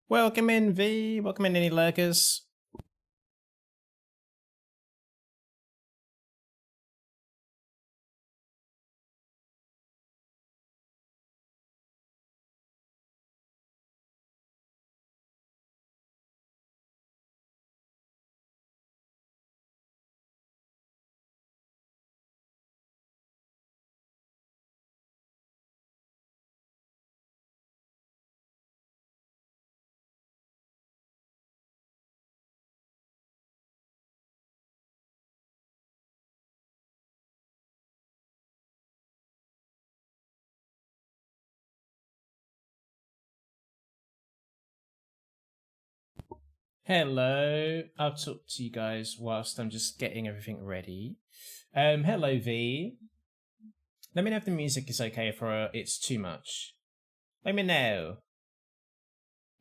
Welcome in, V. Welcome in, any lurkers. Hello. I'll talk to you guys whilst I'm just getting everything ready. Hello, V. Let me know if the music is okay for it's too much. Let me know.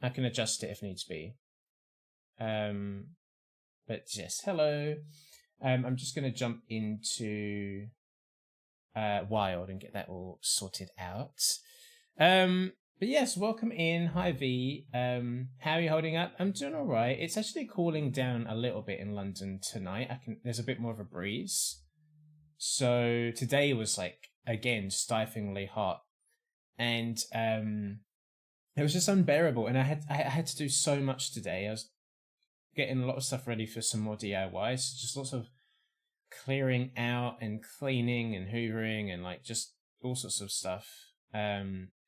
I can adjust it if needs be. But yes, hello. I'm just going to jump into Wild and get that all sorted out. But yes, welcome in. Hi V. How are you holding up? I'm doing all right. It's actually cooling down a little bit in London tonight. There's a bit more of a breeze. So today was like again stiflingly hot, and it was just unbearable. And I had to do so much today. I was getting a lot of stuff ready for some more DIYs. Just lots of clearing out and cleaning and hoovering and like just all sorts of stuff.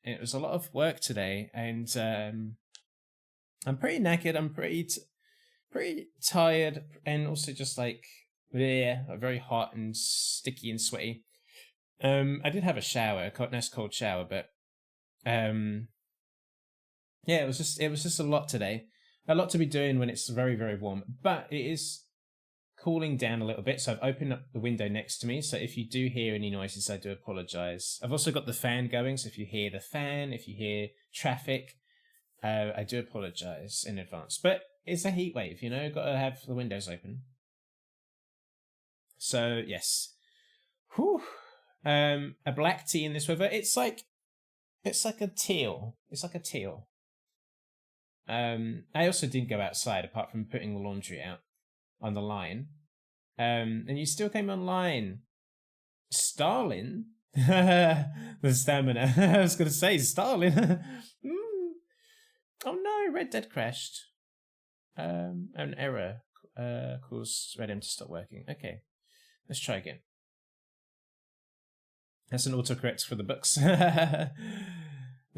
It was a lot of work today, and I'm pretty knackered. I'm pretty tired, and also just like very hot and sticky and sweaty. I did have a shower, a nice cold shower, but yeah, it was just a lot today. A lot to be doing when it's very, very warm, but it is cooling down a little bit, so I've opened up the window next to me, so if you do hear any noises, I do apologise. I've also got the fan going, so if you hear the fan, if you hear traffic, I do apologise in advance. But it's a heat wave, you know, got to have the windows open. So, yes. Whew. A black tea in this weather, it's like a teal. It's like a teal. I also didn't go outside apart from putting the laundry out on the line. And you still came online. Stalin? The stamina. I was going to say Stalin. Oh no, Red Dead crashed. An error caused Red M to stop working. Okay, let's try again. That's an autocorrect for the books. The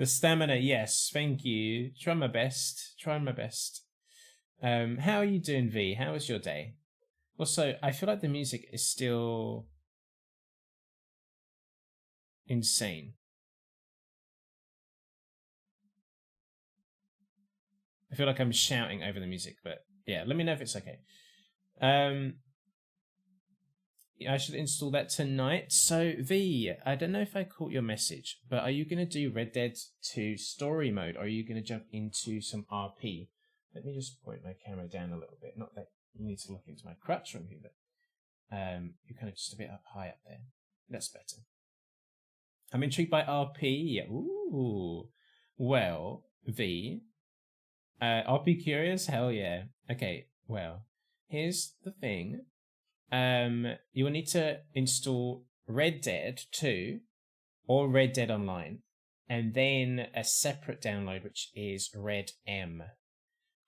stamina, yes, thank you. Trying my best. How are you doing, V? How was your day? Also, I feel like the music is still insane. I feel like I'm shouting over the music, but yeah, let me know if it's okay. I should install that tonight. So, V, I don't know if I caught your message, but are you going to do Red Dead 2 story mode, or are you going to jump into some RP? Let me just point my camera down a little bit. Not that you need to look into my crutch from here, but you're kind of just a bit up high up there. That's better. I'm intrigued by RP. Ooh. Well, V, RP curious? Hell yeah. Okay, well, here's the thing. You will need to install Red Dead 2 or Red Dead Online, and then a separate download, which is Red M.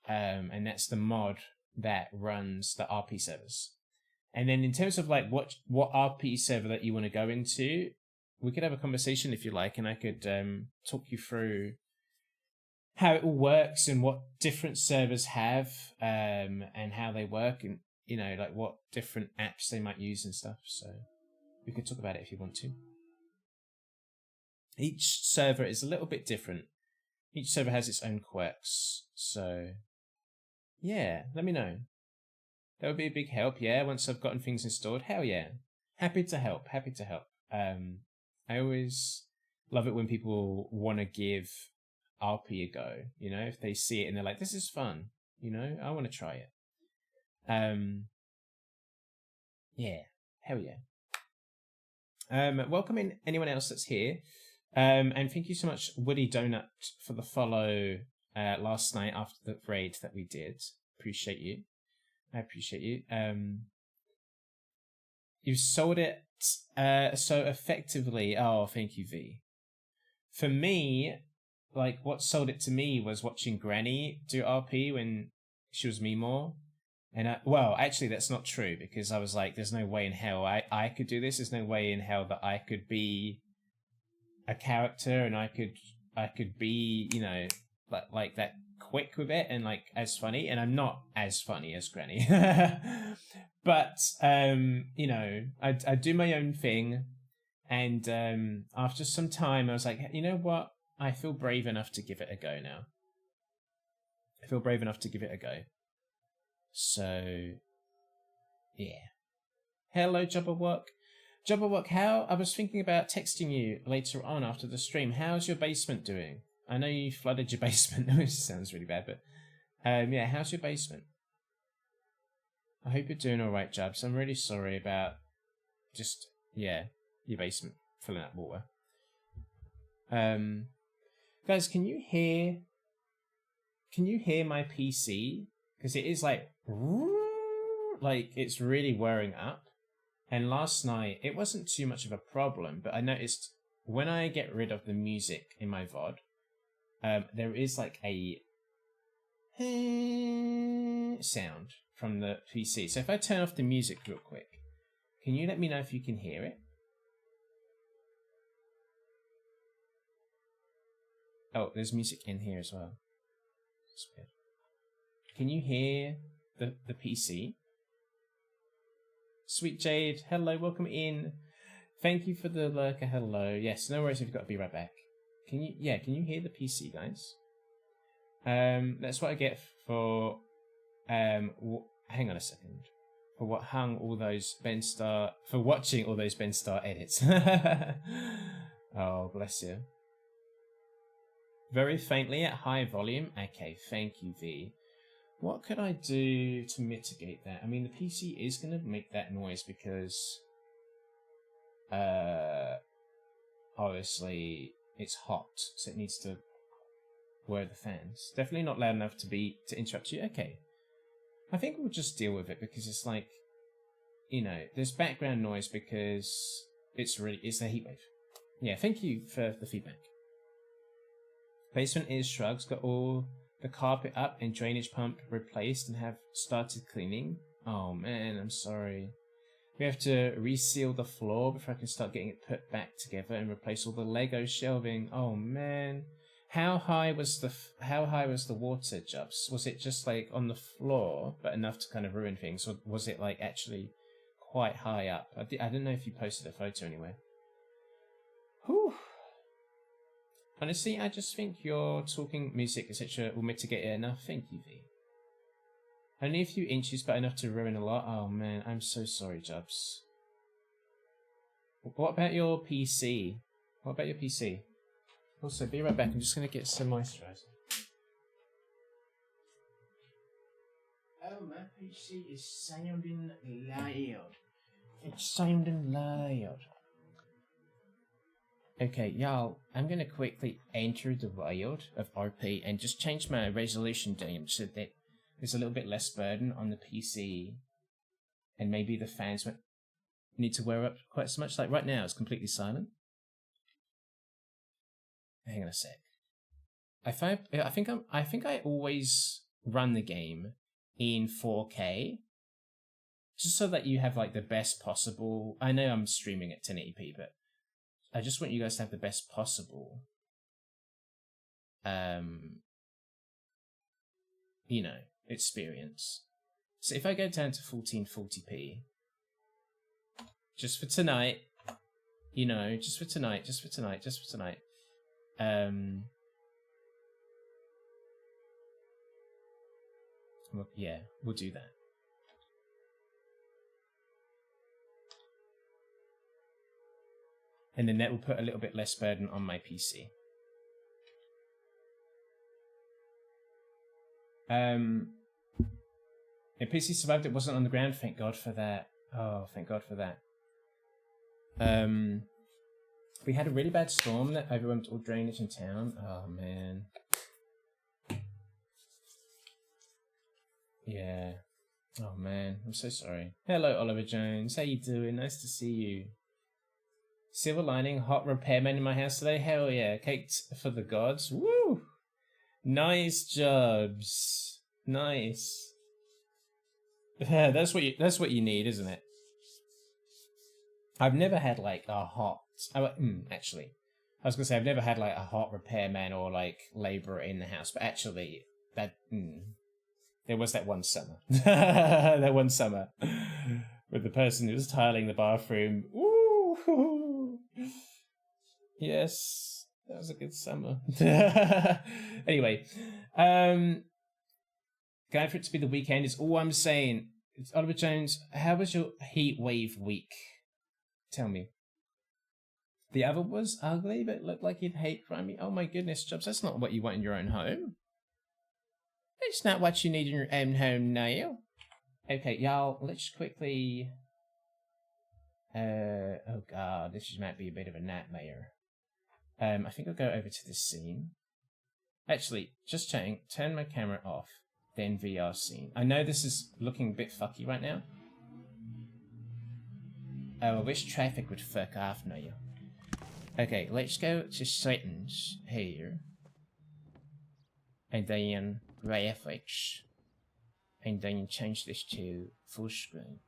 And that's the mod that runs the RP servers. And then in terms of like what RP server that you want to go into, we could have a conversation if you like, and I could talk you through how it all works and what different servers have, and how they work, and you know, like what different apps they might use and stuff. So we could talk about it if you want to. Each server is a little bit different. Each server has its own quirks. So yeah, let me know. That would be a big help, yeah, once I've gotten things installed. Hell yeah. Happy to help. I always love it when people want to give RP a go, you know, if they see it and they're like, this is fun, you know, I want to try it. Yeah, hell yeah. Welcome in anyone else that's here. And thank you so much, Woody Donut, for the follow last night after the raid that we did. Appreciate you. I appreciate you. You sold it so effectively. Oh, thank you, V. For me, like, what sold it to me was watching Granny do RP when she was me more. And well, actually, that's not true, because I was like, there's no way in hell I could do this. There's no way in hell that I could be a character and I could be, you know, like that quick with it and like as funny. And I'm not as funny as Granny. But, you know, I do my own thing. And after some time, I was like, you know what? I feel brave enough to give it a go now. I feel brave enough to give it a go. So, yeah. Hello, Jubberwock. Jubberwock, how? I was thinking about texting you later on after the stream. How's your basement doing? I know you flooded your basement, which sounds really bad, but yeah, how's your basement? I hope you're doing alright, Jubs. I'm really sorry about just, yeah, your basement filling up water. Guys, can you hear my PC? Because it is like it's really whirring up. And last night, it wasn't too much of a problem, but I noticed when I get rid of the music in my VOD, there is like a sound from the PC. So if I turn off the music real quick, can you let me know if you can hear it? Oh, there's music in here as well. That's weird. Can you hear the PC? Sweet Jade, hello, welcome in. Thank you for the lurker, hello. Yes, no worries if you've got to be right back. Can you hear the PC, guys? That's what I get for, hang on a second. For watching all those Ben Star edits. Oh, bless you. Very faintly at high volume. Okay, thank you, V. What could I do to mitigate that? I mean, the PC is going to make that noise because, obviously, it's hot, so it needs to whir the fans. Definitely not loud enough to interrupt you. Okay. I think we'll just deal with it because it's like, you know, there's background noise because it's the heat wave. Yeah, thank you for the feedback. Basement is shrugs, got all the carpet up and drainage pump replaced and have started cleaning. Oh man, I'm sorry. We have to reseal the floor before I can start getting it put back together and replace all the Lego shelving. Oh man. How high was the water, Jubs? Was it just like on the floor, but enough to kind of ruin things, or was it like actually quite high up? I don't know if you posted a photo anywhere. Whew. Honestly, I just think your talking music, etc., will mitigate it enough. Thank you, V. Only a few inches, but enough to ruin a lot. Oh man, I'm so sorry, Jubs. What about your PC? What about your PC? Also, be right back. I'm just going to get some moisturizer. Oh, my PC is sounding loud. It's sounding loud. Okay, y'all, I'm going to quickly enter the world of RP and just change my resolution down so that there's a little bit less burden on the PC. And maybe the fans won't need to wear up quite so much. Like right now, it's completely silent. Hang on a sec. I think I always run the game in 4K, just so that you have like the best possible. I know I'm streaming at 1080p, but I just want you guys to have the best possible, you know, experience. So if I go down to 1440p, just for tonight, you know, just for tonight. Well, yeah, we'll do that. And then that will put a little bit less burden on my PC. The PC survived, it wasn't on the ground, thank God for that. Oh, thank God for that. We had a really bad storm that overwhelmed all drainage in town. Oh, man. Yeah. Oh man, I'm so sorry. Hello, Oliver Jones. How you doing? Nice to see you. Silver lining, hot repairman in my house today. Hell yeah, caked for the gods. Woo! Nice jobs. Nice. Yeah, that's what you need, isn't it? I've never had like a hot. Actually, I was gonna say I've never had like a hot repairman or like labourer in the house, but actually, there was that one summer. That one summer with the person who was tiling the bathroom. Woo! Yes, that was a good summer. Anyway, going for it to be the weekend is all I'm saying. It's Oliver Jones. How was your heat wave week? Tell me. The other was ugly, but it looked like you'd hate crime. Oh my goodness, Jobs, that's not what you want in your own home. It's not what you need in your own home now. Okay, y'all, let's quickly... oh god, this might be a bit of a nightmare. I think I'll go over to this scene. Actually, just checking, turn my camera off, then VR scene. I know this is looking a bit fucky right now. Oh, I wish traffic would fuck off now. Okay, let's go to settings here. And then graphics. And then change this to full screen.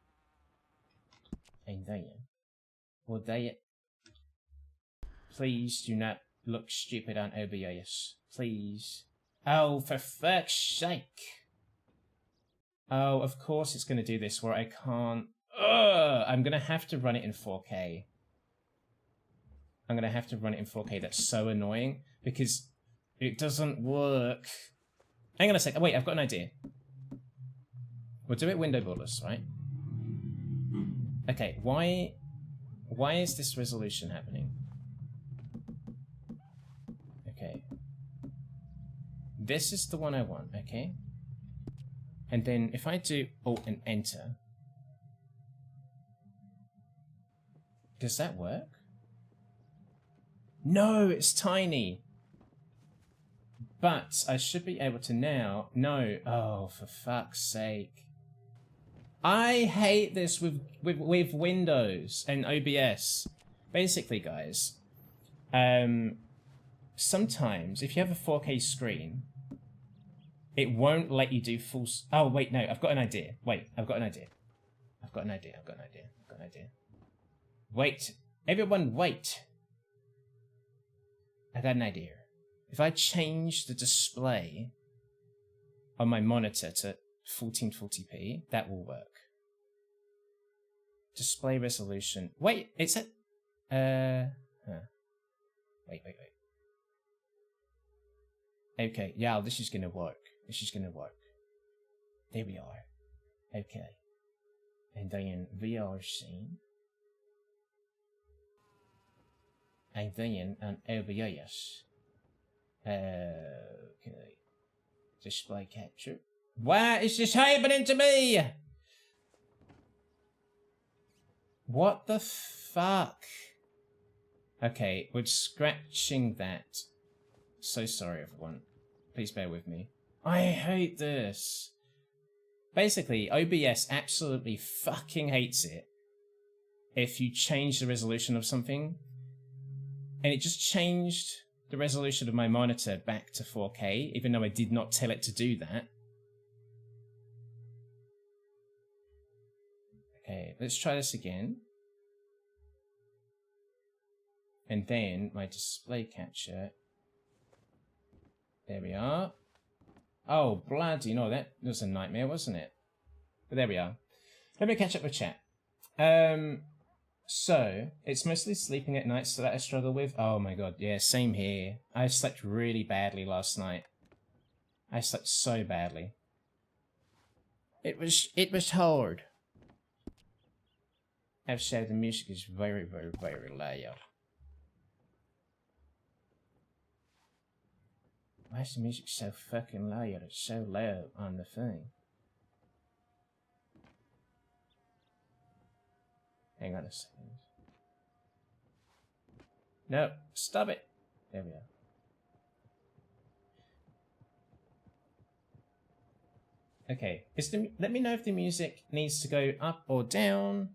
And then will they please do not look stupid on OBS. Please. Oh, for fuck's sake. Oh, of course it's gonna do this where I can't. Ugh, I'm gonna have to run it in 4K. I'm gonna have to run it in 4K. That's so annoying because it doesn't work. Hang on a sec. Wait, I've got an idea. We'll do it window borderless, right? Okay, why is this resolution happening? Okay. This is the one I want, okay? And then if I do Alt and Enter, does that work? No, it's tiny. But I should be able to now. No. Oh, for fuck's sake. I hate this with Windows and OBS. Basically, guys, sometimes if you have a 4K screen, it won't let you do full... Oh, wait, no, I've got an idea. Wait, I've got an idea. I've got an idea. Wait. Everyone, wait. I got an idea. If I change the display on my monitor to 1440p, that will work. Display resolution. Wait, it's at... Wait. Okay, yeah, this is gonna work. There we are. Okay. And then VR scene. And then an OBS. Okay. Display capture. Why is this happening to me? What the fuck? Okay, we're scratching that. So sorry, everyone. Please bear with me. I hate this. Basically, OBS absolutely fucking hates it if you change the resolution of something. And it just changed the resolution of my monitor back to 4K, even though I did not tell it to do that. Okay, let's try this again. And then my display capture. There we are. Oh, bloody no, that was a nightmare, wasn't it? But there we are. Let me catch up with chat. So, it's mostly sleeping at night so that I struggle with. Oh my god, yeah, same here. I slept really badly last night. I slept so badly. It was hard. I've said the music is very loud. Why is the music so fucking loud? It's so loud on the thing. Hang on a second. No, stop it. There we are. Okay. Let me know if the music needs to go up or down.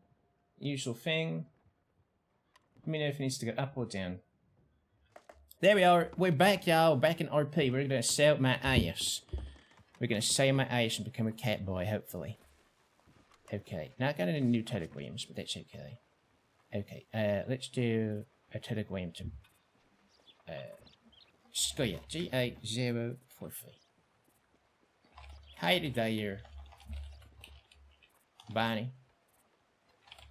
Usual thing. Let me know if it needs to go up or down. There we are. We're back, y'all. Back in RP. We're gonna sell my ass. We're gonna sell my ass and become a cat boy, hopefully. Okay. Now I got any new telegrams, but that's okay. Okay. Let's do a telegram to Skit. G8043. Howdy there, Bonnie.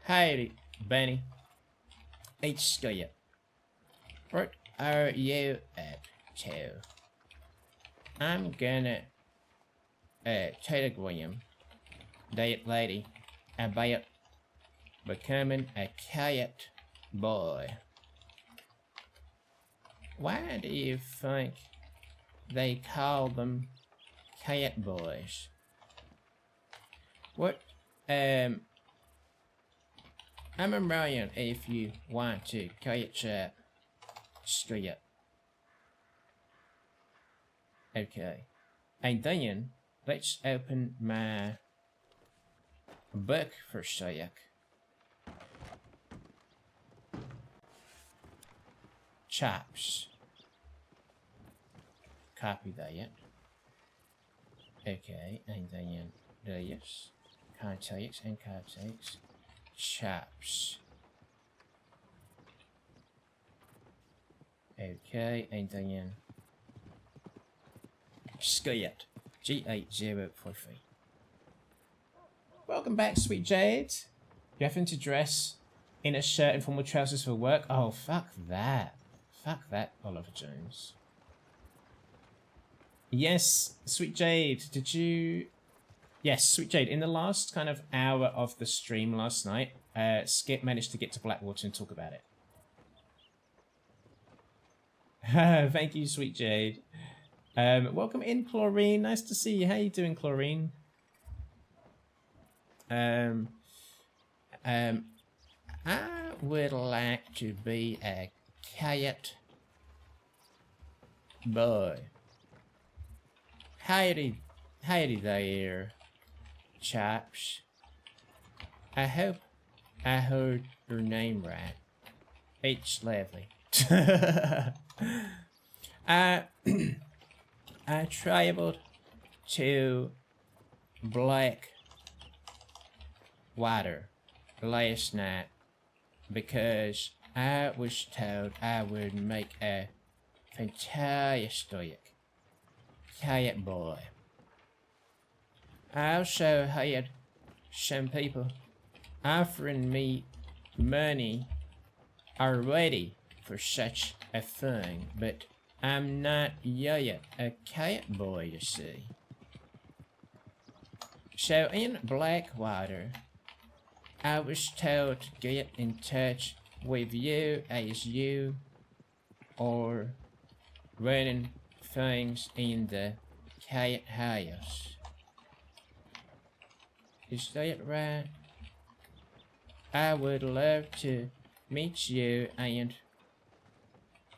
Howdy, Benny. It's Skit. What are you up to? I'm gonna telegram that lady about becoming a cat boy. Why do you think they call them cat boys? What, I'm around if you want to catch up. Skit. Okay. And then, let's open my book for a sec. Chops. Copy that. Okay, and then this. Contacts and contacts. Chops. Okay, and then Skit. G8043. Welcome back, sweet Jade. You having to dress in a shirt and formal trousers for work? Oh, fuck that. Fuck that, Oliver Jones. Yes, sweet Jade, did you... Yes, sweet Jade, in the last kind of hour of the stream last night, Skit managed to get to Blackwater and talk about it. Thank you, sweet Jade. Welcome in, Chlorine. Nice to see you. How you doing, Chlorine? I would like to be a cat boy. Howdy there, chaps. I hope I heard your name right. It's lovely. I traveled to Blackwater last night because I was told I would make a fantastic cat boy. I also had some people offering me money already for such a thing, but I'm not yet a cat boy, you see. So in Blackwater, I was told to get in touch with you as you are running things in the cat house. Is that right? I would love to meet you and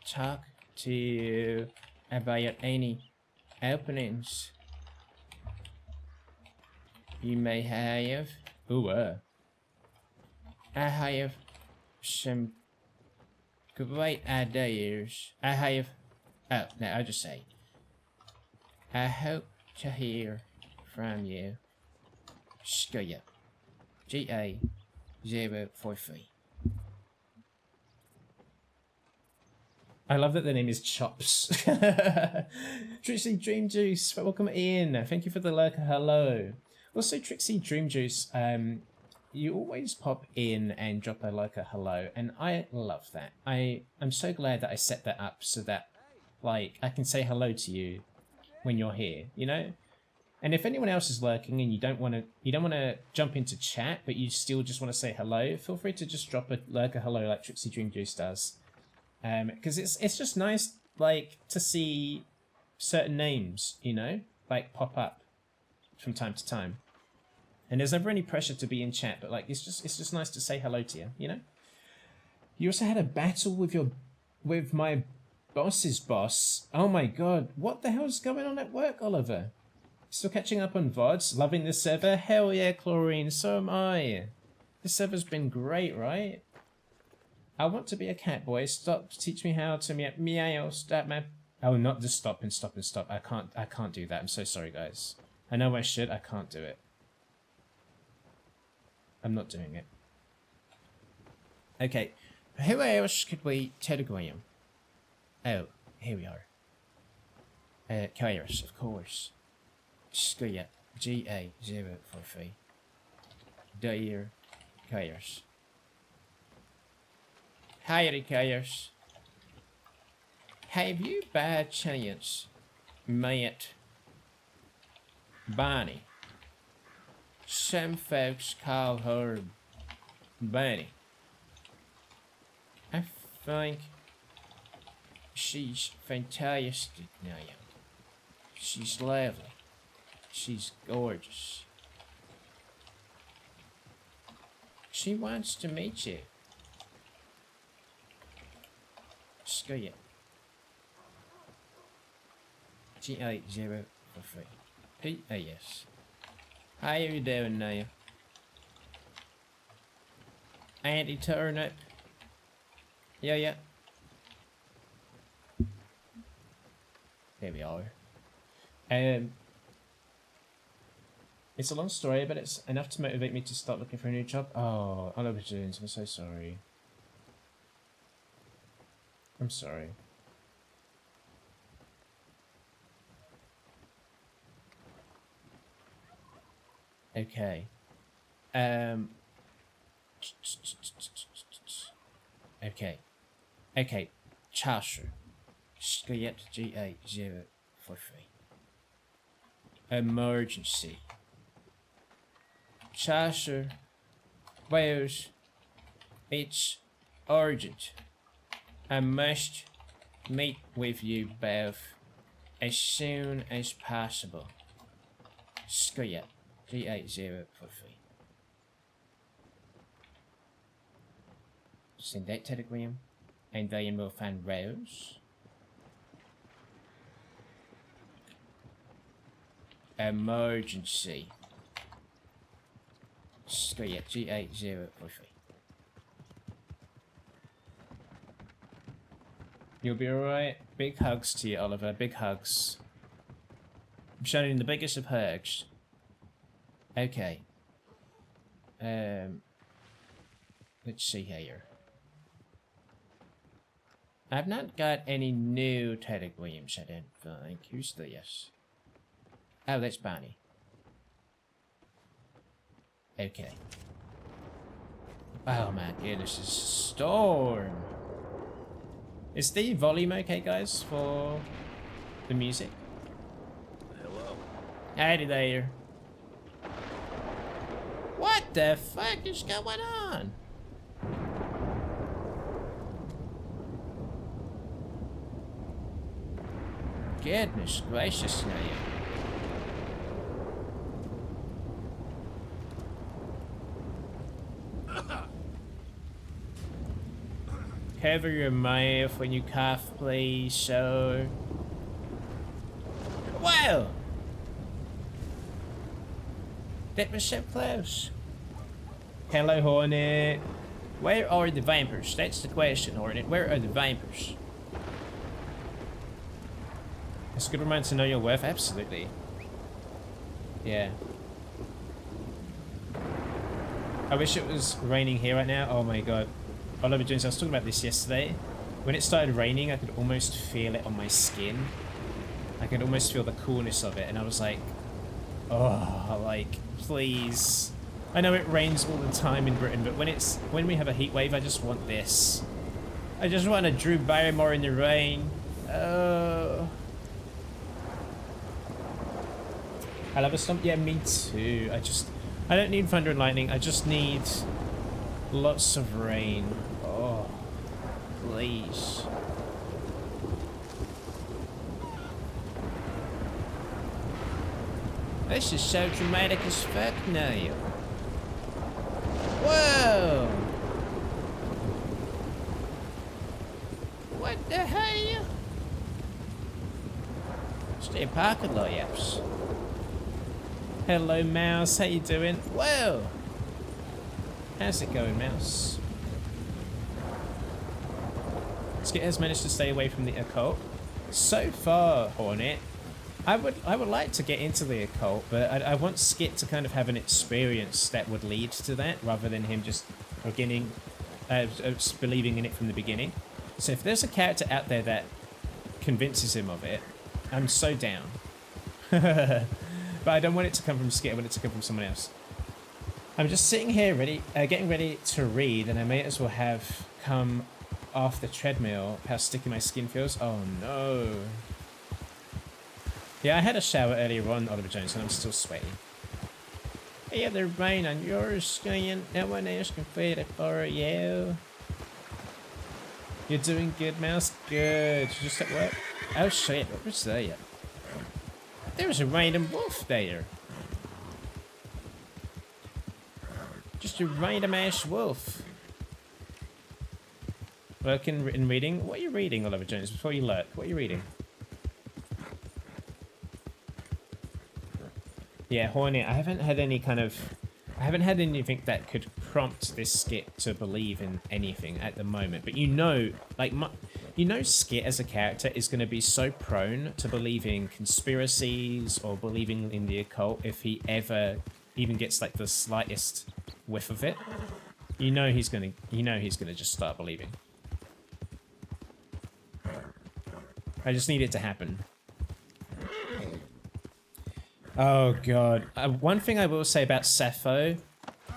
talk to you about any openings you may have. Ooh, I have some great ideas. Oh, no, I'll just say, I hope to hear from you. Skit. GA043. I love that the name is Chops. Trixie Dream Juice, welcome in. Thank you for the lurker. Hello. Also, Trixie Dream Juice, you always pop in and drop a lurker hello, and I love that. I'm so glad that I set that up so that, like, I can say hello to you when you're here, you know? And if anyone else is lurking and you don't want to jump into chat, but you still just want to say hello, feel free to just drop a lurker hello like Trixie Dream Juice does. Because it's just nice, like, to see certain names, you know, like, pop up from time to time. And there's never any pressure to be in chat, but, like, it's just nice to say hello to you, you know? You also had a battle with my boss's boss. Oh my god, what the hell's going on at work, Oliver? Still catching up on VODs? Loving this server? Hell yeah, Chlorine, so am I. This server's been great, right? I want to be a cat boy. Stop, teach me how to meow, stop, man. Oh, not just stop and stop and stop. I can't do that. I'm so sorry, guys. I know I should, I can't do it. I'm not doing it. Okay, who else could we telegram? Oh, here we are. Kairos, of course. Skit, GA043. Dear Kairos. Hi, Kairos. Have you by chance met Bonnie? Some folks call her Bunny. I think she's fantastic now. She's lovely. She's gorgeous. She wants to meet you. Skit. G8043. P-A-S. How you doing now? Andy Turnip. Yeah. There we are. It's a long story, but it's enough to motivate me to start looking for a new job. Oh, I love it, Jones. I'm so sorry. I'm sorry. Okay. Okay. Chasher. Skit GA043. Emergency. Chasher. Wales. It's urgent. I must meet with you both as soon as possible. Skit G8043. Send that telegram, and then we'll find Rose. Emergency. Skit G8043. You'll be alright. Big hugs to you, Oliver. Big hugs. I'm showing the biggest of hugs. Okay. Let's see here. I've not got any new telegrams, I don't think. Who's this? Oh, that's Bonnie. Okay. Oh my goodness, it's a storm. Is the volume okay, guys, for the music? Hello. Howdy there. What the fuck is going on? Goodness gracious now. Cover your mouth when you cough, please, sir. Wow! That was so close. Hello, Hornet. Where are the vampires? That's the question, Hornet. Where are the vampires? It's a good reminder to know your worth. Absolutely. Yeah. I wish it was raining here right now. Oh my god. Oliver Jones, I was talking about this yesterday. When it started raining, I could almost feel it on my skin. I could almost feel the coolness of it, and I was like, oh, like, please. I know it rains all the time in Britain, but when we have a heat wave, I just want this. I just want a Drew Barrymore in the rain. Oh. I love a stomp. Yeah, me too. I don't need thunder and lightning. I just need lots of rain. Oh, please. This is so dramatic as fuck now. Whoa! What the hell? It's the apocalypse. Hello, Mouse. How you doing? Whoa! How's it going, Mouse? Skit has managed to stay away from the occult. So far, Hornet, I would like to get into the occult, but I want Skit to kind of have an experience that would lead to that, rather than him just believing in it from the beginning. So if there's a character out there that convinces him of it, I'm so down. But I don't want it to come from Skit, I want it to come from someone else. I'm just sitting here getting ready to read, and I may as well have come off the treadmill how sticky my skin feels. Oh no. Yeah, I had a shower earlier on, Oliver Jones, and I'm still sweaty. Yeah, the rain on your skin, no one else can feel it for you. You're doing good, Mouse? Good. You just at work? Oh shit, what was that? There was a random wolf there. Just a random ass wolf. Working and reading? What are you reading, Oliver Jones, before you lurk? What are you reading? Yeah, Hornet, I haven't had anything that could prompt this Skit to believe in anything at the moment. But you know, like, Skit as a character is going to be so prone to believing conspiracies or believing in the occult if he ever even gets like the slightest whiff of it. You know he's gonna just start believing. I just need it to happen. Oh god. One thing I will say about Sappho,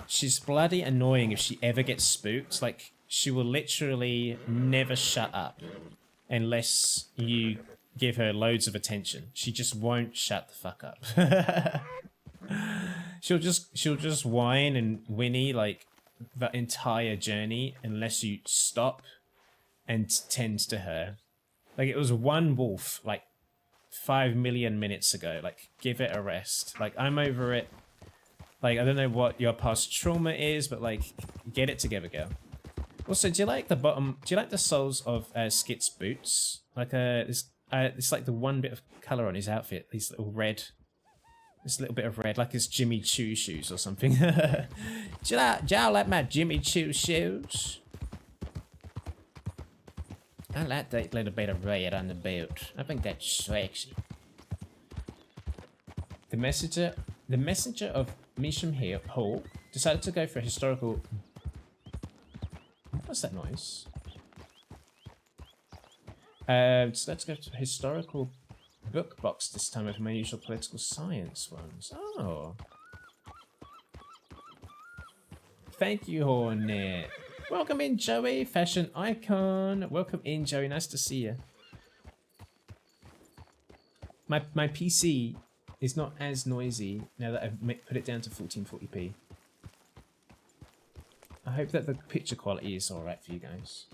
she's bloody annoying if she ever gets spooked. Like, she will literally never shut up unless you give her loads of attention. She just won't shut the fuck up. she'll just whine and whinny like the entire journey unless you stop and tend to her. Like, it was one wolf like 5 million minutes ago. Like, give it a rest. Like, I'm over it. Like, I don't know what your past trauma is, but like, get it together, girl. Also, do you like the soles of Skit's boots? Like, it's like the one bit of colour on his outfit. This little bit of red, like his Jimmy Choo shoes or something. Do y'all like my Jimmy Choo shoes? I like that little bit of red on the boot. I think that's sexy. The messenger of Misham Hall decided to go for a historical... What's that noise? So let's go to a historical book box this time with my usual political science ones. Oh. Thank you, Hornet. Welcome in, Joey, fashion icon. Welcome in, Joey. Nice to see you. My PC is not as noisy now that I've put it down to 1440p. I hope that the picture quality is alright for you guys.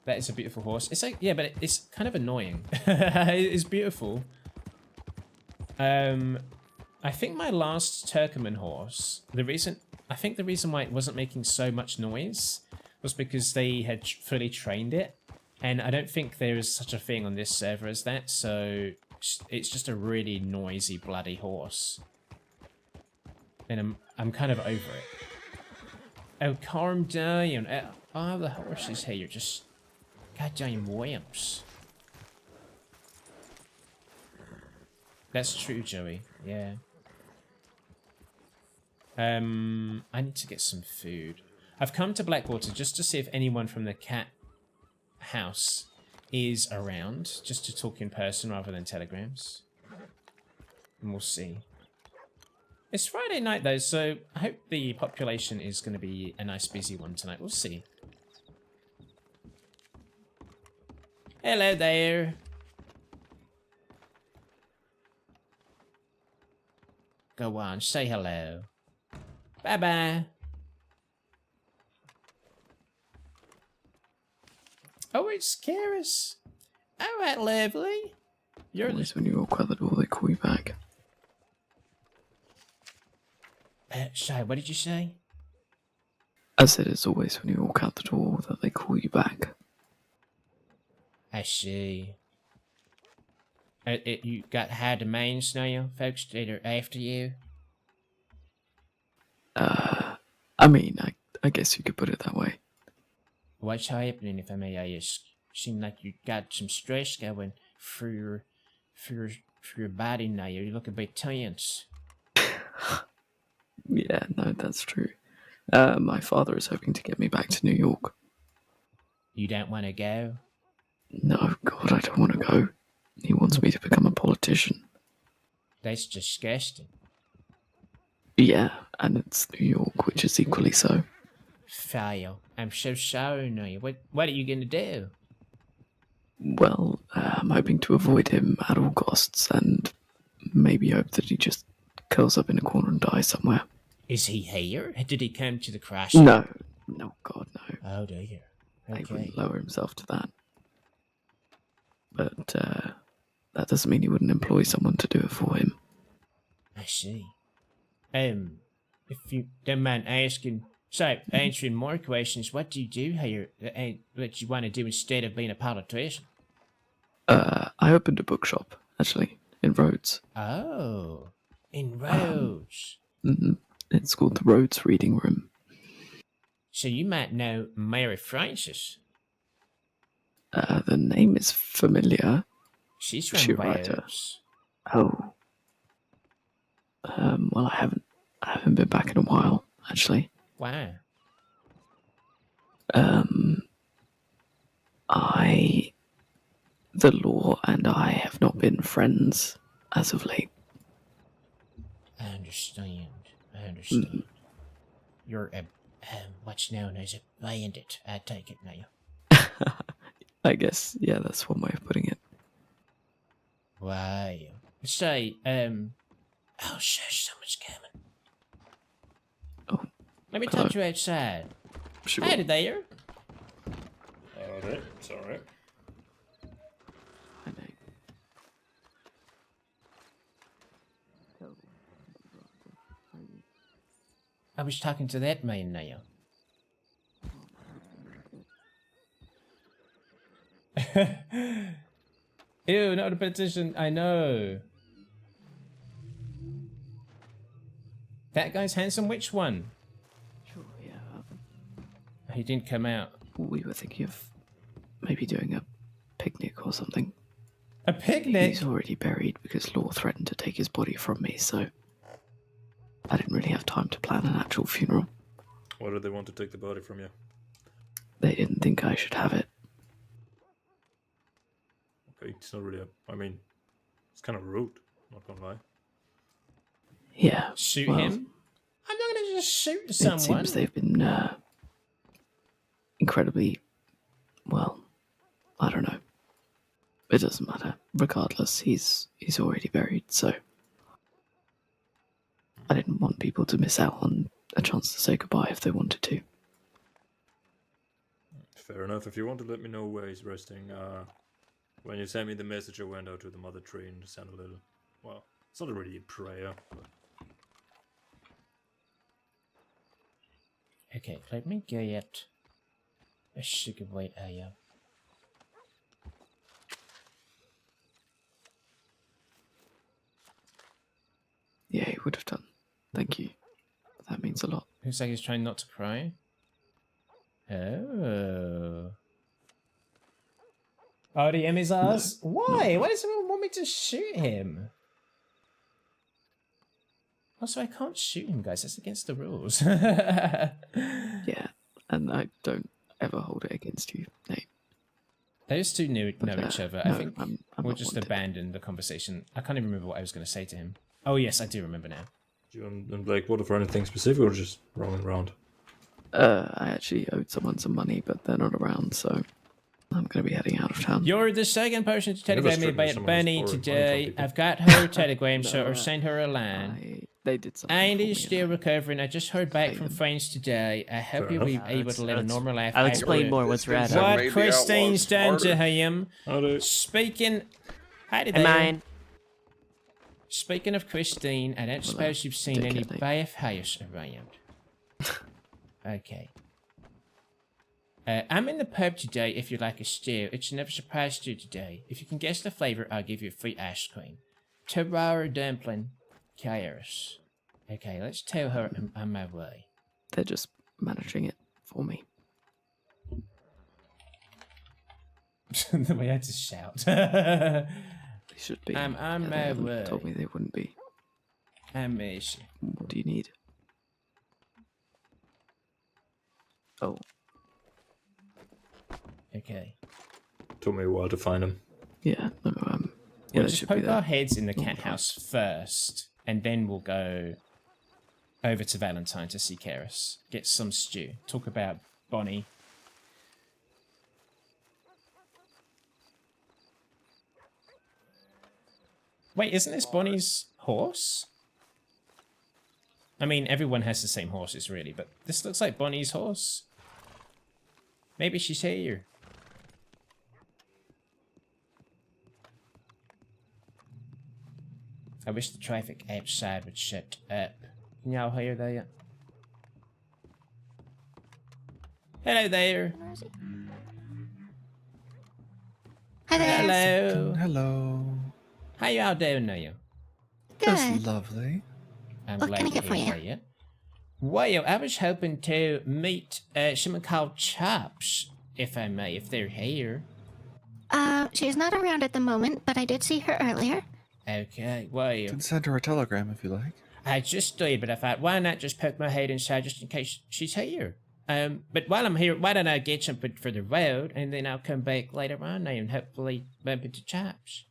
That is a beautiful horse. It's like, yeah, but it's kind of annoying. It's beautiful. I think my last Turkoman horse, I think the reason why it wasn't making so much noise was because they had fully trained it. And I don't think there is such a thing on this server as that, so it's just a really noisy, bloody horse. And I'm kind of over it. Oh, calm down. Oh, the horses here, you're just goddamn wimps. That's true, Joey. Yeah. I need to get some food. I've come to Blackwater just to see if anyone from the cat house is around, just to talk in person rather than telegrams. And we'll see. It's Friday night though, so I hope the population is going to be a nice busy one tonight. We'll see. Hello there. Go on, say hello. Bye-bye. Oh, it's Karis. All right, lovely. You're always when you walk out the door, they call you back. Shy, what did you say? I said it's always when you walk out the door that they call you back. I see. You got high demands now, folks that are after you? I mean, I guess you could put it that way. What's happening, if I may ask? Seem like you got some stress going for your body now. You look a bit tense. Yeah, no, that's true. My father is hoping to get me back to New York. You don't want to go? No, God, I don't want to go. He wants me to become a politician. That's disgusting. Yeah, and it's New York, which is equally so. Fail. I'm so sorry, now. What are you gonna do? Well, I'm hoping to avoid him at all costs and maybe hope that he just curls up in a corner and dies somewhere. Is he here? Did he come to the crash? No, God, no. Oh dear. He Okay. wouldn't lower himself to that. But that doesn't mean he wouldn't employ someone to do it for him. I see. If you don't mind asking, so answering more questions, what do you do here? What you want to do instead of being a politician? I opened a bookshop, actually, in Rhodes. Oh, in Rhodes. It's called the Rhodes Reading Room. So you might know Mary Frances. The name is familiar. She's She from a writer? Rhodes. Oh. Well, I haven't been back in a while, actually. Wow. The law and I have not been friends as of late. I understand. You're a, what's known as a bandit, I take it now. I guess, yeah, that's one way of putting it. Wow. Say, oh, shush, someone's coming. Oh, Let me hello. touch you outside. Sure. Hi there. Alright, it's alright. Hi, mate. I was talking to that man now. Ew, not a petition. I know. That guy's handsome. Which one? Sure, yeah. He didn't come out. We were thinking of maybe doing a picnic or something. A picnic? He's already buried because Law threatened to take his body from me, so I didn't really have time to plan an actual funeral. Why do they want to take the body from you? They didn't think I should have it. Okay, it's not really I mean, it's kind of rude, not gonna lie. Yeah. Shoot well, him? I'm not gonna just shoot It someone. seems they've been incredibly, well, I don't know. It doesn't matter. Regardless, he's already buried, so I didn't want people to miss out on a chance to say goodbye if they wanted to. Fair enough. If you want to let me know where he's resting, when you sent me the message, I went out to the mother tree and sent a little. Well, it's not really a prayer, but Okay, let me get a cigarette here. Yeah, he would have done. Thank you. That means a lot. Looks like he's trying not to cry. Oh. Oh, the M is us? Why? Why does everyone want me to shoot him? Also, I can't shoot him, guys. That's against the rules. Yeah, and I don't ever hold it against you, Nate. Those two know each other. I no, think I'm we'll not just wanted. abandon the conversation. I can't even remember what I was going to say to him. Oh, yes, I do remember now. do you and Blake want for anything specific or just roaming around? I actually owed someone some money, but they're not around, so I'm going to be heading out of town. You're the second person to telegram me stricken with about someone who's Bunny borrowing money from today. people. I've got her telegram, No, so or sent her a line. They did something. Andy's for me, still and recovering. I just heard back Pay from them. friends today. I hope Fair you'll be enough. able to live a normal life. I'll after explain more once we're at So it. What maybe Christine's outlaws done to smarter. him. Howdy. Speaking... Hi Hey, there. mine. Speaking of Christine, I don't suppose you've seen any dickhead, mate. bathhouse around. Okay. I'm in the pub today if you like a stew. It's never surprised you today. If you can guess the flavor, I'll give you free ice cream. Terroir dumpling. Kairos. Okay, let's tell her I'm on my way. They're just managing it for me. The way I had to shout. They should be. I'm on they my haven't way. told me they wouldn't be. Amazing. What do you need? Oh, Okay. Took me a while to find him. yeah. No, We'll yeah, they just should be poke our there. heads in the cat house first, and then we'll go over to Valentine to see Karis. Get some stew. Talk about Bonnie. Wait, isn't this Bonnie's horse? I mean, everyone has the same horses, really, but this looks like Bonnie's horse. Maybe she's here. I wish the traffic outside would shut up. Can y'all hear that? Hello there. Hi there. Hello. Hello. How y'all doing now? That's Good. lovely. I'm What glad can I to get for hear you? that. Well, I was hoping to meet someone called Chops, if I may, if they're here. She's not around at the moment, but I did see her earlier. Okay, well, Can send her a telegram if you like. I just did, but I thought, why not just poke my head inside just in case she's here? But while I'm here, why don't I get something for the road, and then I'll come back later on and hopefully bump into Chops.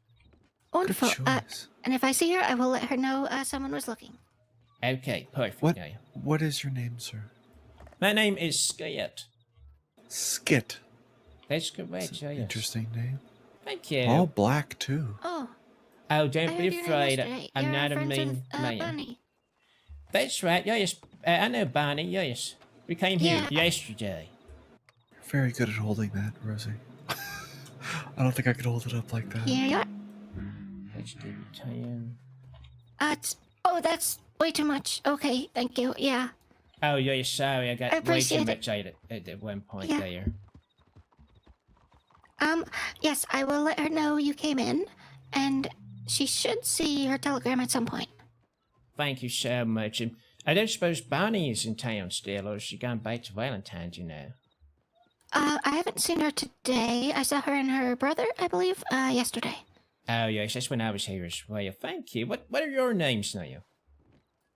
Wonderful. Good choice. And if I see her, I will let her know someone was looking. Okay, perfect. What? Yeah. What is your name, sir? My name is Skit. Skit. That's correct, yeah, yes. Interesting name. Thank you. All black too. Oh, Oh, I don't heard be you were afraid. yesterday. I'm You're not a friends mean with, man. Bunny. That's right, yes. I know Bonnie, yes. We came here Yeah. yesterday. You're very good at holding that, Rosie. I don't think I could hold it up like that. Here you are. Let's do 10. That's way too much. Okay, thank you. Yeah. Oh, yeah, sorry. I got I way too appreciate it. much at one point Yeah. there. Yes, I will let her know you came in, and she should see her telegram at some point. Thank you so much. And I don't suppose Bonnie is in town still, or has she gone back to Valentine's, you know? I haven't seen her today. I saw her and her brother, I believe, yesterday. Oh, yes, that's when I was here as well. Thank you. What are your names now?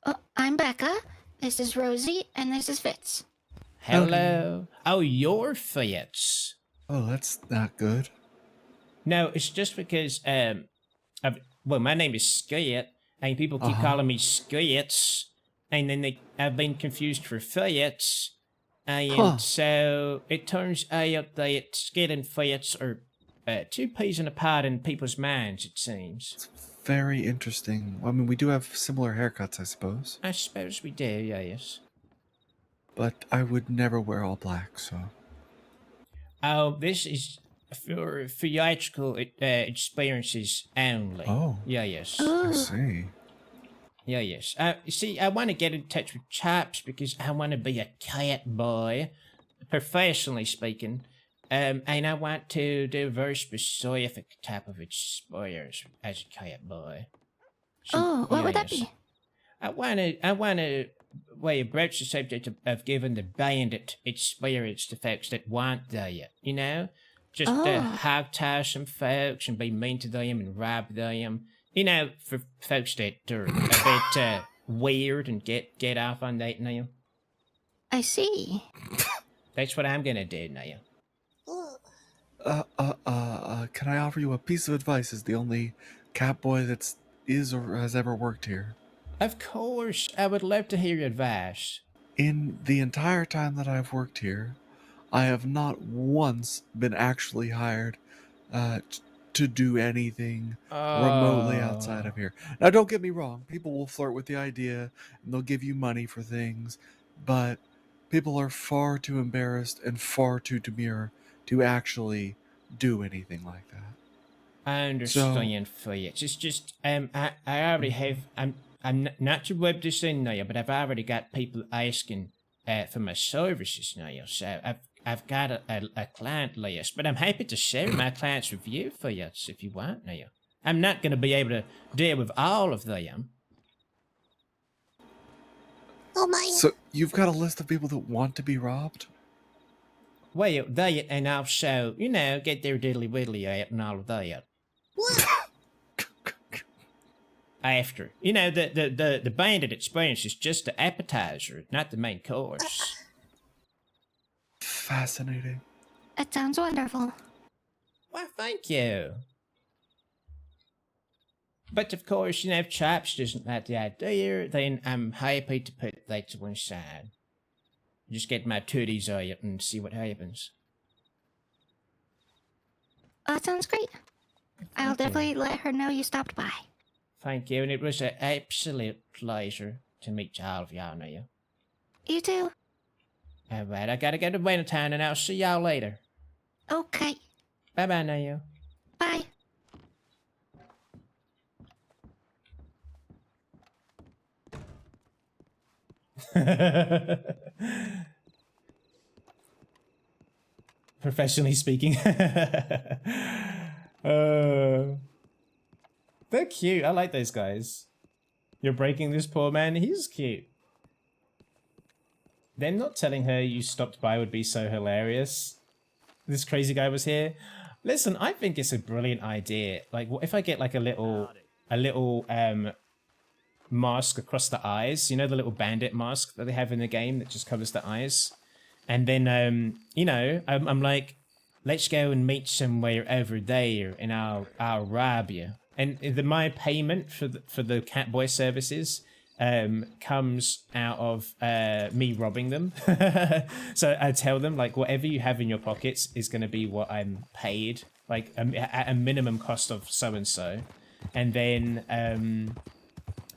Oh, I'm Becca. This is Rosie, and this is Fitz. Hello. Oh, you're Fitz. Oh, that's not good. No, it's just because, my name is Skit, and people keep Uh-huh. calling me Skits, and then I've been confused for Fitz, and Huh. so it turns out that Skit and Fitz are two peas in a pod in people's minds, it seems. Very interesting. I mean, we do have similar haircuts, I suppose. I suppose we do, yes. But I would never wear all black, so. Oh, this is for theatrical experiences only. Oh. Yes. I Ooh. see. Yes. You see, I want to get in touch with Chops because I want to be a cat boy, professionally speaking. And I want to do very specific type of experience as a cat boy. Oh, what would that yes. be? I want to, broach the subject of giving the bandit experience to folks that want that, you know? Just Oh. hog tie some folks and be mean to them and rob them. You know, for folks that are a bit weird and get off on that now. I see. That's what I'm gonna do now. Can I offer you a piece of advice as the only cat boy that's is or has ever worked here? Of course, I would love to hear your advice. In the entire time that I've worked here, I have not once been actually hired to do anything remotely outside of here. Now, don't get me wrong. People will flirt with the idea and they'll give you money for things, but people are far too embarrassed and far too demure to actually do anything like that. I understand for you. It's just I already have not to rub this in now, but I've already got people asking for my services now. So I've got a client list, but I'm happy to share my client's review for you if you want now. I'm not going to be able to deal with all of them. Oh my. So you've got a list of people that want to be robbed? Well, they and also, get their diddly widdly out and all of that. What? After. The bandit experience is just the appetizer, not the main course. Fascinating. It sounds wonderful. Well, thank you. But of course, if Chops doesn't like the idea, then I'm happy to put that to one side. Just get my tooties out and see what happens. That sounds great. I'll definitely let her know you stopped by. Thank you, and it was an absolute pleasure to meet all of y'all now. You too. Alright, I gotta go to Wintertown, and I'll see y'all later. Okay. Bye-bye now. Bye. Professionally speaking. They're cute. I like those guys. You're breaking this poor man. He's cute. Them not telling her you stopped by would be so hilarious. This crazy guy was here. Listen, I think it's a brilliant idea. Like, what if I get like a little mask across the eyes? You know, the little bandit mask that they have in the game that just covers the eyes? And then, I'm like, let's go and meet somewhere over there, and I'll rob you. And my payment for the Catboy services comes out of me robbing them. So I tell them, like, whatever you have in your pockets is going to be what I'm paid, like at a minimum cost of so and so, and then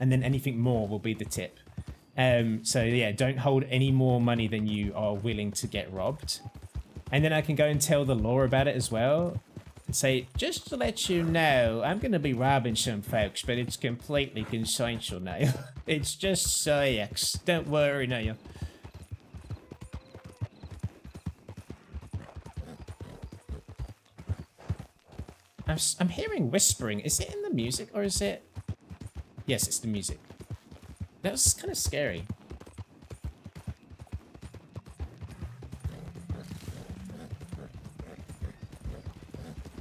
anything more will be the tip. So yeah, don't hold any more money than you are willing to get robbed. And then I can go and tell the law about it as well. And say, just to let you know, I'm going to be robbing some folks, but it's completely consensual now. It's just sex. Don't worry now. I'm hearing whispering. Is it in the music or is it... Yes, it's the music. That was kind of scary.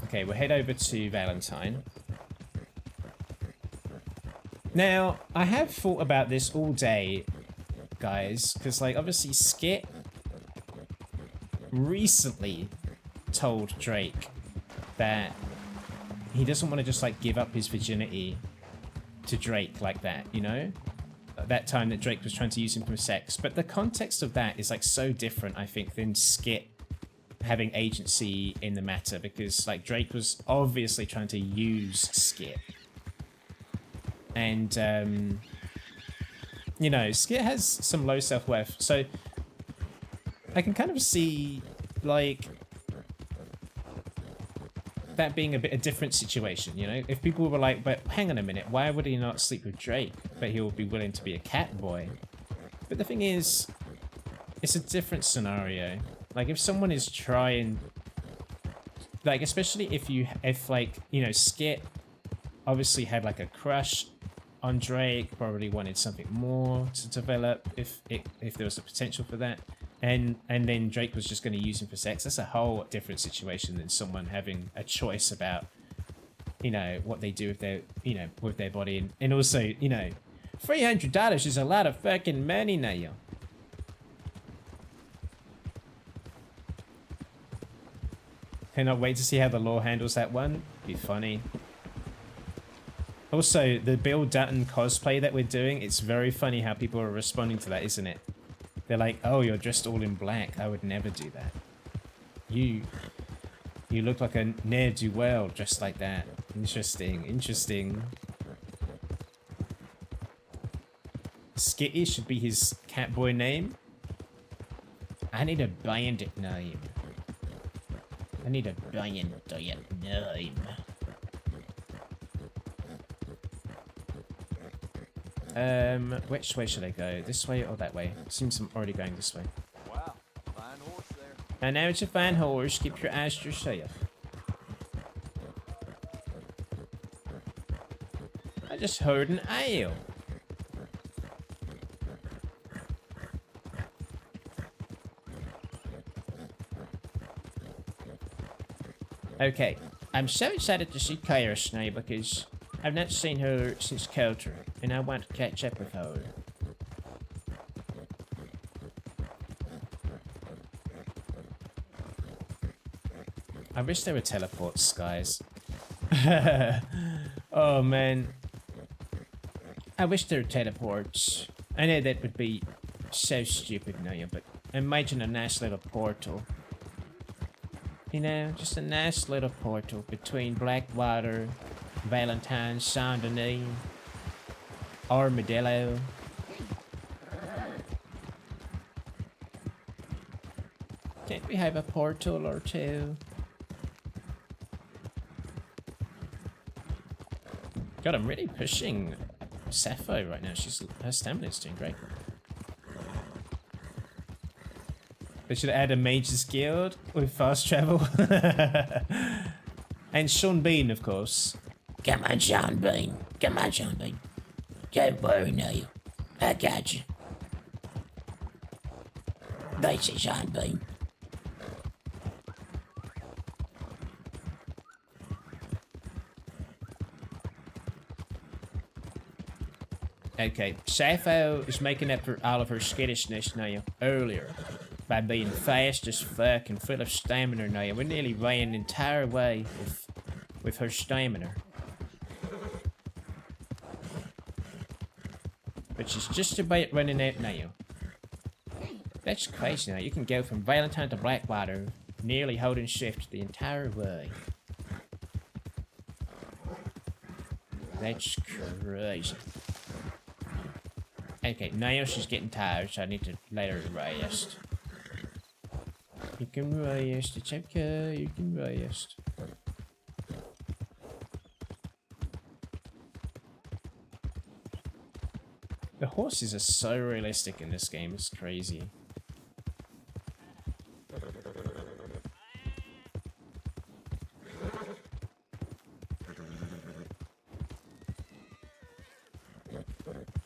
Okay, we'll head over to Valentine. Now, I have thought about this all day, guys, because, like, obviously Skit recently told Drake that he doesn't want to just, like, give up his virginity to Drake like that, you know? That time that Drake was trying to use him for sex. But the context of that is, like, so different, I think, than Skit having agency in the matter, because, like, Drake was obviously trying to use Skit. And, you know, Skit has some low self-worth, so I can kind of see, like, that being a different situation, you know? If people were like, but hang on a minute, why would he not sleep with Drake, but he'll be willing to be a cat boy? But the thing is, it's a different scenario. Like, if someone is trying, like, especially if like, you know, Skit obviously had, like, a crush on Drake, probably wanted something more to develop if there was a potential for that. And then Drake was just going to use him for sex. That's a whole different situation than someone having a choice about, you know, what they do with their, you know, with their body. And also, you know, $300 is a lot of fucking money now. Cannot wait to see how the law handles that one. Be funny. Also, the Bill Dutton cosplay that we're doing, it's very funny how people are responding to that, isn't it? They're like, oh, you're dressed all in black. I would never do that. You look like a ne'er-do-well dressed like that. Interesting, interesting. Skitty should be his catboy name. I need a bandit name. I need a bandit name. Which way should I go? This way or that way? Seems I'm already going this way. Wow, fine horse there. I know it's a fine horse. Keep your eyes to yourself. I just heard an ale. Okay, I'm so excited to see Kairos now because I've not seen her since Coulter, and I want to catch up with her. I wish there were teleports, guys. Oh man. I wish there were teleports. I know that would be so stupid now, but imagine a nice little portal. You know, just a nice little portal between Blackwater, Valentine, Saint Denis, Armadillo. Can't we have a portal or two? God, I'm really pushing Sapphire right now. Her stamina's doing great. They should add a mage's guild with fast travel. And Sean Bean, of course. Come on, Sean Bean. Come on, Sean Bean. Don't worry, Neil. I got you. They say Sean Bean. Okay, Sappho is making up for all of her skittishness now earlier by being fast as fuck and full of stamina now. We nearly ran the entire way with her stamina. But she's just about running out now. That's crazy now. You can go from Valentine to Blackwater, nearly holding shift the entire way. That's crazy. Okay, now she's getting tired, so I need to let her rest. You can rest, it's okay, you can rest. The horses are so realistic in this game, it's crazy.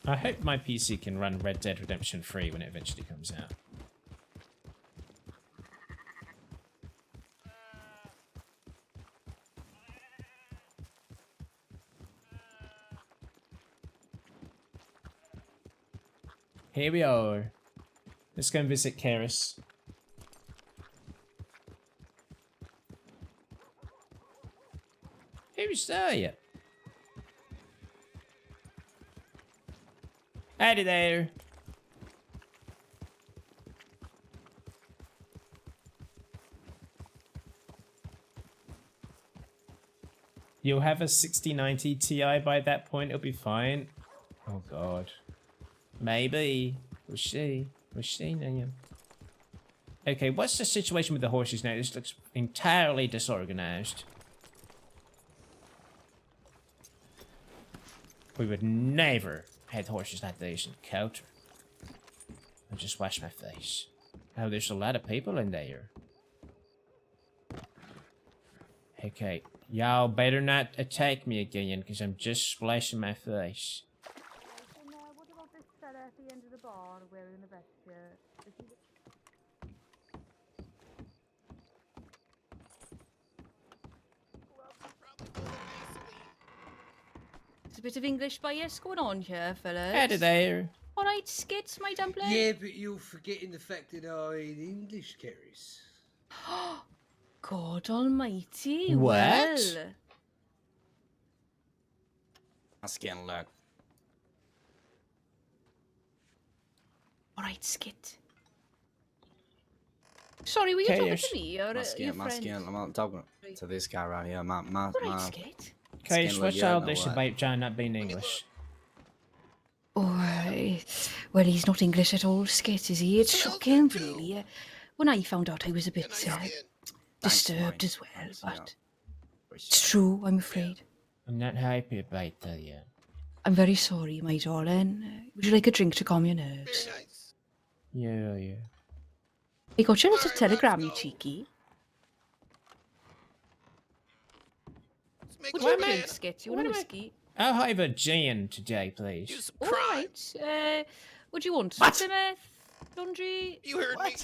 I hope my PC can run Red Dead Redemption 3 when it eventually comes out. Here we are. Let's go and visit Karis. Who's there? Howdy there. You'll have a 6090 Ti by that point, it'll be fine. Oh god. Maybe. We'll see. We'll see now. Okay, what's the situation with the horses now? This looks entirely disorganized. We would never had horses like these in Coulter. I'll just wash my face. Oh, there's a lot of people in there. Okay, y'all better not attack me again, because I'm just splashing my face. What about this fella at the end of the bar wearing a vest shirt? There's a bit of English bias going on here, fellas. Howdy there. All right, Skits, my dumpling. Yeah, but you're forgetting the fact that I in English carries. God almighty. What? Well. That's getting low. All right, Skit. Sorry, were you talking Chaos. to me or your friend? I'm not talking to this guy right here. All right, Skit. Okay, Skin what's look, yeah, all no this way. about John not being English? Oh, well, he's not English at all, Skit, is he? It's shocking, really. When I found out, I was a bit disturbed as well, but it's true, I'm afraid. I'm not happy about that yet. I'm very sorry, my darling. Would you like a drink to calm your nerves? Yeah. I got your little telegram, you cheeky. What do you drink, Skit? You want a whiskey? I'll have a gin today, please. All right. What do you want? What? Plymouth? Laundry? You heard me.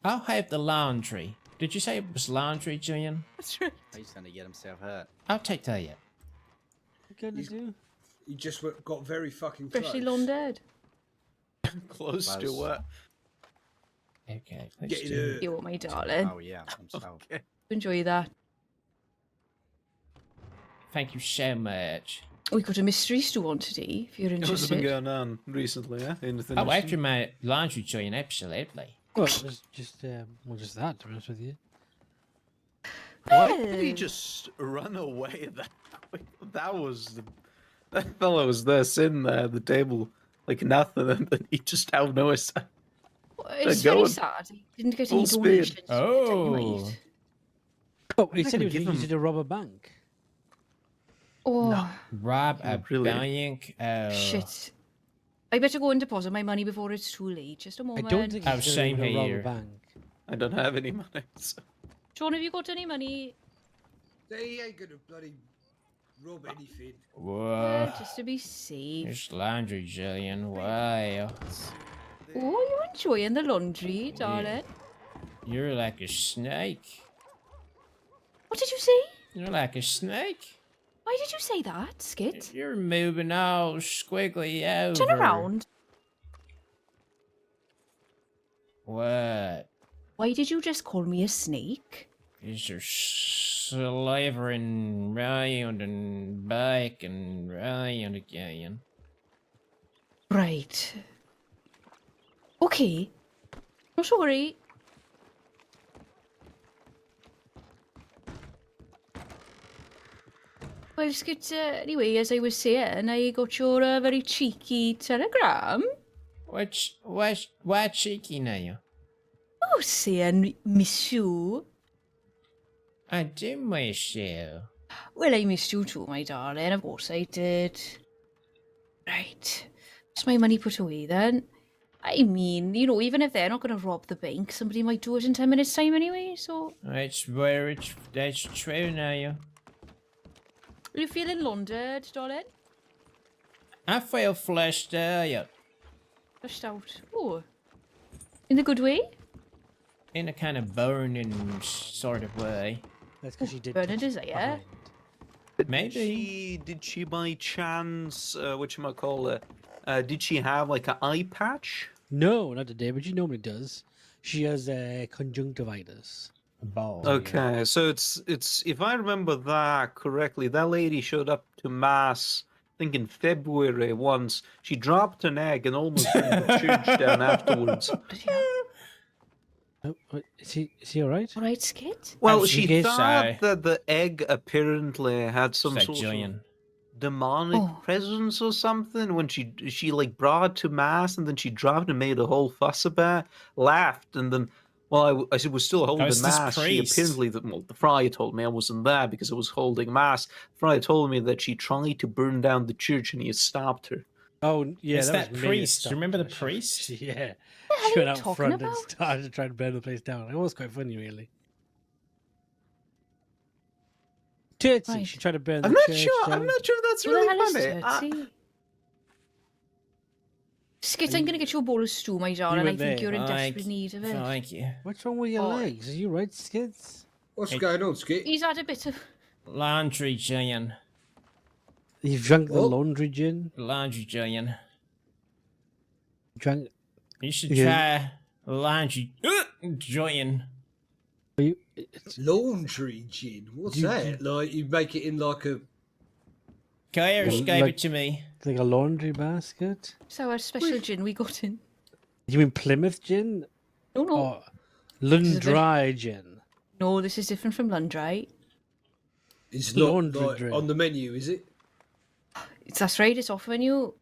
I'll have the laundry. Did you say it was laundry, Gillian? That's right. He's gonna get himself hurt. I'll take that. Yeah. What can you do? You just got very fucking close. Freshly laundered. Close to Close. what? Okay. Let's Get do it. You want my darling. Oh yeah, himself. Okay. Enjoy that. Thank you so much. We got a mystery stew on today, if you're What's been interested. going on recently, yeah? Anything Oh, after interesting? my laundry, Gillian, absolutely. Well, just that, to be honest with you. Why did he Well, just run away that quick? That fellow was there sitting there at the table like nothing, and then he just out of nowhere started it's They're very going sad. He didn't get full any speed. donations. Oh. anyways. Oh, he not said he gonna was give using him- it to rob a bank. Oh, Rob a Really? bank. Oh. shit. I better go and deposit my money before it's too late. Just a I moment. don't think Oh, he's same going to rob here. a bank. I don't have any money. So. Sean, have you got any money? They ain't gonna bloody rob anything. Whoa. Just to be safe. There's laundry, Gillian. Wow. Oh, you're enjoying the laundry, darling. You're like a snake. What did you say? You're like a snake. Why did you say that, Skit? You're moving all squiggly over. Turn around. What? Why did you just call me a snake? Is your slavering round and back and round again? Right. Okay. Not to worry. Well, Skit, anyway, as I was saying, I got your very cheeky telegram. What cheeky now? Oh, saying miss you. I do miss you. Well, I missed you too, my darling. Of course I did. Right. What's my money put away then? I mean, you know, even if they're not going to rob the bank, somebody might do it in 10 minutes' time anyway, so... That's true now. Are you feeling laundered, darling? I feel fleshed out. Flushed out. Oh. In the good way? In a kind of burning sort of way. That's because she did. Burn a touch desire. behind. Maybe. Did she by chance, whatchamacallit, did she have like an eye patch? No, not today, but she normally does. She has conjunctivitis. Ball. Okay, so it's if I remember that correctly, that lady showed up to mass, I think in February once. She dropped an egg and almost burned the church down afterwards. Oh, what, is he all right? All right, Skit? Well, she she gets, thought that the egg apparently had some Like sort Gillian. of demonic Oh. presence or something when she like brought it to mass, and then she dropped and made a whole fuss about it, laughed, and then I was still holding was this mass. She priest. apparently, the friar told me I wasn't there because I was holding mass. The friar told me that she tried to burn down the church and he had stopped her. Oh, yeah, It's that that was me priest. stopped Remember the her. priest? Yeah. What the hell She are went you out talking front and about? started to try to burn the place down. It was quite funny, really. Tootsie, Right. she tried to burn the I'm not church sure. down. I'm not sure if that's Who the really hell is funny. Tootsie? Skit, I'm going to get you a bowl of stew, my darling. I went think there. you're in Thank- desperate need of it. Thank you. What's wrong with your Oh. legs? Are you right, Skids? What's Hey. going on, Skit? He's had a bit of... Laundry, Gillian. You've drunk the What? laundry gin? Laundry, Gillian. Drank... You should Yeah. try laundry, Gillian. Are you... Laundry gin. What's You- that? Like you make it in like a. Kairos Well, gave like- it to me. Like a laundry basket? So our special gin we got in. You mean Plymouth gin? No, no. Or Lundry gin? No, this is different from Lundry. It's not Laundry like drip. on the menu, is it? That's right, it's off menu.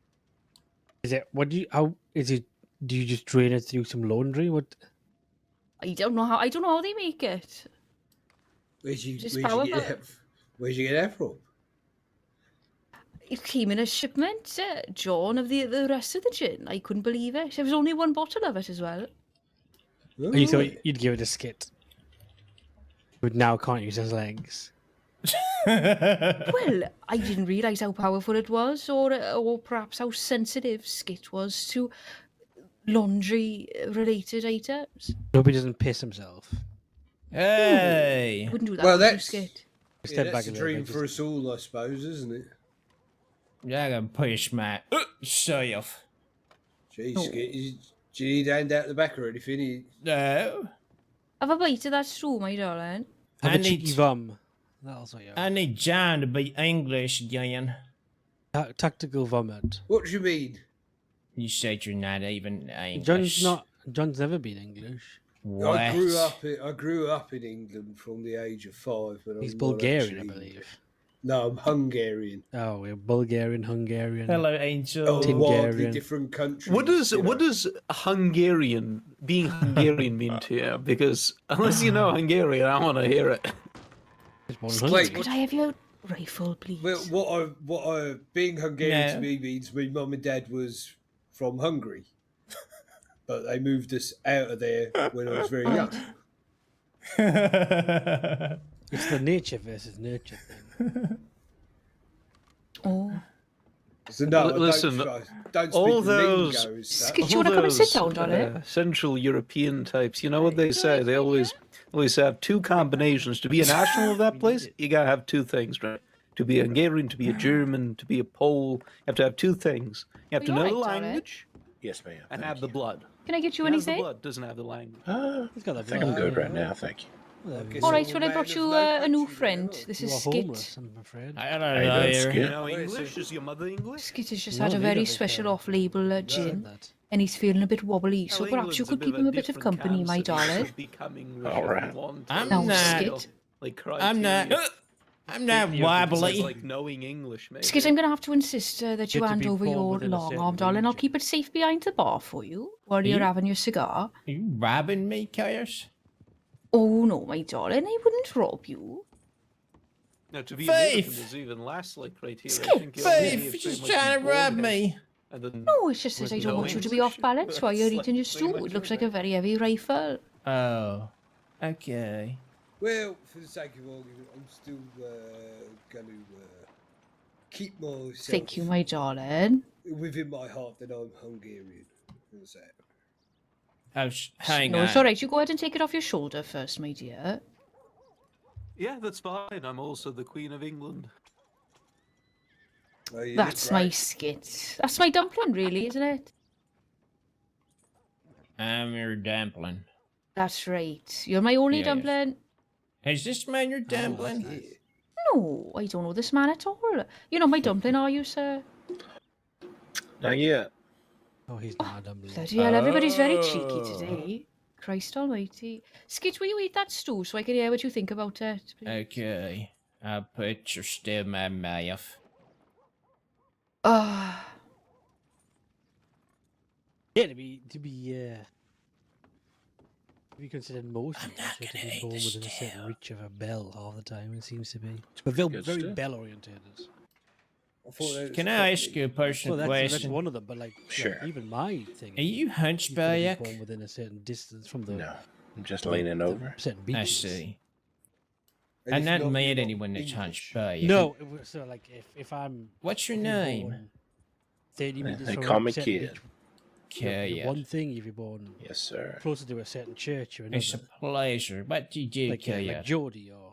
Is it... What do you... How... Is it... Do you just drain it through some laundry? What... I don't know how they make it. Where'd you Just get power that? Where'd you get that from? It came in a shipment, John, of the rest of the gin. I couldn't believe it. There was only one bottle of it as well. Oh, you thought you'd give it a Skit, but now can't use his legs. Well, I didn't realise how powerful it was, or perhaps how sensitive Skit was to laundry-related items. Nobody doesn't piss himself. Hey! Wouldn't do that Well, with you, that's Skit. Step that's back a a little dream bit, for just- us all, I suppose, isn't it? Yeah, I can push my self. Jeez, Oh. Skit, do you need a hand out the back or anything? No. Have a bite of that stew, my darling. Have I a cheeky need- vom. That'll sort you out. I need John to be English again. Tactical vomit. What do you mean? You said you're not even English. John's never been English. What? I grew up in England from the age of 5. But He's I'm not Bulgarian, I actually believe. English. No, I'm Hungarian. Oh, we're Bulgarian, Hungarian. Hello, Angel. Oh, wildly Hungarian. different countries. What does you know. being Hungarian mean to you? Because unless you know Hungarian, I want to hear it. It's 100. Skit, Could I have your rifle, please? Well, being Hungarian No. to me means my mum and dad was from Hungary, but they moved us out of there when I was very young. It's the nature versus nurture thing. Oh. So no, Listen, don't speak all the those- lingo as such. Skit, you want to come and sit down, darling? Central European types. You know what they say? They always have two combinations. To be a national of that place, you gotta have two things, right? To be a Hungarian, to be a German, to be a Pole, you have to have two things. You have to Are know you the alright, darling? language Yes, ma'am. and have the blood. Can I get you He has the anything? blood, doesn't have the language. He's got I that think I'm blood, good yeah. right now, thank you. Well, Okay, All so right, we're well, I man brought of you no a new country, friend. then, This you is are Skit. homeless, I'm afraid. Hello, you doing, there. Skit? You know English? Is your mother English? Skit has just No, had a neither very of us special are. off-label Said gin, that. and he's feeling a bit wobbly. So Well, perhaps you England's could keep him a bit of different company, my cancer. You darling. should become English All if right. you want. I'm Now, not- Skit. Like I'm not. criteria. I'm not It's wobbly. like knowing English, maybe. Skit, I'm going to have to insist that You you have to hand be over born your within a long certain arm, darling. I'll region. keep it safe behind the bar for you while you're You- having your cigar. Are you robbing me, Caius? Oh, no, my darling, I wouldn't rob you. No, to be Faith! American, there's even less like criteria. I Skit, think you only Faith, have you're to just pretty much trying be to rob born here. me. And then No, it's just that with I don't no want you to be English. off balance while you're That's eating your like pretty stew. much It looks it, like a right? very heavy rifle. Oh, okay. Well, for the sake of argument, I'm still going to keep myself Thank you, my darling. within my heart that I'm Hungarian. How's that? Oh, hang No, on. it's all right. You go ahead and take it off your shoulder first, my dear. Yeah, that's fine. I'm also the Queen of England. Oh, you look That's my great. Skit. That's my dumpling, really, isn't it? I'm your dumpling. That's right. You're my only Yes. dumpling. Is this man your dumpling? No, I don't know this man at all. You're not my dumpling, are you, sir? Not yet. Oh, he's not a dumpling. Bloody hell, everybody's very cheeky Oh. today. Christ almighty. Skit, will you eat that stew so I can hear what you think about it, please? Okay. I'll put your stew in my mouth. Ah, Yeah, to be considered most I'm of not us are to gonna be eat born this within a certain stew. reach of a bell all the time. It seems to be, but very, Good very stuff. bell orientated. I thought that was Can I ask properly- you a personal Well, that's question? one of them. But like, Sure. even my thing. Are you you've got to be hunchback? born within a certain distance from the. No. I'm just leaning over. Certain I beacons. see. And I'm if not not, mad you're at not anyone that's English. hunchback. No, so like if I'm. What's your if you're name? born 30 meters They from call a me certain Kid. beach, you're one thing. If you're born Yes, sir. closer to a certain church, you're It's a another. pleasure. What do you do, Like Kaya? Geordie or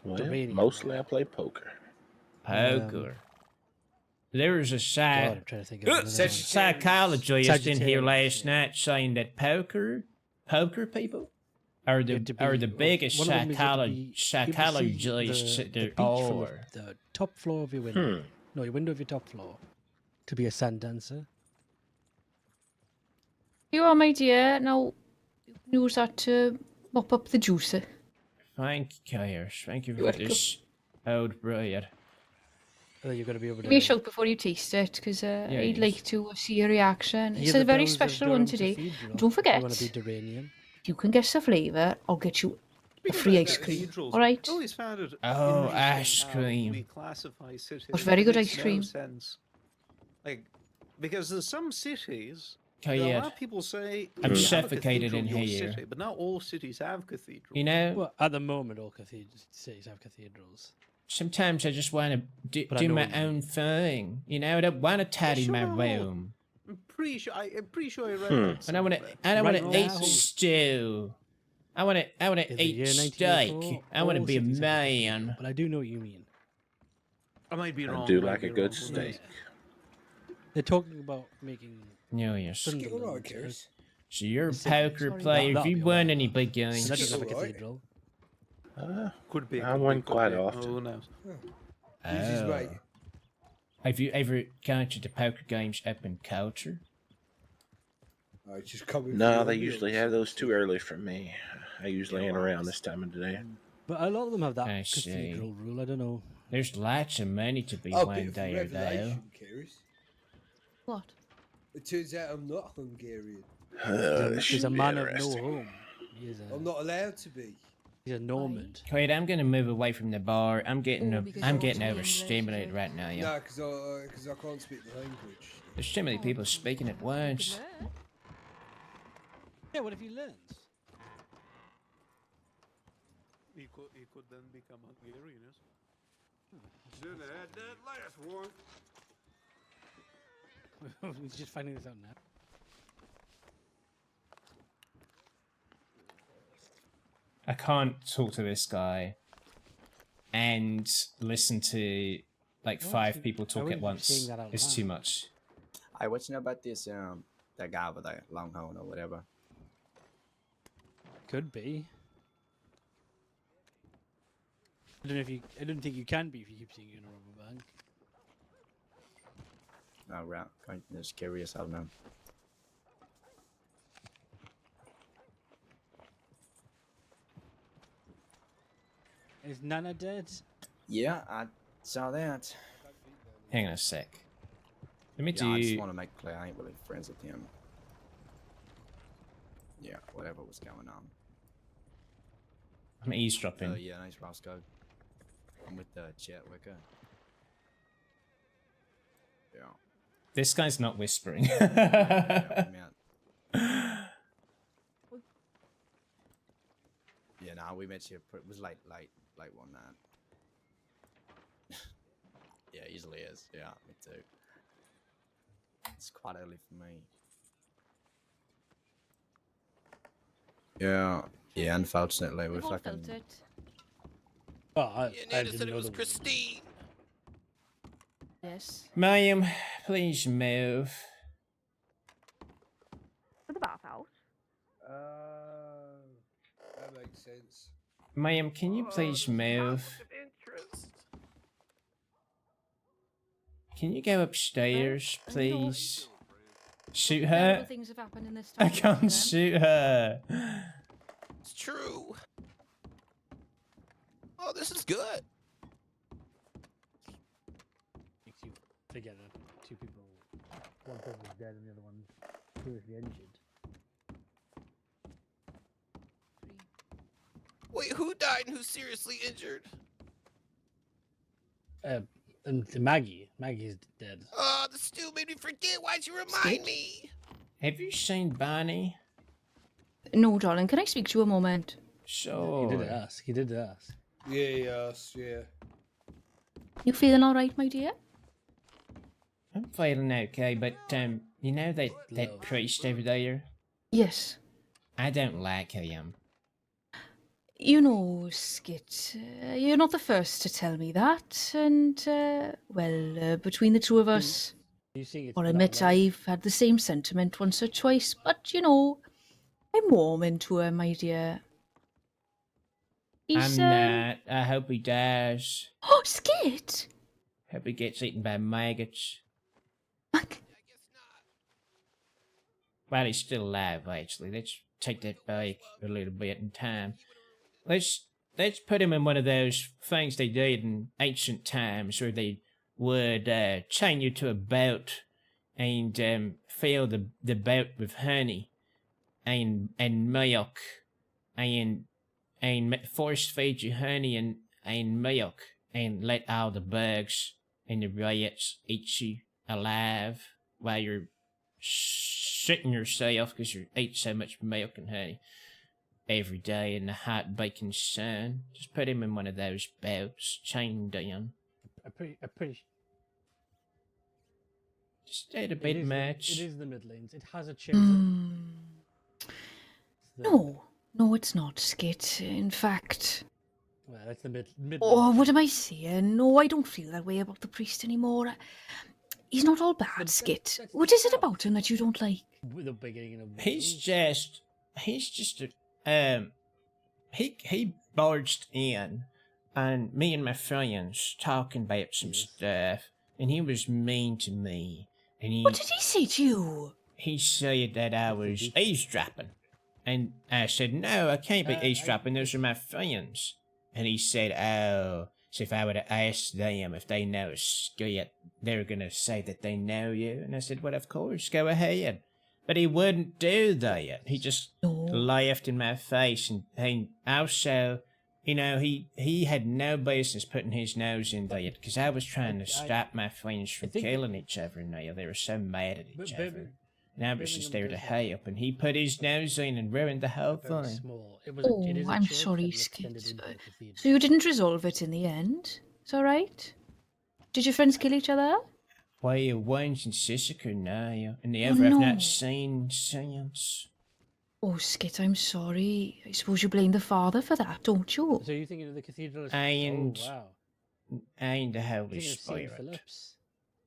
Well, Durrani. mostly I play poker. Poker. There was a God, I'm trying to think of another such one. psychologist in here Sagittarius, last yeah. night saying that poker people are You have to the be- biggest one of them is you have to be able to see psychologists the there beach from are. the top floor of your window. No, your window of your top floor. To be a sand dancer. you are, my dear. Now, you can use that to mop up the juicer. Thank you, Kairs. Thank you You're for welcome. this old bread. And then you've got to be able to. Give me a shout before you taste it, because I'd yes. like to see your reaction. hear It's the a very bells of special one Durham to today. feed you on. Don't forget, You want to be Durranian. if you can guess the flavour, I'll get you Speaking free about ice cream. cathedrals, All right. I always found it Oh, interesting ice how cream. we classify cities. But very It good makes ice no cream. sense. Like, because there's some cities, Oh, a yeah. lot of people say I'm you have a suffocated cathedral in your here. city, but not all cities have cathedrals. You know, Well, at the moment, all cities have cathedrals. sometimes I just want to But I do know my what you mean. own thing. You know, I don't want to tidy my sure. room. I'm pretty sure I read that. And I want to. somewhere. I don't want Right to eat now- stew. I want to. I want In to the eat year steak. 1904, I want to all be a cities have cathedral, man. But I do know what you mean. I might be I wrong. do might like be a good wrong. steak. They're talking about making No, yes. Skit, all right, Sunderland. Keris. So you're a City. poker Sorry, player. If that'll you be a won lot. any big And games, that doesn't have a Alright. cathedral. Could be. I could won be, could quite be. often. Who knows? Who's his Oh. mate? Have you ever gone to the poker games up in Culture? I just come in. No, for they your usually meals. have those too early for me. I usually ain't around this time of the day. But a lot of them have that I see. cathedral rule. I don't know. There's lots of money to be Oh, won bit of a there, though. revelation, Keris. What? It turns out I'm not Hungarian. This He's should a be man of no interesting. home. He is I'm not allowed to be. he's a Normand. Wait, I'm gonna move away from the bar. I'm getting Oh, because I'm you're getting also overstimulated English, right now. Yeah, No, because I can't speak the language. there's too many people speaking at once. Yeah, what if he learns? He could then become Hungarian. Should have had that last one. He's just finding this out now. I can't talk to this guy and listen to like Why five would you- people why talk would at you once. saying that out It's loud? too much. Hey, what you know about this that guy over there, Longhorn or whatever? Could be. I don't know if you. I don't think you can be if you keep seeing you in a rubber bank. Oh, right. I'm just curious. I don't know. Is Nana dead? Yeah, I saw that. Hang on a sec. Let me Yeah, I just do. want to make clear I ain't really friends with him. Yeah, whatever was going on. I'm eavesdropping. Yeah, name's Roscoe. I'm with Chet Wicker. Yeah. This guy's not whispering. Yeah, we met. Yeah, no, we met you. It was late one night. Yeah, usually is. Yeah, me too. It's quite early for me. Yeah, yeah. Unfortunately, we're We've all fucking. felt it. Well, I Nana said didn't it know was the Christine. Yes. Ma'am, please move. For the bathhouse. That makes sense. Ma'am, can you please move? Can you go upstairs, please? Shoot Terrible her? things have happened in this I town. can't shoot her. It's true. Oh, this is good. Makes you forget that two people, one person is dead and the other one seriously injured. Wait, who died and who's seriously injured? And Maggie. Maggie's dead. Oh, the stew made me forget. Why'd you remind me? Have you seen Barney? No, darling. Can I speak to you a moment? Sure. He did ask. He did ask. Yeah, yes, yeah. You feeling all right, my dear? I'm feeling okay, but you know that Love. priest over there? Yes. I don't like him. You know, Skit, you're not the first to tell me that, and, between the two of us, You see, I'll admit I've had the same sentiment once or twice, but, you know, I'm warm into her, my dear. He's, I'm not. I hope he dies. Oh, Skit! Hope he gets eaten by maggots. Well, he's still alive, actually. Let's take that back a little bit in time. Let's put him in one of those things they did in ancient times where they would chain you to a boat and fill the boat with honey and milk and force feed you honey and milk and let all the bugs and the rats eat you alive while you're shitting yourself because you eat so much milk and honey every day in the hot baking sun. Just put him in one of those boats, chained down. A pretty. Just a bit much. It is the Midlands. It has a chaser. No, it's not, Skit. In fact... Well, it's the Midlands. Oh, what am I saying? No, I don't feel that way about the priest anymore. He's not all bad, Skit. What is it about him that you don't like? The beginning of He's just he barged in and me and my friends talking about some stuff, and he was mean to me. And What did he say to you? He said that I was eavesdropping. And I said, no, I can't be eavesdropping. Those are my friends. And he said, oh, so if I were to ask them if they know Skit, they're going to say that they know you. And I said, well, of course, go ahead. But he wouldn't do that. He just laughed in my face. And also, you know, he had no business putting his nose in that because I was trying to stop my friends from killing each other now. They were so mad at each other. And I was just there to help, and he put his nose in and ruined the whole thing. I'm sorry, Skit. So you didn't resolve it in the end? It's alright? Did your friends kill each other? Well, one's in Sisika now, and the other I've not seen since. Oh, Skit, I'm sorry. I suppose you blame the father for that, don't you? So you're thinking of the cathedral? And the Holy St. Spirit. Philip's.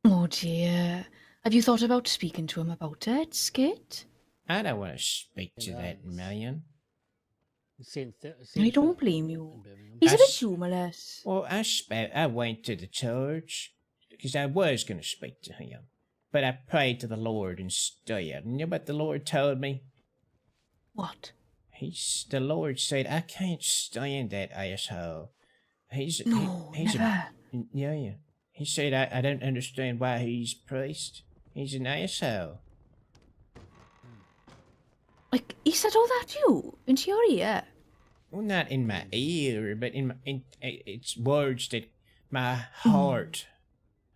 Oh dear. Have you thought about speaking to him about it, Skit? I don't want to speak to that man. I don't blame you. He's a bit humorless. Well, I went to the church because I was going to speak to him, but I prayed to the Lord instead. And you know what the Lord told me? What? The Lord said, I can't stand that asshole. Never. Yeah. He said, I don't understand why he's priest. He's an asshole. Like, he said all that to you? Into your ear? Well, not in my ear, but it's words that my heart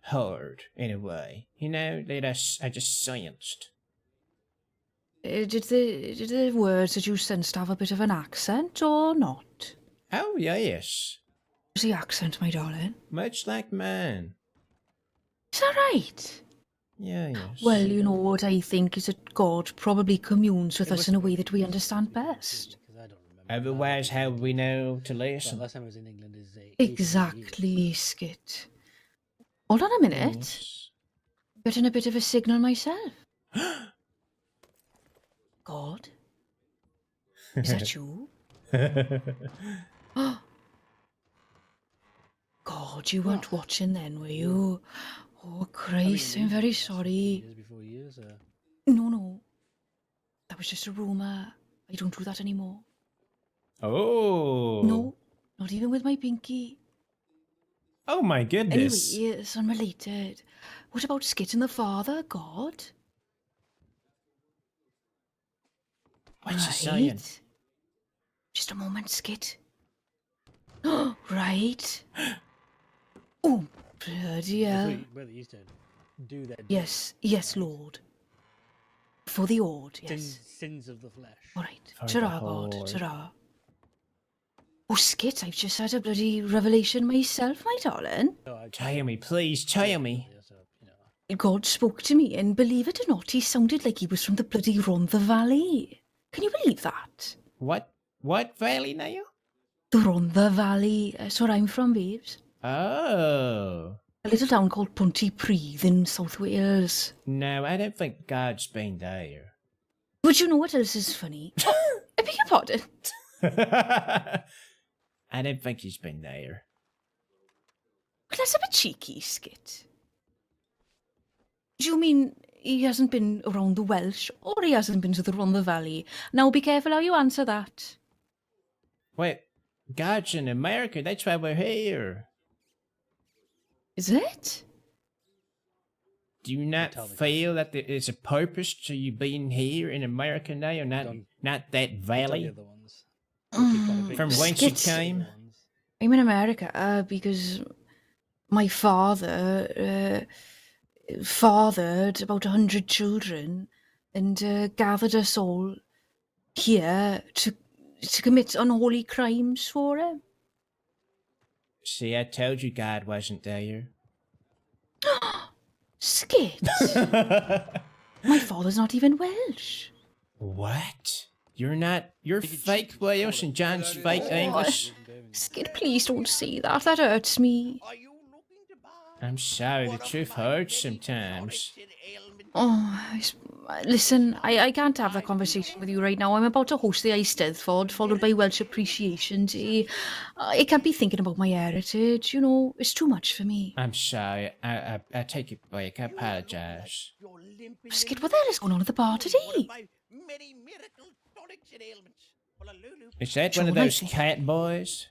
heard, in a way. You know, that I just sensed. Did the words that you sensed have a bit of an accent or not? Oh, yes. What's the accent, my darling? Much like mine. Is that right? Yeah, yes. Well, you know what I think is that God probably communes with us in a way that we understand best. Otherwise, how would we know to listen? Last time I was in England is Exactly, Skit. Hold on a minute. Yes. Getting a bit of a signal myself. God? Is that you? God, you weren't watching then, were you? Oh, Christ, I'm very sorry. No. That was just a rumour. I don't do that anymore. Oh. No, not even with my pinky. Oh my goodness. Anyway, it's unrelated. What about Skit and the father, God? What's he saying? Just a moment, Skit. Right. Oh, bloody hell. Well, you said, do that. Yes, Lord. For the Ord, yes. Sins of the flesh. All right. Ta-ra, God. Ta-ra. Oh, Skit, I've just had a bloody revelation myself, my darling. Tell me, please, tell me. God spoke to me, and believe it or not, he sounded like he was from the bloody Rhondda Valley. Can you believe that? What valley now? The Rhondda Valley. That's where I'm from, babes. Oh. A little town called Pontypridd in South Wales. No, I don't think God's been there. But you know what else is funny? Oh, I beg your pardon. I don't think he's been there. Well, that's a bit cheeky, Skit. Do you mean he hasn't been around the Welsh, or he hasn't been to the Rhondda Valley? Now be careful how you answer that. Wait, God's in America, that's why we're here. Is it? Do you not feel that there is a purpose to you being here in America now, or not that valley? From whence you Skit. came? I'm in America because my father fathered about 100 children and gathered us all here to commit unholy crimes for him. See, I told you God wasn't there. Skit. My father's not even Welsh. What? You're fake Welsh and John's fake English? Skit, please don't say that. That hurts me. I'm sorry, the truth hurts sometimes. Listen, I can't have that conversation with you right now. I'm about to host the Eisteddfod, followed by Welsh Appreciation Day. I can't be thinking about my heritage, you know. It's too much for me. I'm sorry. I take it back. I apologize. Skid, what the hell is going on at the bar today? Is that one of those cat boys?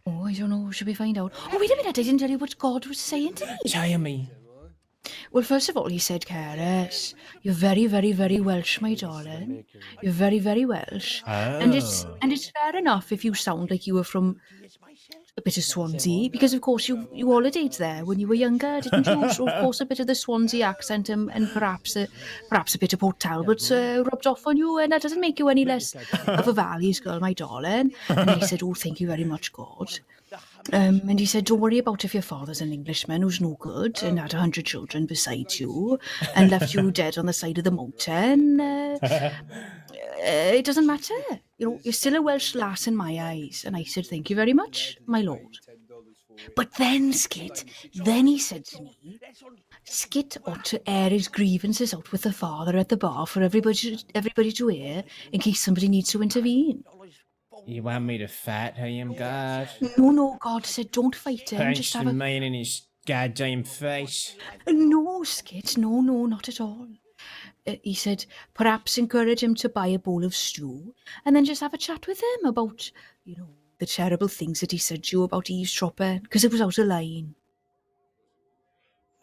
Oh, I don't know. Should we find out? Oh, wait a minute. I didn't tell you what God was saying to me. Tell me. Well, first of all, he said, Caris, you're very, very, very Welsh, my darling. You're very, very Welsh. Oh. And it's fair enough if you sound like you were from a bit of Swansea, because of course you holidayed there when you were younger, didn't you? So of course a bit of the Swansea accent and perhaps a bit of Port Talbot rubbed off on you, and that doesn't make you any less of a Valleys girl, my darling. And I said, oh, thank you very much, God. And he said, don't worry about if your father's an Englishman who's no good and had 100 children besides you and left you dead on the side of the mountain. It doesn't matter. You know, you're still a Welsh lass in my eyes. And I said, thank you very much, my lord. But then, Skit, then he said to me, Skit ought to air his grievances out with the father at the bar for everybody to hear in case somebody needs to intervene. You want me to fight him, God? No, God said don't fight him. Punch Just the have a... man in his goddamn face. No, Skit, no, not at all. He said perhaps encourage him to buy a bowl of stew and then just have a chat with him about, you know, the terrible things that he said to you about eavesdropping, because it was out of line.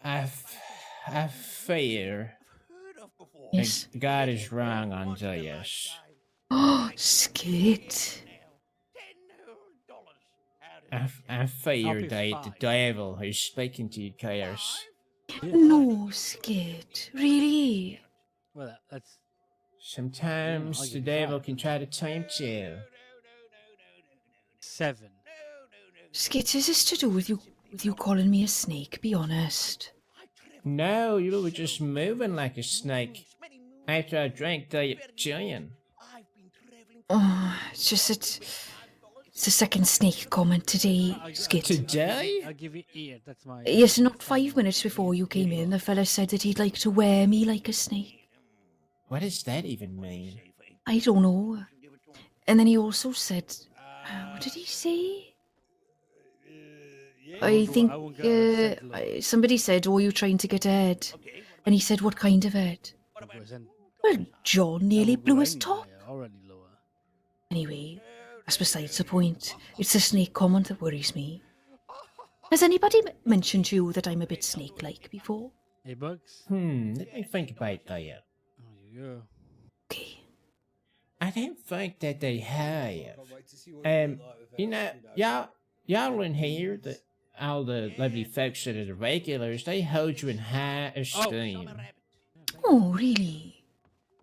I fear Yes. God is wrong on this. Oh, Skit. I fear that the devil is speaking to you, Chaos. No, Skit, really? Well, that's... Sometimes the devil can try to tempt you. 7. Skit, is this to do with you calling me a snake? Be honest. No, you were just moving like a snake after I drank the giant. Oh, it's just that it's the second snake comment today, Skit. Today? I'll give you 8. That's my... Yes, not 5 minutes before you came in, the fella said that he'd like to wear me like a snake. What does that even mean? I don't know. And then he also said, what did he say? I think somebody said, oh, you're trying to get ahead. And he said, what kind of head? Well, John nearly blew his top. Anyway, that's besides the point. It's the snake comment that worries me. Has anybody mentioned to you that I'm a bit snake-like before? Hey, Bugs? Let me think about that. Yeah. Okay. I don't think that they have. You know, y'all in here, all the lovely folks that are the regulars, they hold you in high esteem. Oh, really?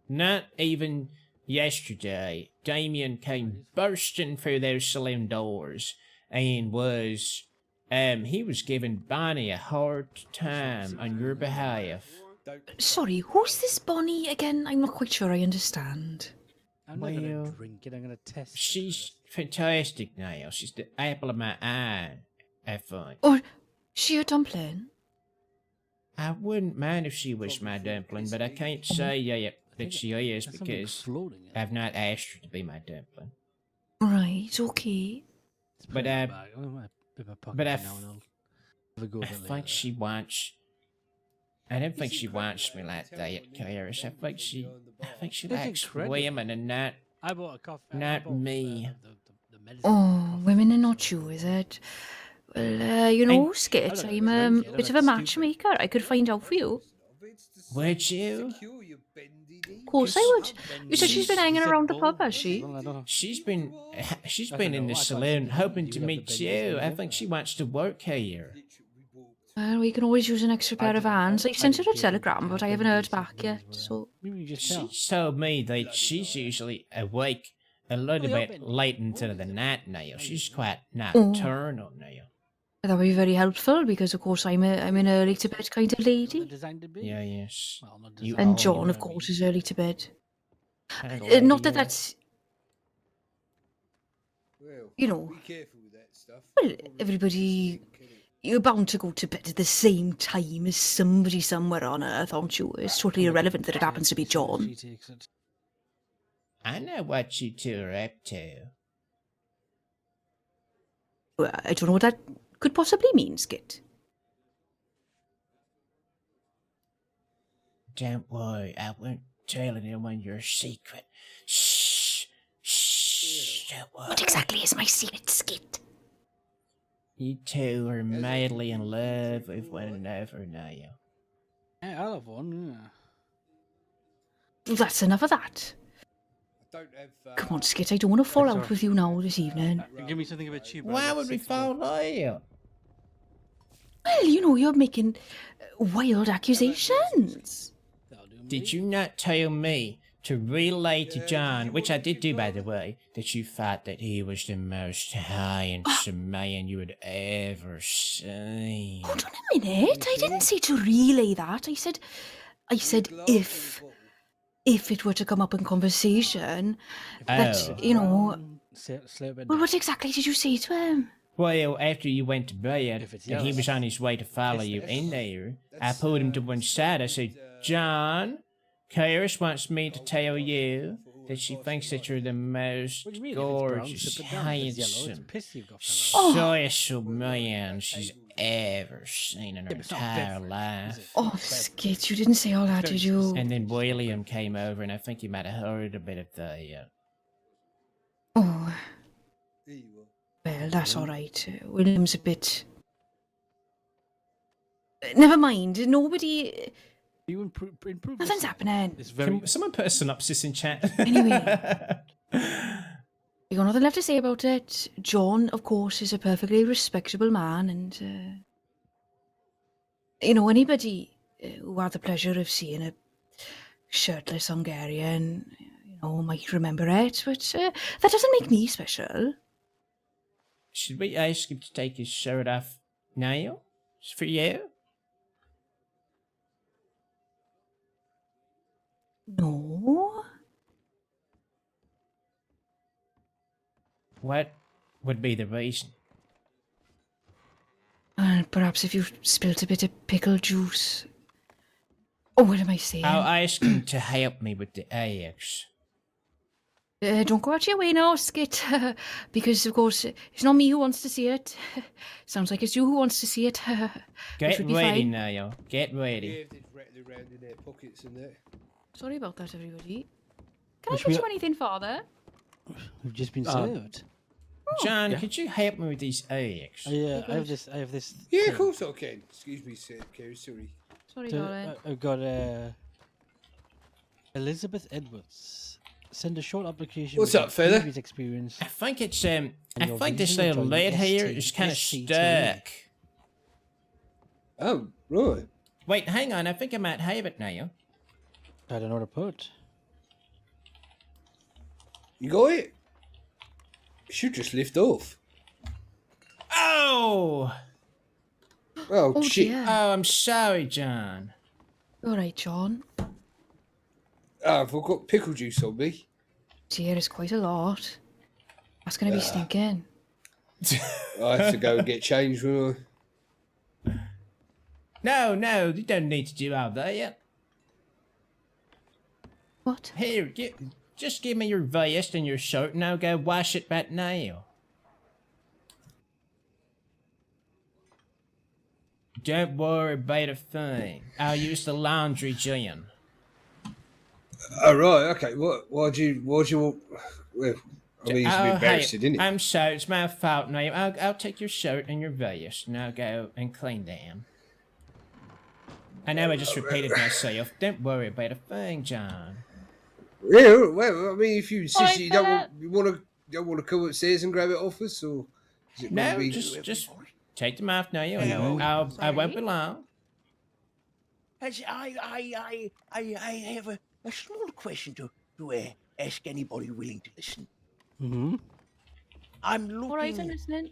Not even yesterday, Damien came bursting through those saloon doors and he was giving Bonnie a hard time on your behalf. Sorry, who's this Bonnie again? I'm not quite sure I understand. I'm not going to drink it, I'm going to test it. She's fantastic now. She's the apple of my eye, I think. Or, she a dumpling? I wouldn't mind if she was my dumpling, but I can't say yet that she is because I've not asked her to be my dumpling. Right, okay. But I think she wants... I don't think she wants me like that, Kairos. I think she likes women and not me. Oh, women are not you, is it? Well, you know, Skit, I'm a bit of a matchmaker. I could find out for you. Would you? Of course I would. You said she's been hanging around the pub, has she? She's been in the saloon hoping to meet you. I think she wants to work here. Well, we can always use an extra pair of hands. I've sent her a telegram, but I haven't heard back yet, so... She's told me that she's usually awake a little bit late into the night now. She's quite nocturnal now. That would be very helpful, because of course I'm an early to bed kind of lady. Yeah, yes. And John, of course, is early to bed. Not that that's... You know... Well, everybody... You're bound to go to bed at the same time as somebody somewhere on Earth, aren't you? It's totally irrelevant that it happens to be John. I know what you two are up to. Well, I don't know what that could possibly mean, Skit. Don't worry, I won't tell anyone your secret. Shh, shh, don't worry. What exactly is my secret, Skit? You two are madly in love with one another now. Yeah, I love one. That's enough of that. Come on, Skit, I don't want to fall out with you now this evening. Give me something a bit cheaper. Why would we fall out? Well, you know, you're making wild accusations. Did you not tell me to relay to John, which I did do, by the way, that you thought that he was the most handsome man you had ever seen? Hold on a minute. I didn't say to relay that. I said if it were to come up in conversation, that, you know... Well, what exactly did you say to him? Well, after you went to bed, and he was on his way to follow you in there, I pulled him to one side. I said, John, Karis wants me to tell you that she thinks that you're the most gorgeous, handsome, social man she's ever seen in her entire life. Oh, Skit, you didn't say all that, did you? And then William came over, and I think you might have heard a bit of the... Oh. Well, that's all right. William's a bit... Never mind, nobody... Nothing's happening. Can someone put a synopsis in chat? Anyway. You got nothing left to say about it. John, of course, is a perfectly respectable man, and... you know, anybody who had the pleasure of seeing a shirtless Hungarian, you know, might remember it, but that doesn't make me special. Should we ask him to take his shirt off now? It's for you? No. What would be the reason? Perhaps if you've spilt a bit of pickle juice. Oh, what am I saying? I'll ask him to help me with the eggs. Don't go out your way now, Skit, because of course it's not me who wants to see it. Sounds like it's you who wants to see it. Get ready now, get ready. Sorry about that, everybody. Can I get you anything, Father? We've just been served. John, could you help me with these eggs? Yeah, I have this. Yeah, of course I can. Excuse me, sir. Sorry. Sorry, darling. I've got Elizabeth Edwards. Send a short application. What's up, fella? Experience. I think it's I think this little lid here is kind of stuck. Oh, right. Wait, hang on. I think I might have it now. I don't know what to put. You got it? It should just lift off. Oh! Oh, shit. Dear. Oh, I'm sorry, John. All right, John. I've got pickle juice on me. Dear, it's quite a lot. That's going to be stinking. I have to go and get changed, will I? No, you don't need to do all that yet. What? Here, just give me your vest and your shirt and I'll go wash it right now. Don't worry about a thing. I'll use the laundry gin. Oh, right, okay. Why'd you want... Well, I mean, it's a bit embarrassing, isn't it? I'm sorry, it's my fault now. I'll take your shirt and your vest and I'll go and clean them. I know I just repeated myself. Don't worry about a thing, John. Yeah, well, I mean, if you insist Alright, you fella. don't want to come upstairs and grab it off us, or is it going to No, be? just take them off now. You. Hello. I won't be Sorry. long. I have a small question to ask anybody willing to listen. Mm-hmm. I'm All right, I'm looking. listening.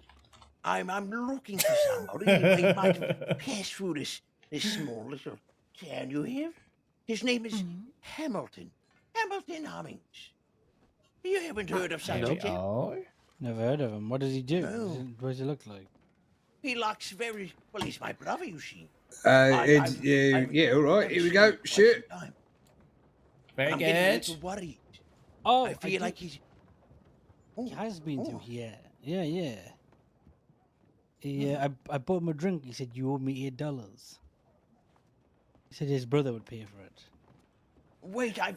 I'm looking for somebody who might have passed through this small little town you have. His name is Hamilton. Hamilton Hummings. You haven't heard of such a Nope. chap? Oh. Never heard of him. What does he do? No. What does he look like? He looks very well. He's my brother, you see. Yeah, all right. Here we go. Shoot. Very I'm getting a good. little worried. Oh, I feel like he's. He has been through Oh. here. Yeah. I bought him a drink. He said you owe me $8. He said his brother would pay for it. Wait, I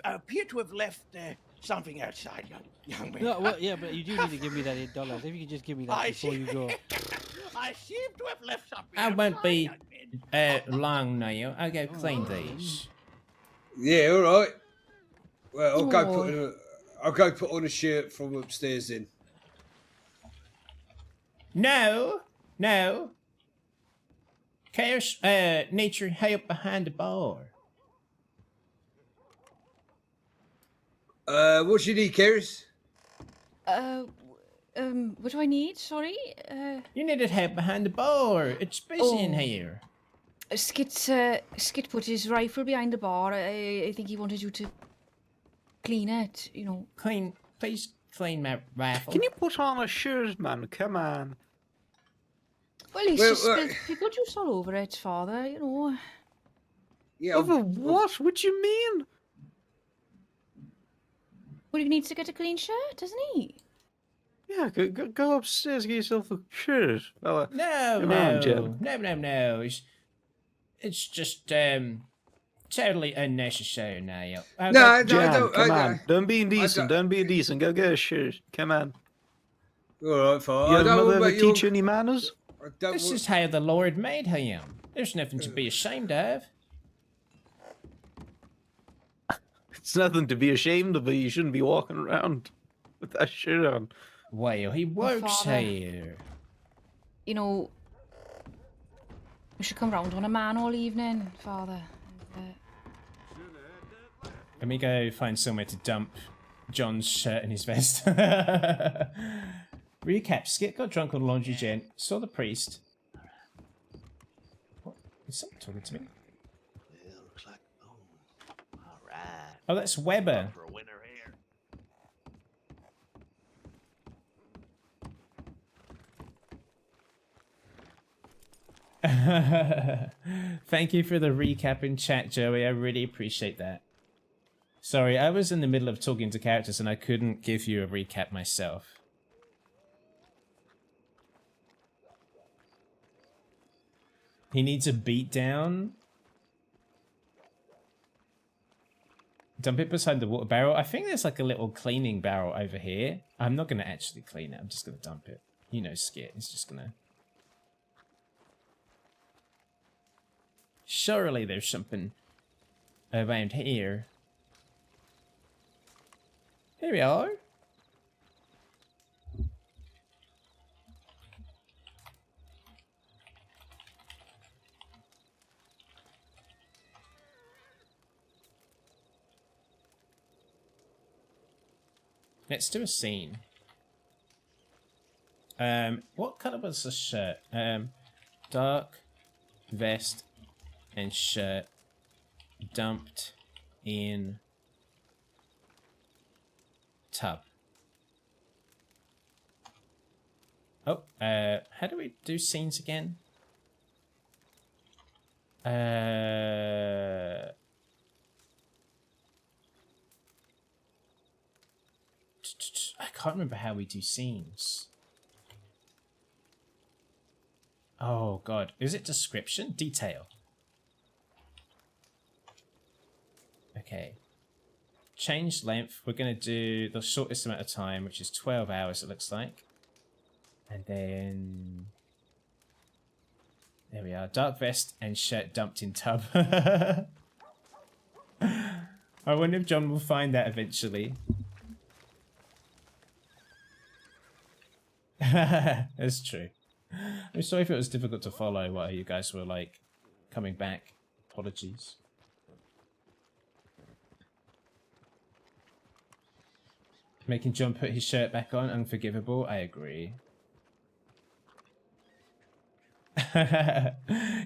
appear to have left something outside, young man. No, well, yeah, but you do need to give me that $8. If you could just give me that before you go. I seem to have left something. I won't outside, be young man. long now. I'll go clean these. Yeah, all right. Well, Oh. I'll go put on a shirt from upstairs then. No. Chaos nature help behind the bar. What you need, Karis? What do I need? Sorry. You needed help behind the bar. It's busy in Oh. here. Skit put his rifle behind the bar. I think he wanted you to clean it. You know. Please clean my rifle. Can you put on a shirt, man? Come on. Well, he's Well, just spilled pickle juice all over it, father. You know. Yeah. Over what? What do you mean? Well, he needs to get a clean shirt, doesn't he? Yeah, go upstairs, get yourself a shirt, fella. No, Come on, Jim. no. It's just totally unnecessary now. No, Jan, come on. I- Don't be indecent. Don't be indecent. Go get a shirt. Come on. All right, fine. Your I don't mother want ever about your- teach you any manners? I don't This want- is how the Lord made him. There's nothing to be ashamed of. It's nothing to be ashamed of, but you shouldn't be walking around with that shirt on. Well, he works Father. here. You know. We should come round on a man all evening, father. Let me go find somewhere to dump John's shirt and his vest. Recap. Skit got drunk on laundry gent, saw the priest. What? Is someone talking to me? Looks like all right. Oh, that's Weber. For a winner here. Thank you for the recap in chat, Joey. I really appreciate that. Sorry, I was in the middle of talking to characters and I couldn't give you a recap myself. He needs a beat down. Dump it beside the water barrel. I think there's like a little cleaning barrel over here. I'm not going to actually clean it. I'm just going to dump it. You know, Skit. It's just going to... Surely there's something around here. Here we are. Let's do a scene. What color was the shirt? Dark vest and shirt dumped in tub. Oh, how do we do scenes again? I can't remember how we do scenes. Oh god, is it description? Detail. Okay. Change length, we're going to do the shortest amount of time, which is 12 hours it looks like. And then... There we are. Dark vest and shirt dumped in tub. I wonder if John will find that eventually. That's true. I'm sorry if it was difficult to follow while you guys were like coming back. Apologies. Making John put his shirt back on, unforgivable. I agree.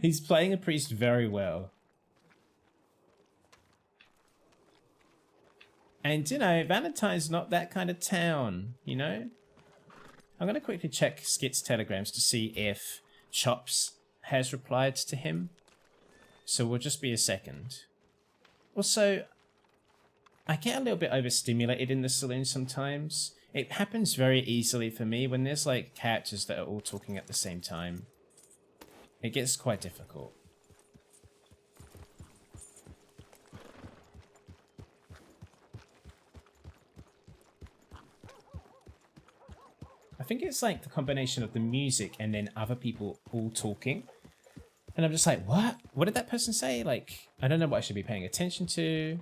He's playing a priest very well. And, you know, Valentine's not that kind of town, you know? I'm going to quickly check Skit's telegrams to see if Chops has replied to him. So we'll just be a second. Also, I get a little bit overstimulated in the saloon sometimes. It happens very easily for me when there's like characters that are all talking at the same time. It gets quite difficult. I think it's like the combination of the music and then other people all talking. And I'm just like, what? What did that person say? Like, I don't know what I should be paying attention to.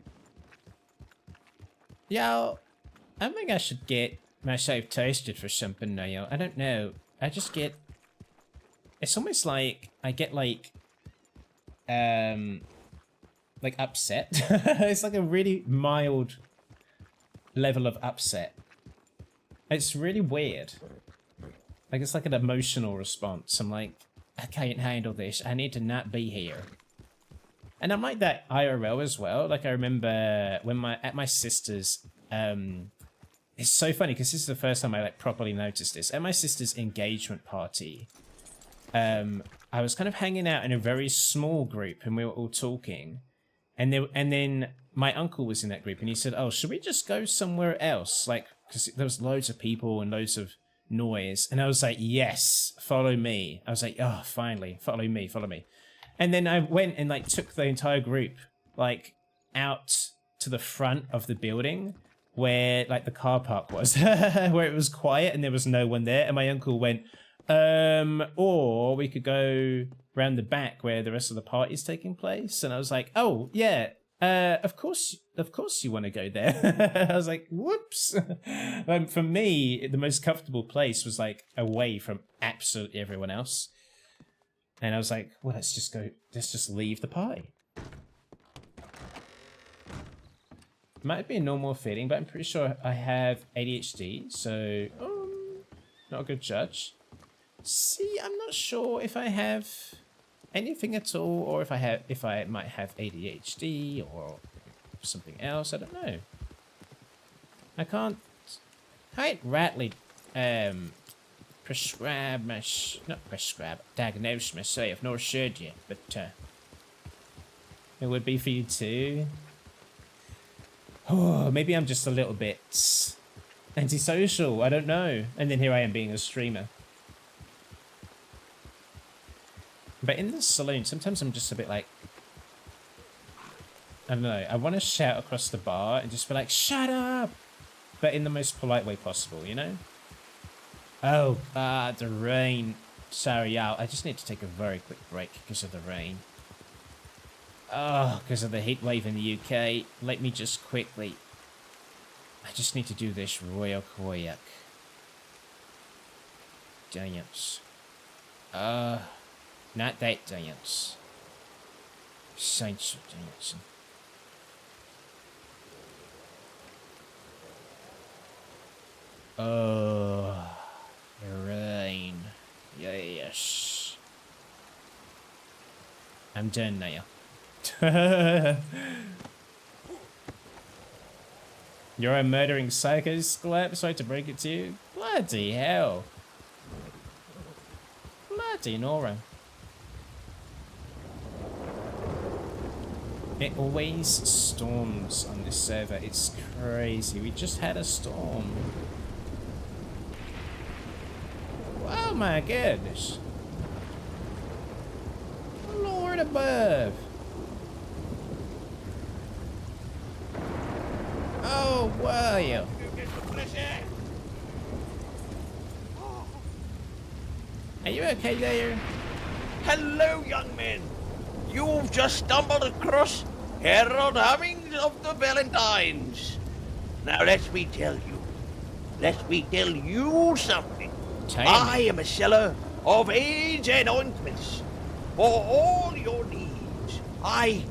Yo, I think I should get myself tested for something now. I don't know. I just get... It's almost like I get like upset. It's like a really mild level of upset. It's really weird. Like it's like an emotional response. I'm like, I can't handle this. I need to not be here. And I'm like that IRL as well. Like I remember when at my sister's, it's so funny because this is the first time I like properly noticed this. At my sister's engagement party, I was kind of hanging out in a very small group and we were all talking. And then my uncle was in that group and he said, oh, should we just go somewhere else? Like, because there was loads of people and loads of noise. And I was like, yes, follow me. I was like, oh, finally, follow me, follow me. And then I went and like took the entire group like out to the front of the building where like the car park was, where it was quiet and there was no one there. And my uncle went, or we could go round the back where the rest of the party's taking place. And I was like, oh yeah, of course you want to go there. I was like, whoops. For me, the most comfortable place was like away from absolutely everyone else. And I was like, well, let's just leave the party. Might be a normal feeling, but I'm pretty sure I have ADHD, so not a good judge. See, I'm not sure if I have anything at all, or if I might have ADHD or something else. I don't know. I can't rightly diagnose myself, nor should you, but it would be for you too. Oh, maybe I'm just a little bit antisocial, I don't know. And then here I am being a streamer. But in the saloon, sometimes I'm just a bit like, I don't know, I want to shout across the bar and just be like, shut up! But in the most polite way possible, you know? Oh, the rain. Sorry, y'all, I just need to take a very quick break because of the rain. Oh, because of the heat wave in the UK. Let me just quickly... I just need to do this real quick. Dance. Not that dance. Saints of dancing. Oh, rain. Yes. I'm done now. You're a murdering psycho, Sklep? Sorry to break it to you. Bloody hell. Bloody Nora. It always storms on this server. It's crazy. We just had a storm. Oh my goodness. Lord above. Oh, wow. Are you okay there? Hello, young men. You've just stumbled across Harold Hummings of the Valentines. Now let me tell you something. I am a seller of aids and ointments for all your needs. I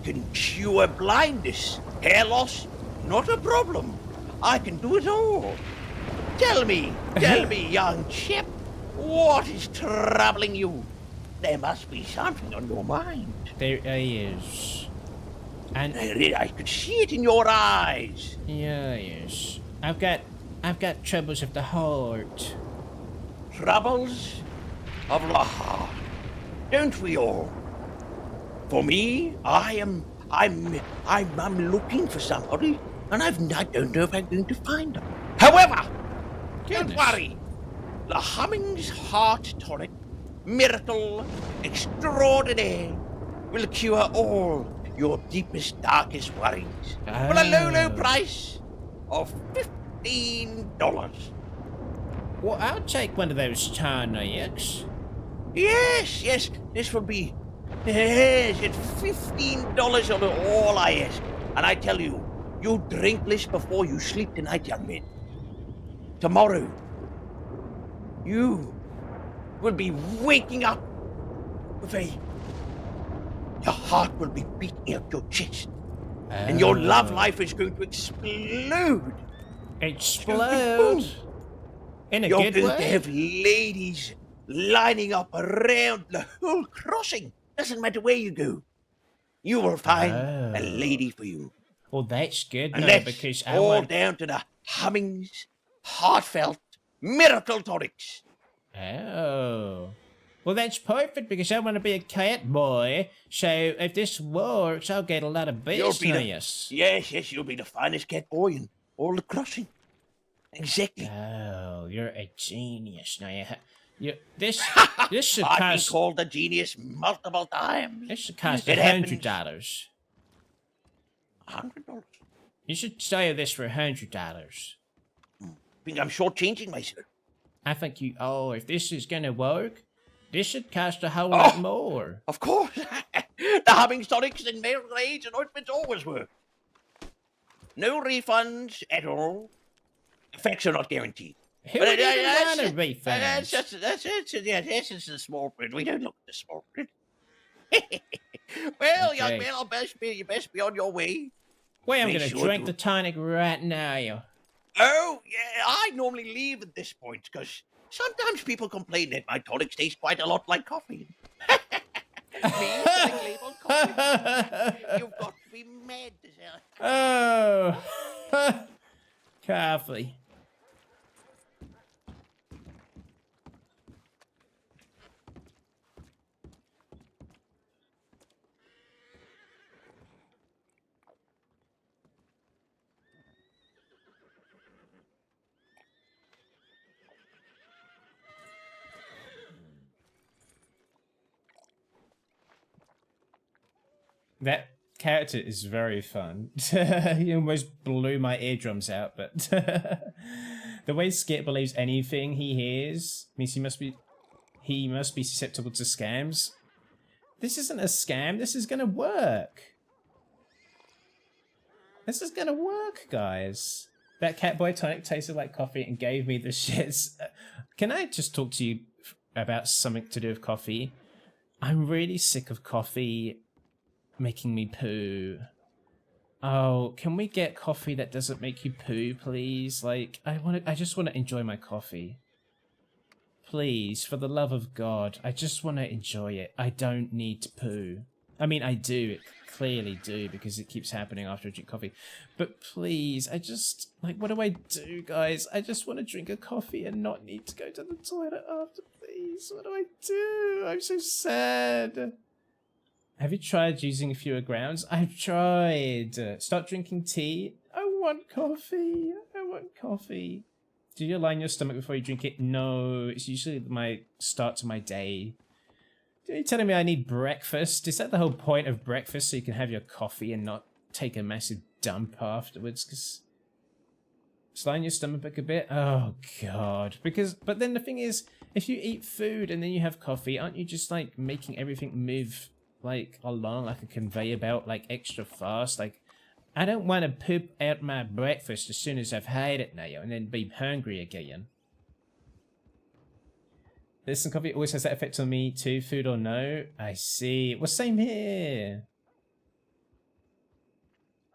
can cure blindness, hair loss, not a problem. I can do it all. Tell me, young chap, what is troubling you? There must be something on your mind. There is. And I could see it in your eyes. yes. I've got troubles of the heart. Troubles of the heart. Don't we all? For me, I'm looking for somebody, and I don't know if I'm going to find them. However, don't worry. The Hummings Heart Tonic, miracle extraordinaire, will cure all your deepest, darkest worries for a low price of $15. Well, I'll take one of those tonics. Yes, this will be. Yes, it's $15 on all I ask. And I tell you, you drink this before you sleep tonight, young men. Tomorrow, you will be waking up with your heart will be beating out your chest. And your love life is going to explode. Explode? In a You're good going way? to have ladies lining up around the whole crossing. Doesn't matter where you go. You will find a lady for you. Well, that's good, And no, that's because I all want... down to the Hummings Heartfelt Miracle Tonics. Oh. Well, that's perfect, because I want to be a cat boy, so if this works, I'll get a lot of business. Yes, you'll be the finest cat boy in all the crossing. Exactly. Oh, you're a genius. Now, this should I've been cost... called a genius multiple times. This should cost It $100. $100? You should sell this for $100. Think I'm shortchanging myself. I think you... Oh, if this is gonna work, this should cost a whole lot more. Of course. The Hummings tonics and male aids and ointments always work. No refunds at all. Effects are not guaranteed. Who would even want a refund? That's just the small print. We don't look at the small print. Well, Okay. young man, you best be on your way. Well, I'm Make gonna sure drink to- the tonic right now. Oh, yeah, I normally leave at this point, because sometimes people complain that my tonics taste quite a lot like coffee. Me, selling labeled coffee. You've got to be mad to sell. Oh, coffee. That character is very fun. He almost blew my eardrums out, but the way Skit believes anything he hears means he must be susceptible to scams. This isn't a scam. This is gonna work. This is gonna work, guys. That Catboy tonic tasted like coffee and gave me the shits. Can I just talk to you about something to do with coffee? I'm really sick of coffee making me poo. Oh, can we get coffee that doesn't make you poo, please? Like, I just want to enjoy my coffee. Please, for the love of God, I just want to enjoy it. I don't need to poo. I mean, I do, clearly do, because it keeps happening after I drink coffee. But please, I just, like, what do I do, guys? I just want to drink a coffee and not need to go to the toilet after, please. What do I do? I'm so sad. Have you tried using fewer grounds? I've tried. Start drinking tea. I want coffee. I want coffee. Do you line your stomach before you drink it? No, it's usually my start to my day. Are you telling me I need breakfast? Is that the whole point of breakfast, so you can have your coffee and not take a massive dump afterwards? Because line your stomach a bit. Oh god. But then the thing is, if you eat food and then you have coffee, aren't you just like making everything move like along like a conveyor belt, like extra fast? Like, I don't want to poop out my breakfast as soon as I've had it now and then be hungry again. Instant coffee always has that effect on me too, food or no. I see. Well, same here.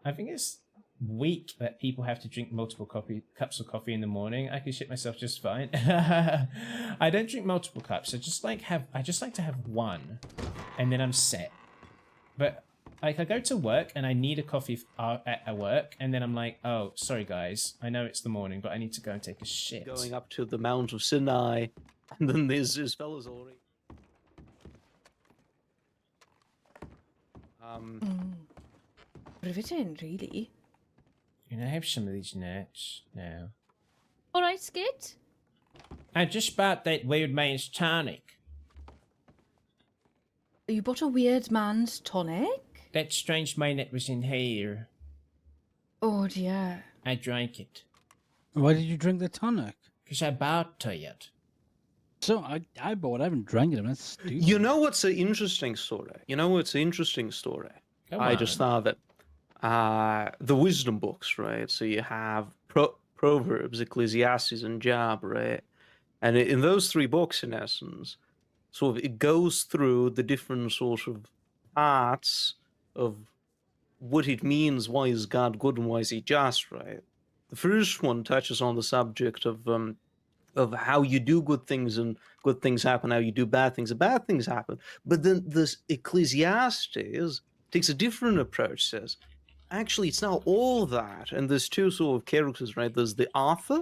I think it's weak that people have to drink multiple cups of coffee in the morning. I can shit myself just fine. I don't drink multiple cups. I just like to have one, and then I'm set. But like I go to work and I need a coffee at work, and then I'm like, oh, sorry guys, I know it's the morning, but I need to go and take a shit. Going up to the Mount of Sinai, and then there's this fella's already. Riveting, really. You know, I have some of these nuts now. All right, Skit. I just bought that weird man's tonic. You bought a weird man's tonic? That strange man that was in here. Oh dear. I drank it. Why did you drink the tonic? Because I bought it. So I bought. I haven't drank it. That's stupid. You know what's an interesting story? I just thought that the wisdom books, right? So you have Proverbs, Ecclesiastes, and Job, right? And in those three books, in essence, sort of it goes through the different sort of parts of what it means. Why is God good and why is He just, right? The first one touches on the subject of how you do good things and good things happen, how you do bad things and bad things happen. But then this Ecclesiastes takes a different approach, says, actually, it's not all that. And there's two sort of characters, right? There's the author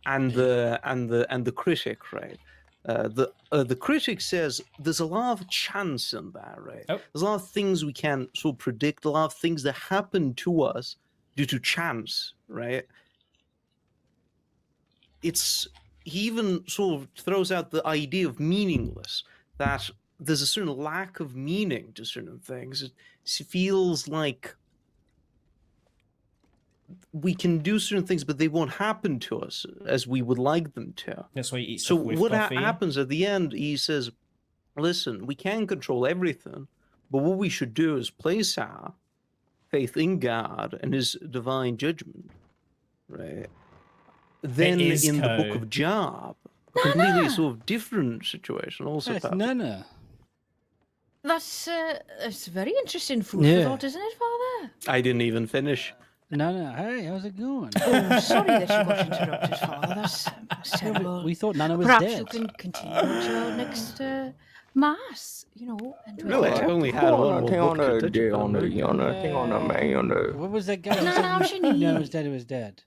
and the critic, right? The critic says there's a lot of chance in that, right? Oh. There's a lot of things we can sort of predict, a lot of things that happen to us due to chance, right? He even sort of throws out the idea of meaningless, that there's a certain lack of meaning to certain things. It feels like we can do certain things, but they won't happen to us as we would like them to. That's why you eat So stuff with what coffee. happens at the end, he says, listen, we can't control everything, but what we should do is place our faith in God and His divine judgment, right? Then in the book of Job, a completely sort of different situation also. That's happens. Nana. That's very interesting food for thought, isn't it, Father? I didn't even finish. Nana, hey, how's it going? Oh, sorry that you got interrupted, Father. That's terrible. We thought Nana was Perhaps dead. you can continue at your next mass, you know. And Really, I only had one more book to touch upon. What was that guy? No, no, she needs. Nana was dead. It was dead.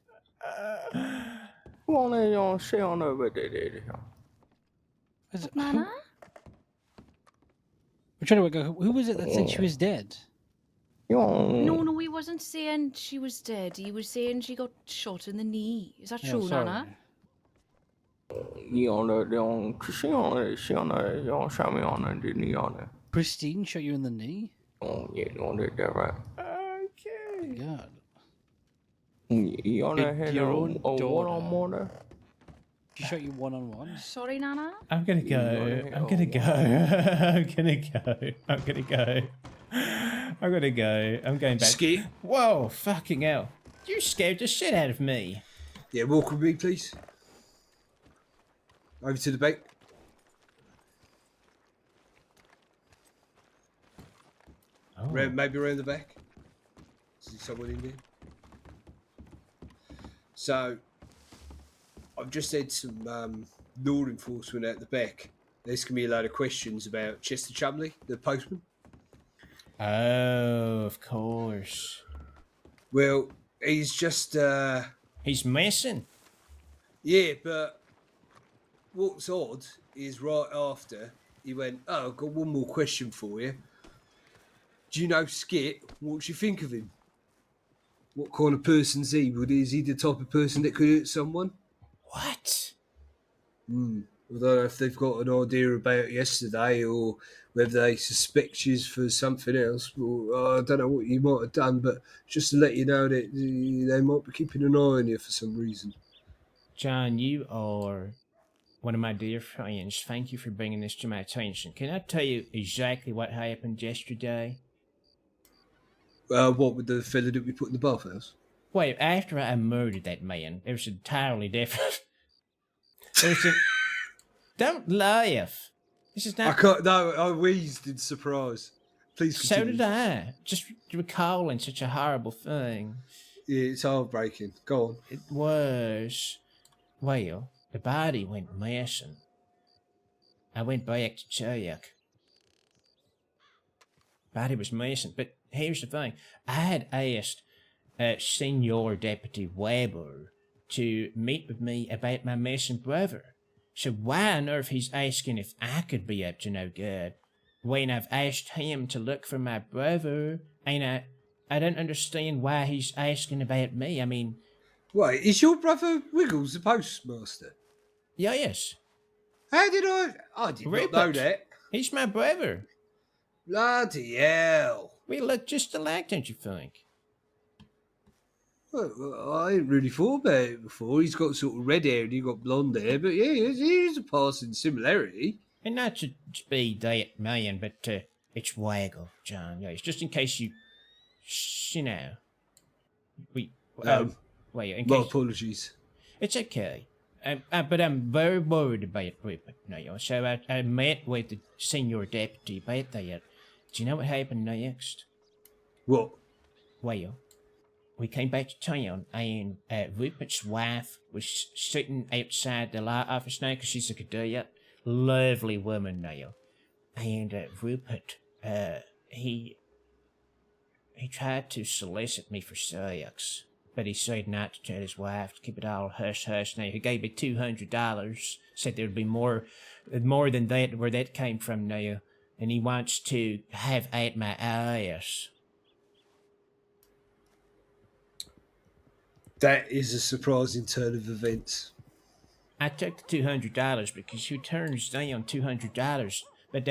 Nana? We're trying to work out who was it that said she was dead? No, he wasn't saying she was dead. He was saying she got shot in the knee. Is that true, Nana? Pristine shot you in the knee? Okay. God. Did your own daughter. She shot you one-on-one? Sorry, Nana? I'm gonna go. I'm gonna go. I'm gonna go. I'm gonna go. I'm gonna go. I'm going back. Skit. Whoa, fucking hell. You scared the shit out of me. Yeah, walk with me, please. Over to the back. Oh. Maybe around the back. See someone in there. So, I've just had some law enforcement out the back. There's going to be a load of questions about Chester Chumley, the postman. Oh, of course. Well, he's just... He's missing. Yeah, but what's odd is right after he went, oh, I've got one more question for you. Do you know Skit? What do you think of him? What kind of person's he? Is he the type of person that could hurt someone? What? I don't know if they've got an idea about yesterday or whether they suspect you for something else. Well, I don't know what you might have done, but just to let you know that they might be keeping an eye on you for some reason. John, you are one of my dear friends. Thank you for bringing this to my attention. Can I tell you exactly what happened yesterday? What with the fella that we put in the bathhouse? Wait, after I murdered that man, it was entirely different. It was a... Don't laugh. This is I not... can't. No, I wheezed in surprise. Please So continue. did I. Just recalling such a horrible thing. Yeah, it's heartbreaking. Go on. It was... Well, the body went missing. I went back to check. Body was missing, but here's the thing. I had asked Senior Deputy Weber to meet with me about my missing brother. So why on earth he's asking if I could be up to no good when I've asked him to look for my brother, and I don't understand why he's asking about me. I mean... Wait, is your brother Wiggles the postmaster? Yes. How did I did not know that. He's my brother. Bloody hell. We look just alike, don't you think? Well, I ain't really thought about it before. He's got sort of red hair and you got blonde hair, but yeah, here's a passing similarity. And not to be that man, but it's Waggle, John. Yes, just in case you know. Wait, in my case... apologies. It's okay. But I'm very worried about Rupert now. So I met with the senior deputy about that. Do you know what happened next? What? Well, we came back to town, and Rupert's wife was sitting outside the law office now because she's a cadet. Lovely woman now. And Rupert, he tried to solicit me for sex, but he said not to tell his wife, to keep it all hush-hush. Now, he gave me $200, said there'd be more than that, where that came from now, and he wants to have at my ass. That is a surprising turn of events. I took the $200 because who turns down $200? But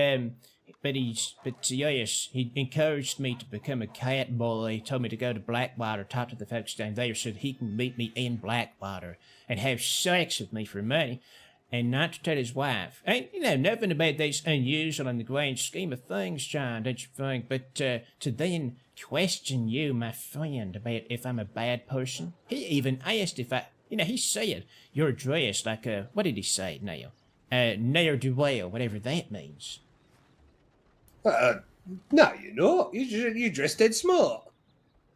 yes, he encouraged me to become a cat boy. He told me to go to Blackwater, talk to the folks down there so that he can meet me in Blackwater and have sex with me for money, and not to tell his wife. Ain't, nothing about this unusual in the grand scheme of things, John, don't you think? But to then question you, my friend, about if I'm a bad person. He even asked if he said, you're dressed like a, what did he say now? Ne'er-do-well, whatever that means. No, you're not. You're dressed dead smart.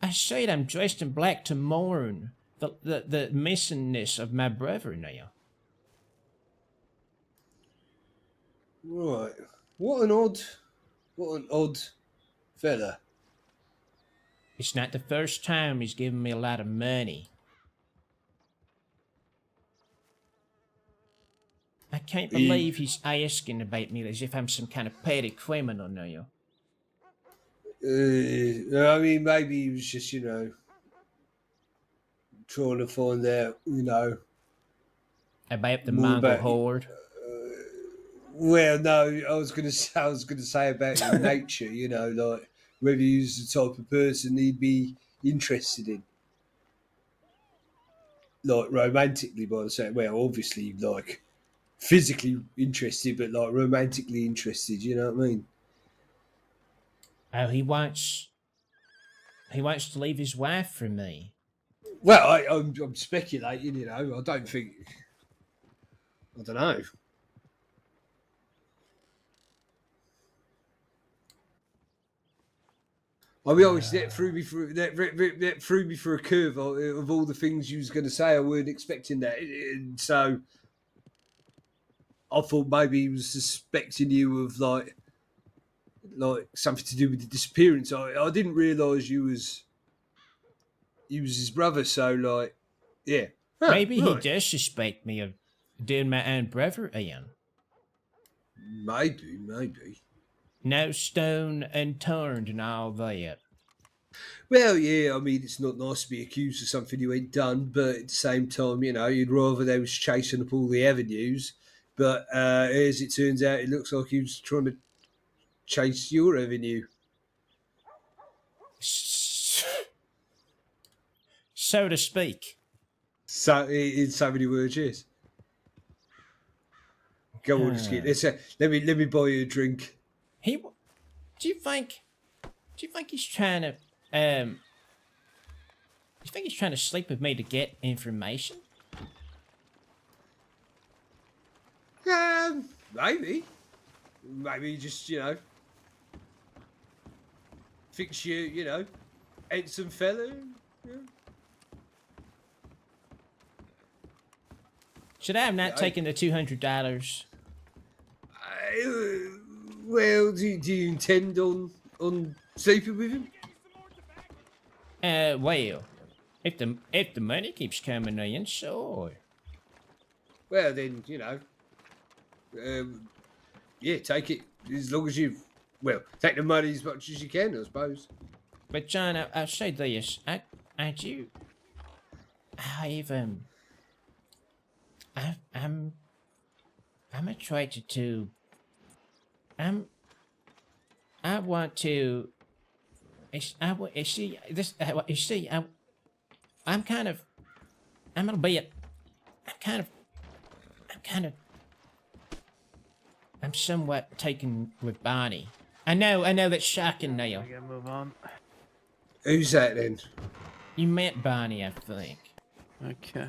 I said I'm dressed in black to mourn the missingness of my brother now. Right. What an odd fella. It's not the first time he's given me a lot of money. I can't believe he's asking about me as if I'm some kind of petty criminal now. I mean, maybe he was just, trying to find out, about the Mongol horde. Well, no, I was gonna say about your nature, like whether he's the type of person he'd be interested in, like romantically. By the same, well, obviously, like physically interested, but like romantically interested. You know what I mean? Oh, he wants to leave his wife for me. Well, I'm speculating. I don't know. I mean, obviously that threw me for a curve of all the things you was going to say. I weren't expecting that, and so I thought maybe he was suspecting you of like something to do with the disappearance. I didn't realise you was his brother. So like, yeah, maybe he does suspect me of doing my own brother in. Maybe. No stone unturned and all that. Well, yeah, I mean, it's not nice to be accused of something you ain't done, but at the same time, you'd rather they was chasing up all the avenues But as it turns out, it looks like he was trying to chase your revenue. So to speak. So, in so many words, yes. Go on, Skit. Let me buy you a drink. Do you think he's trying to you think he's trying to sleep with me to get information? Maybe. Maybe just, thinks you, handsome fella. Yeah. Should I have not taken the $200? Well, do you intend on sleeping with him? Well, if the money keeps coming in, sure. Well, then, yeah, take it as long as take the money as much as you can, I suppose. But John, I'll say this: I'm attracted to. I want to. I'm kind of. I'm a bit. I'm somewhat taken with Barney. I know that's shocking now. We gotta move on. Who's that then? You met Barney, I think. Okay.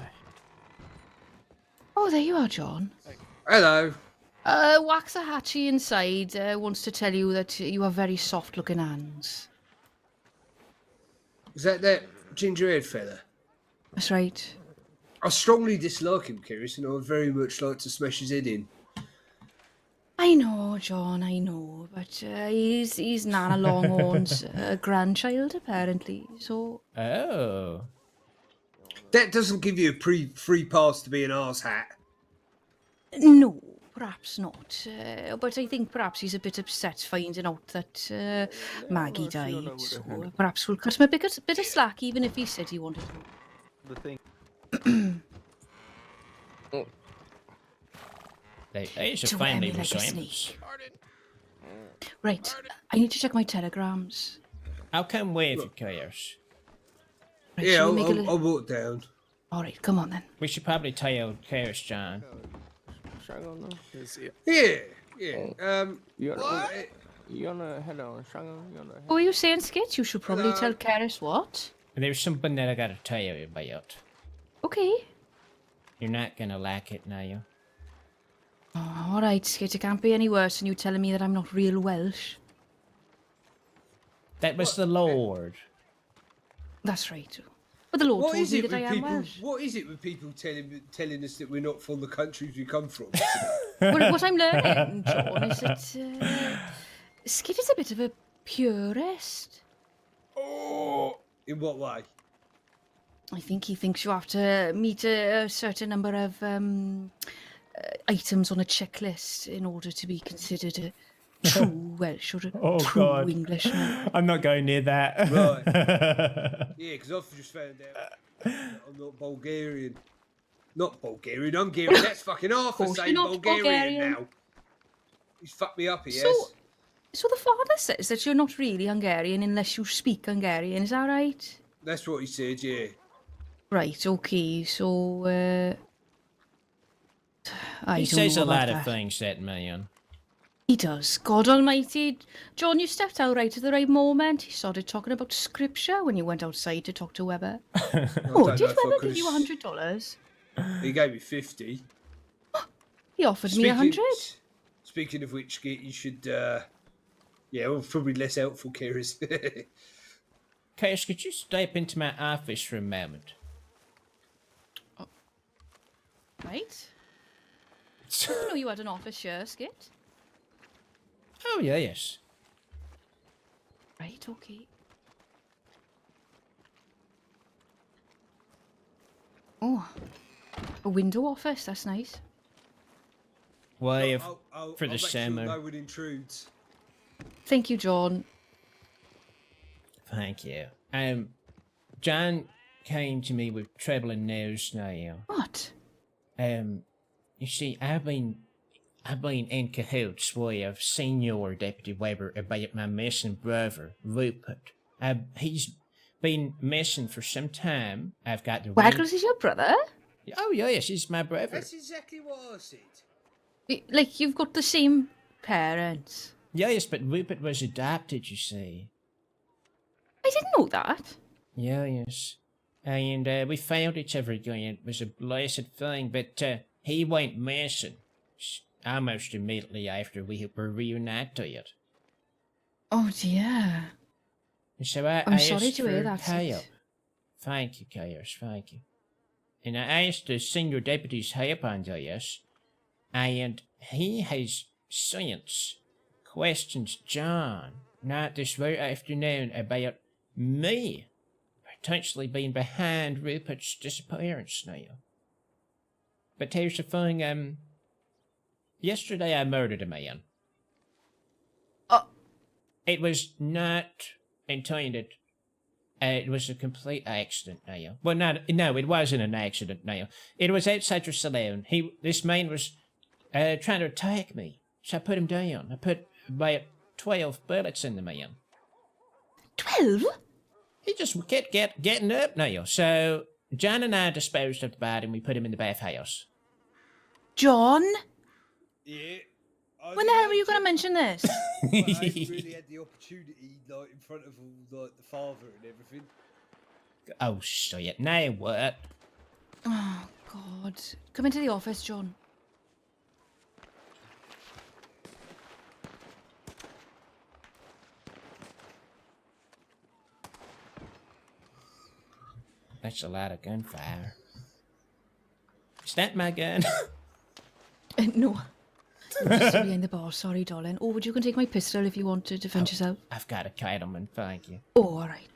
Oh, there you are, John. Hello. Waxahachie inside wants to tell you that you have very soft-looking hands. Is that ginger-haired fella? That's right. I strongly dislike him, Kiris, and I would very much like to smash his head in. I know, John, I know, but he's Nana Longhorn's grandchild, apparently, so... Oh. That doesn't give you a free pass to be an arse hat. No, perhaps not. But I think perhaps he's a bit upset finding out that Maggie died, so perhaps we'll cut him a bit of slack, even if he said he wanted to. The thing. They should finally resemblance. Right, I need to check my telegrams. I'll come with you, Chaos. Right, Yeah, shall we make I'll walk down. All right, come on then. We should probably tell Chaos, John. Yeah. What were you saying, Skit? You should probably tell Karis what? There's something that I gotta tell you about. Okay. You're not gonna like it, now. Oh, all right, Skit. It can't be any worse than you telling me that I'm not real Welsh. That was the Lord. That's right. But the Lord told me that I am Welsh. What is it with people telling us that we're not from the countries we come from? Well, what I'm learning, John, is that Skit is a bit of a purist. Oh, in what way? I think he thinks you have to meet a certain number of items on a checklist in order to be considered a true Welsh or a true Englishman. I'm not going near that. Right. Yeah, because I've just found out I'm not Bulgarian. Not Bulgarian, Hungarian. That's fucking half the same Bulgarian now. He's fucked me up, he has. So the father says that you're not really Hungarian unless you speak Hungarian, is that right? That's what he said, yeah. Right, okay, so He says a lot of things, that man. He does. God almighty. John, you stepped out right at the right moment. He started talking about scripture when you went outside to talk to Weber. Oh, did Weber give you $100? He gave me 50. He offered me 100. Speaking of which, you should, well, probably less helpful, Kyrus. Chaos, could you step into my office for a moment? Oh. Right. I didn't know you had an office here, Skit. Oh, yes. Right, okay. Oh, a window office, that's nice. Way I'll for the make summer. Sure no one intrudes. Thank you, John. Thank you. John came to me with troubling news now. What? You see, I've been I've been in cahoots with Senior Deputy Weber about my missing brother, Rupert. He's been missing for some time. I've got the Waggles is your brother? Oh, yes, he's my brother. That's exactly what I said. Like, you've got the same parents. Yes, but Rupert was adopted, you see. I didn't know that. Yes. And we found each other again. It was a blessed thing, but he went missing almost immediately after we were reunited. Oh dear. So I'm sorry to hear that. Help. Thank you, Chaos, thank you. And I asked the senior deputy's help on this, and he has since questioned John, not this very afternoon, about me potentially being behind Rupert's disappearance now. But here's the thing, yesterday I murdered a man. Oh. It was not intended. It was a complete accident now. Well, no, it wasn't an accident now. It was outside your saloon. This man was trying to attack me. So I put him down. I put about 12 bullets in the man. 12? He just kept getting up now. So John and I disposed of the body and we put him in the bathhouse. John? Yeah. When the hell were you going to mention this? I haven't really had the opportunity, like, in front of all, like, the father and everything. Oh, shit. Now what? Oh, God. Come into the office, John. That's a lot of gunfire. Is that my gun? No. I'm just behind the bar, sorry, darling. Oh, would you can take my pistol if you want to defend yourself? I've got a Cattleman, thank you. Oh, alright.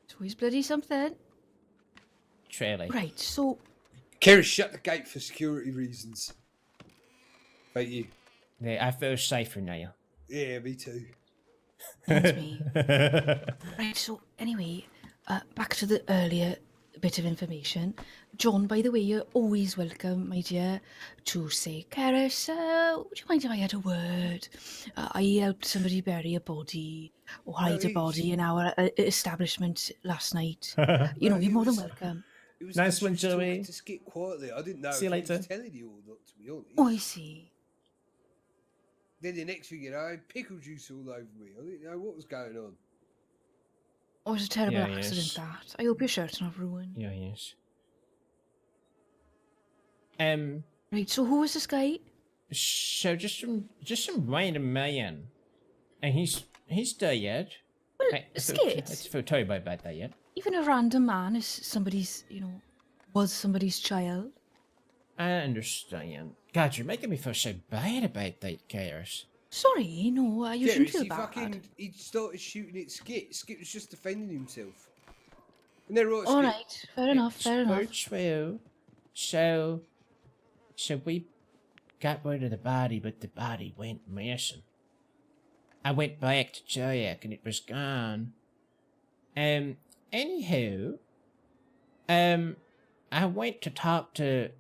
So he's bloody something. Truly. Right, so... Kerry, shut the gate for security reasons. Thank you. Yeah, I feel safer now. Yeah, me too. That's me. Right, so anyway, back to the earlier bit of information. John, by the way, you're always welcome, my dear, to say, Karis, would you mind if I had a word? I helped somebody bury a body or hide a body in our establishment last night. You know, you're more than welcome. It was Nice one, just talking Joey. to Skit quietly. I didn't know See you if he later. was telling you or not, to be honest. Oh, I see. Then the next thing you know, pickle juice all over me. I didn't know what was going on. Oh, it was a terrible Yeah, accident, yes. that. I hope your shirt's not ruined. Yeah, yes. Right, so who was this guy? So just some random man, and he's dead. Well, I Skit. feel terrible about that yet. Even a random man is somebody's, you know, was somebody's child. I understand. God, you're making me feel so bad about that, Chaos. Sorry, no, you shouldn't feel he bad. he started shooting at Skit. Skit was just defending himself. And they're right, Skit. Alright, fair enough, fair enough. It's true. So we got rid of the body, but the body went missing. I went back to check and it was gone. Anywho, I went to talk to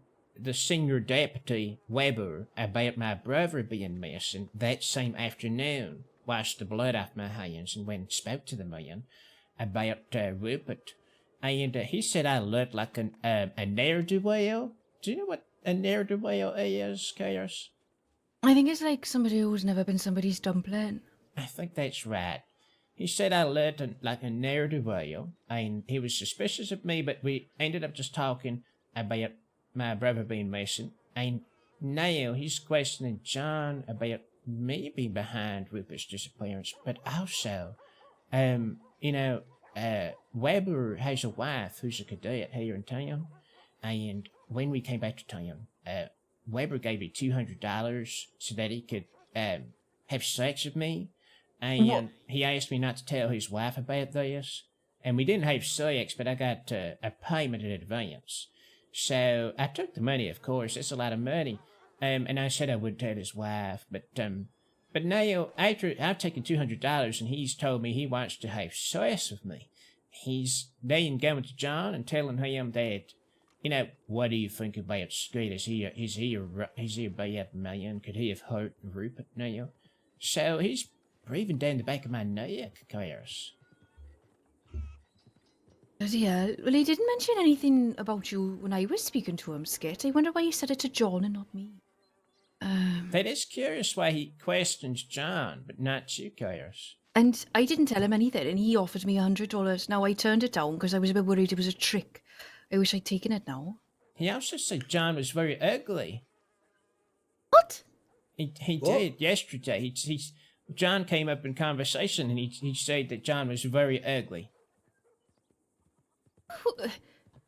the senior deputy, Weber, about my brother being missing that same afternoon. Washed the blood off my hands and went and spoke to the man about Rupert. And he said I looked like a ne'er-do-well. Do you know what a ne'er-do-well is, Chaos? I think it's like somebody who's never been somebody's dumpling. I think that's right. He said I looked like a ne'er-do-well, and he was suspicious of me, but we ended up just talking about my brother being missing, and now he's questioning John about me being behind Rupert's disappearance, but also, Weber has a wife who's a cadet here in town, and when we came back to town, Weber gave me $200 so that he could have sex with me, and he asked me not to tell his wife about this, and we didn't have sex, but I got a payment in advance. So I took the money, of course. It's a lot of money. And I said I would tell his wife, but now after I've taken $200 and he's told me he wants to have sex with me, he's then going to John and telling him that, what do you think about Skit? Is he a bad man? Could he have hurt Rupert now? So he's breathing down the back of my neck, Chaos. Bloody hell. Well, he didn't mention anything about you when I was speaking to him, Skit. I wonder why he said it to John and not me. That is curious why he questions John, but not you, Chaos. And I didn't tell him anything, and he offered me $100. Now, I turned it down because I was a bit worried it was a trick. I wish I'd taken it now. He also said John was very ugly. What? He did yesterday. John came up in conversation, and he said that John was very ugly.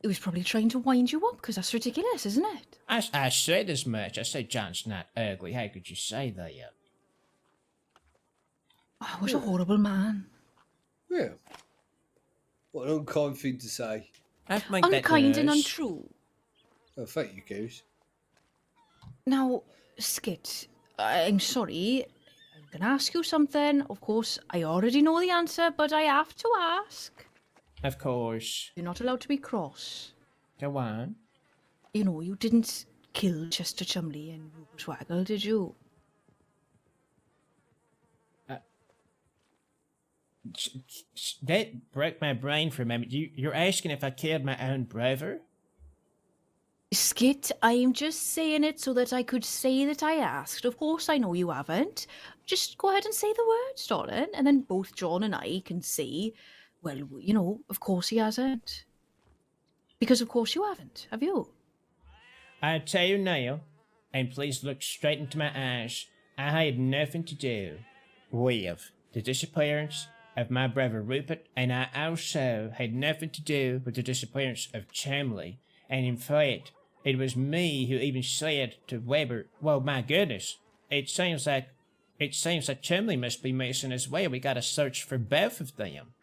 He was probably trying to wind you up, because that's ridiculous, isn't it? I said as much. I said John's not ugly. How could you say that? Oh, what a horrible man. Yeah. What an unkind thing to say. Unkind and untrue. Oh, thank you, Goose. Now, Skit, I'm sorry. I'm going to ask you something. Of course, I already know the answer, but I have to ask. Of course. You're not allowed to be cross. Go on. You didn't kill Chester Chumley and Rupert Waggle, did you? That broke my brain for a moment. You're asking if I killed my own brother? Skit, I'm just saying it so that I could say that I asked. Of course, I know you haven't. Just go ahead and say the words, darling, and then both John and I can say, well, of course he hasn't. Because of course you haven't, have you? I tell you now, and please look straight into my eyes, I had nothing to do with the disappearance of my brother Rupert, and I also had nothing to do with the disappearance of Chumley. And in fact, it was me who even said to Weber, well, my goodness, it seems like Chumley must be missing as well. We gotta search for both of them.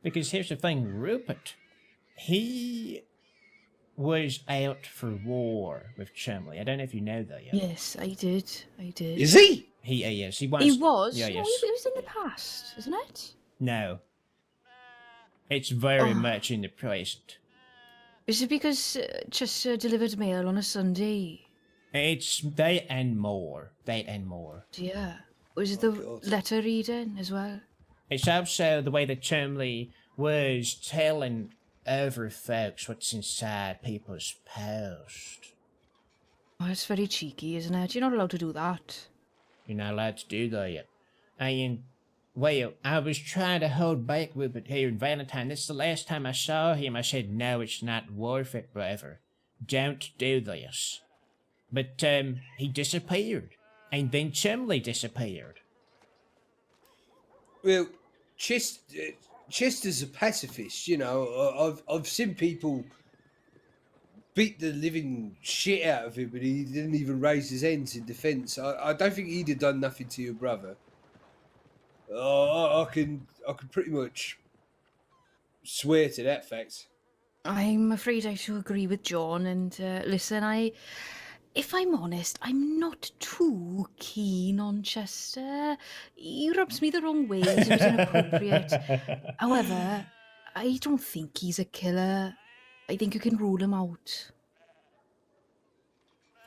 Because here's the thing, Rupert, he was out for war with Chumley. I don't know if you know that yet. Yes, I did. Is he? He is. He was. He was? Yeah, No, yes. it was in the past, isn't it? No. It's very much in the present. Is it because Chester delivered mail on a Sunday? It's that and more. Yeah. Was it the letter reading as well? It's also the way that Chumley was telling other folks what's inside people's post. Oh, it's very cheeky, isn't it? You're not allowed to do that. You're not allowed to do that. And, well, I was trying to hold back Rupert here in Valentine. This is the last time I saw him. I said, no, it's not worth it, brother. Don't do this. But, he disappeared. And then Chumley disappeared. Well, Chester's a pacifist, I've seen people beat the living shit out of him, but he didn't even raise his hands in defence. I don't think he'd have done nothing to your brother. I can pretty much swear to that fact. I'm afraid I should agree with John, and listen, if I'm honest, I'm not too keen on Chester. He rubs me the wrong way, so it's inappropriate. However, I don't think he's a killer. I think you can rule him out.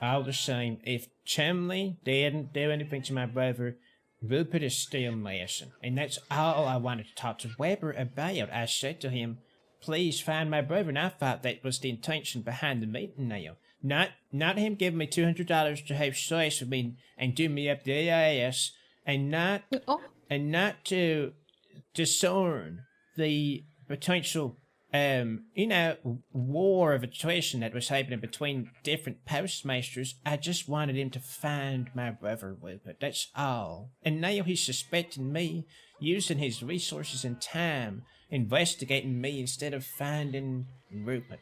All the same, if Chumley didn't do anything to my brother, Rupert is still missing. And that's all I wanted to talk to Weber about. I said to him, please find my brother, and I thought that was the intention behind the meeting now. Not him giving me $200 to have sex with me and do me up the ass, and not to discern the potential war of attrition that was happening between different postmasters. I just wanted him to find my brother Rupert. That's all. And now he's suspecting me, using his resources and time, investigating me instead of finding Rupert.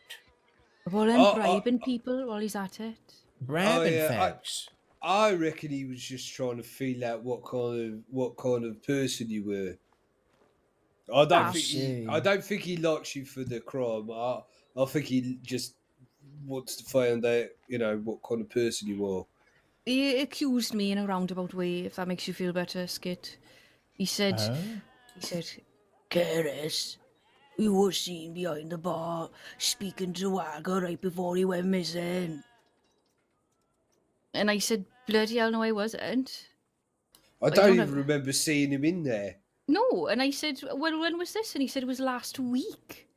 Well, then bribing people while he's at it. Bribing folks. I reckon he was just trying to feel out what kind of person you were. I don't think he likes you for the crime. I think he just wants to find out, what kind of person you are. He accused me in a roundabout way, if that makes you feel better, Skit. He said, Curtis, he was seen behind the bar speaking to Wagger right before he went missing. And I said, bloody hell, no, I wasn't. I don't don't even have- remember seeing him in there. No, and I said, well, when was this? And he said it was last week.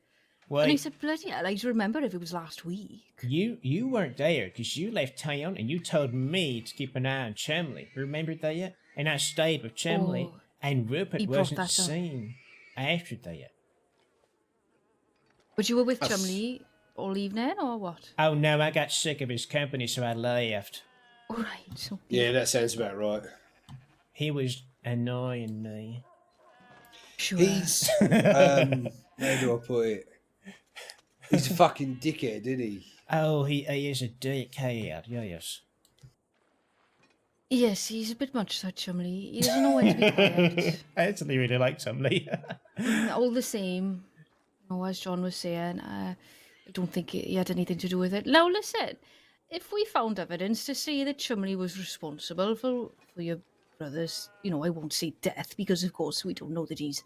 And I Wait, said, bloody hell, I'd remember if it was last week. you weren't there because you left town and you told me to keep an eye on Chumley. Remember that? And I stayed with Chumley, Oh, and Rupert he brought wasn't that up. seen after that. But you were with That's- Chumley all evening, or what? Oh no, I got sick of his company, so I left. All right. Okay. Yeah, that sounds about right. He was annoying me. Sure. He's how do I put it? He's a fucking dickhead, isn't he? Oh, he is a dickhead, yes. Yes, he's a bit much that Chumley. He doesn't know when to be quiet. I actually really like Chumley. All the same, as John was saying, I don't think he had anything to do with it. Now listen, if we found evidence to say that Chumley was responsible for your brother's, I won't say death, because of course we don't know that he's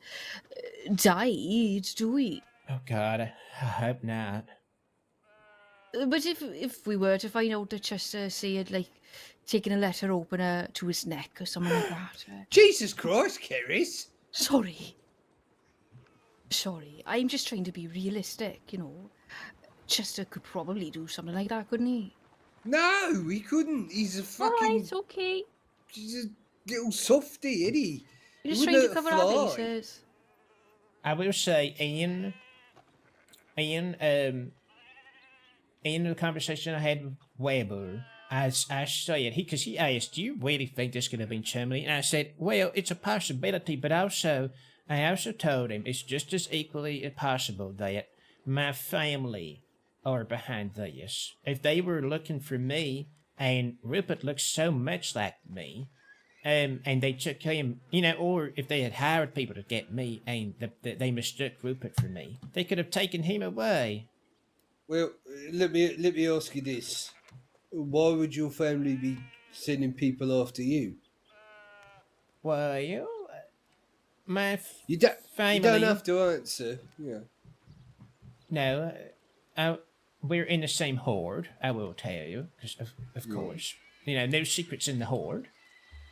died, do we? Oh God, I hope not. But if we were to find out that Chester C had taken a letter opener to his neck or something like that. Jesus Christ, Keris! Sorry, I'm just trying to be realistic, Chester could probably do something like that, couldn't he? No, he couldn't. He's a fucking. Alright, okay. He's a little softy, isn't he? You're He just trying to wouldn't cover let it our fly. bases. I will say, Ian, in the conversation I had with Weber, I said, because he asked, do you really think this could have been Chumley? And I said, well, it's a possibility, but I also told him it's just as equally possible that my family are behind this. If they were looking for me, and Rupert looks so much like me, and they took him, or if they had hired people to get me, and they mistook Rupert for me, they could have taken him away. Well, let me ask you this: why would your family be sending people after you? Well, my You don't. family. You don't have to answer. Yeah. No, we're in the same horde. I will tell you, 'cause of course, no secrets in the horde.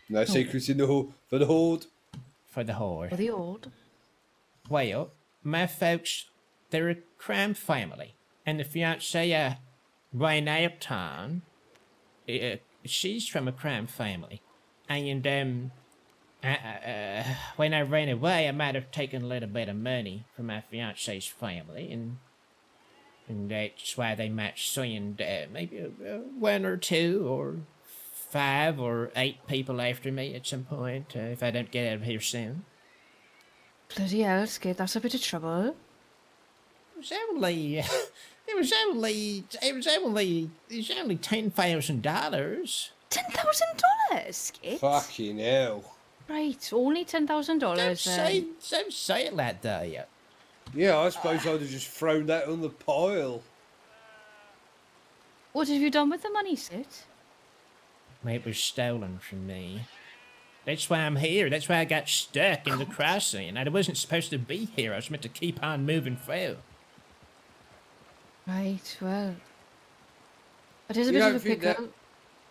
No secrets in the horde for the horde. For the horde. For the old. Well, my folks, they're a crime family, and the fiancée, Rain Ayrton, she's from a crime family, and when I ran away, I might have taken a little bit of money from my fiancée's family, and that's why they might send maybe one or two or 5 or 8 people after me at some point if I don't get out of here soon. Bloody hell, Skit, that's a bit of trouble. It was only $10,000. $10,000, Skit? Fucking hell. Right, only $10,000. Don't say it like that yet. Yeah, I suppose I'd have just thrown that on the pile. What have you done with the money, Skit? It was stolen from me. That's why I'm here. That's why I got stuck in the crossing. I wasn't supposed to be here. I was meant to keep on moving forward. Right, well. It is a bit of a pickle.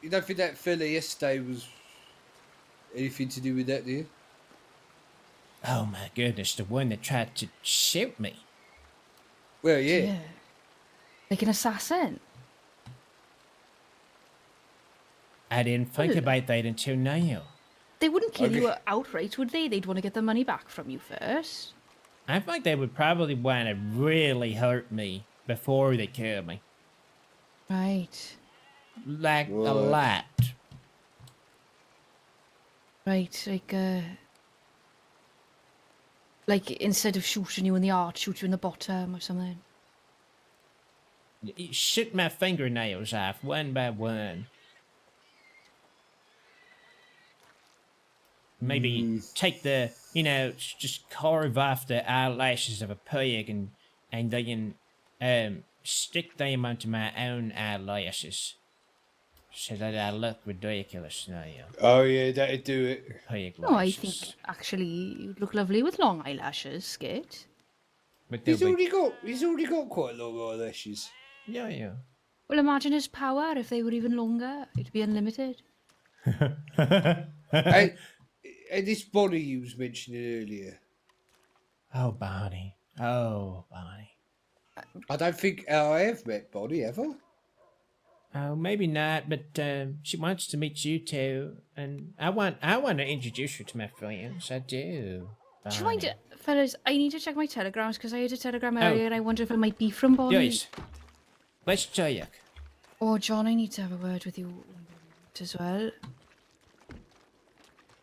You don't think that fella yesterday was anything to do with that, do you? Oh my goodness, the one that tried to shoot me. Well, yeah. Like an assassin. I didn't think about that until now. They wouldn't kill you outright, would they? They'd want to get the money back from you first. I think they would probably want to really hurt me before they kill me. Right. Like a lot. Right, like instead of shooting you in the arch, shoot you in the bottom or something. Shoot my fingernails off one by one. Maybe take the, just carve off the eyelashes of a pig and then stick them onto my own eyelashes so that I look ridiculous now. Oh yeah, that'd do it. Pig No, I lashes. think actually you'd look lovely with long eyelashes, Skit. But they'll He's already got quite long eyelashes. Yeah, yeah. Well, imagine his power if they were even longer. It'd be unlimited. and this Bonnie you was mentioning earlier. Oh, Bonnie. Oh, Bonnie. I don't think I have met Bonnie ever. Oh, maybe not, but she wants to meet you too, and I want to introduce her to my friends. I do. Do you mind, Bonnie. fellas? I need to check my telegrams because I had a telegram earlier and I wonder if it might be from Bonnie. Yes. Let's check. Oh, John, I need to have a word with you as well.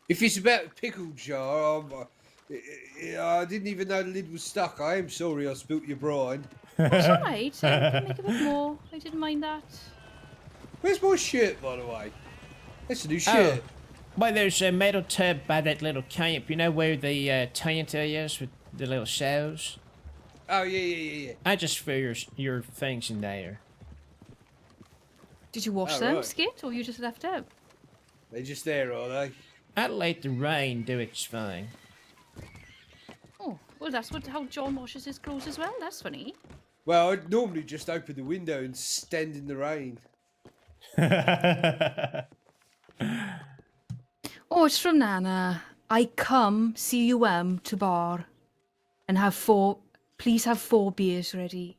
If it's about the pickle jar, I didn't even know the lid was stuck. I am sorry I spilt your brine. It's alright. I can make a bit more. I didn't mind that. Where's my shirt, by the way? That's a new shirt. Well, there's a metal tub by that little camp. You know where the tent is with the little shelves? Oh, yeah. I just threw your things in there. Did you wash them, Skit, or you just left them? They're just there, are they? I'd let the rain do its thing. Oh, well, that's how John washes his clothes as well. That's funny. Well, I'd normally just open the window and stand in the rain. Oh, it's from Nana. I come cum to bar and please have 4 beers ready.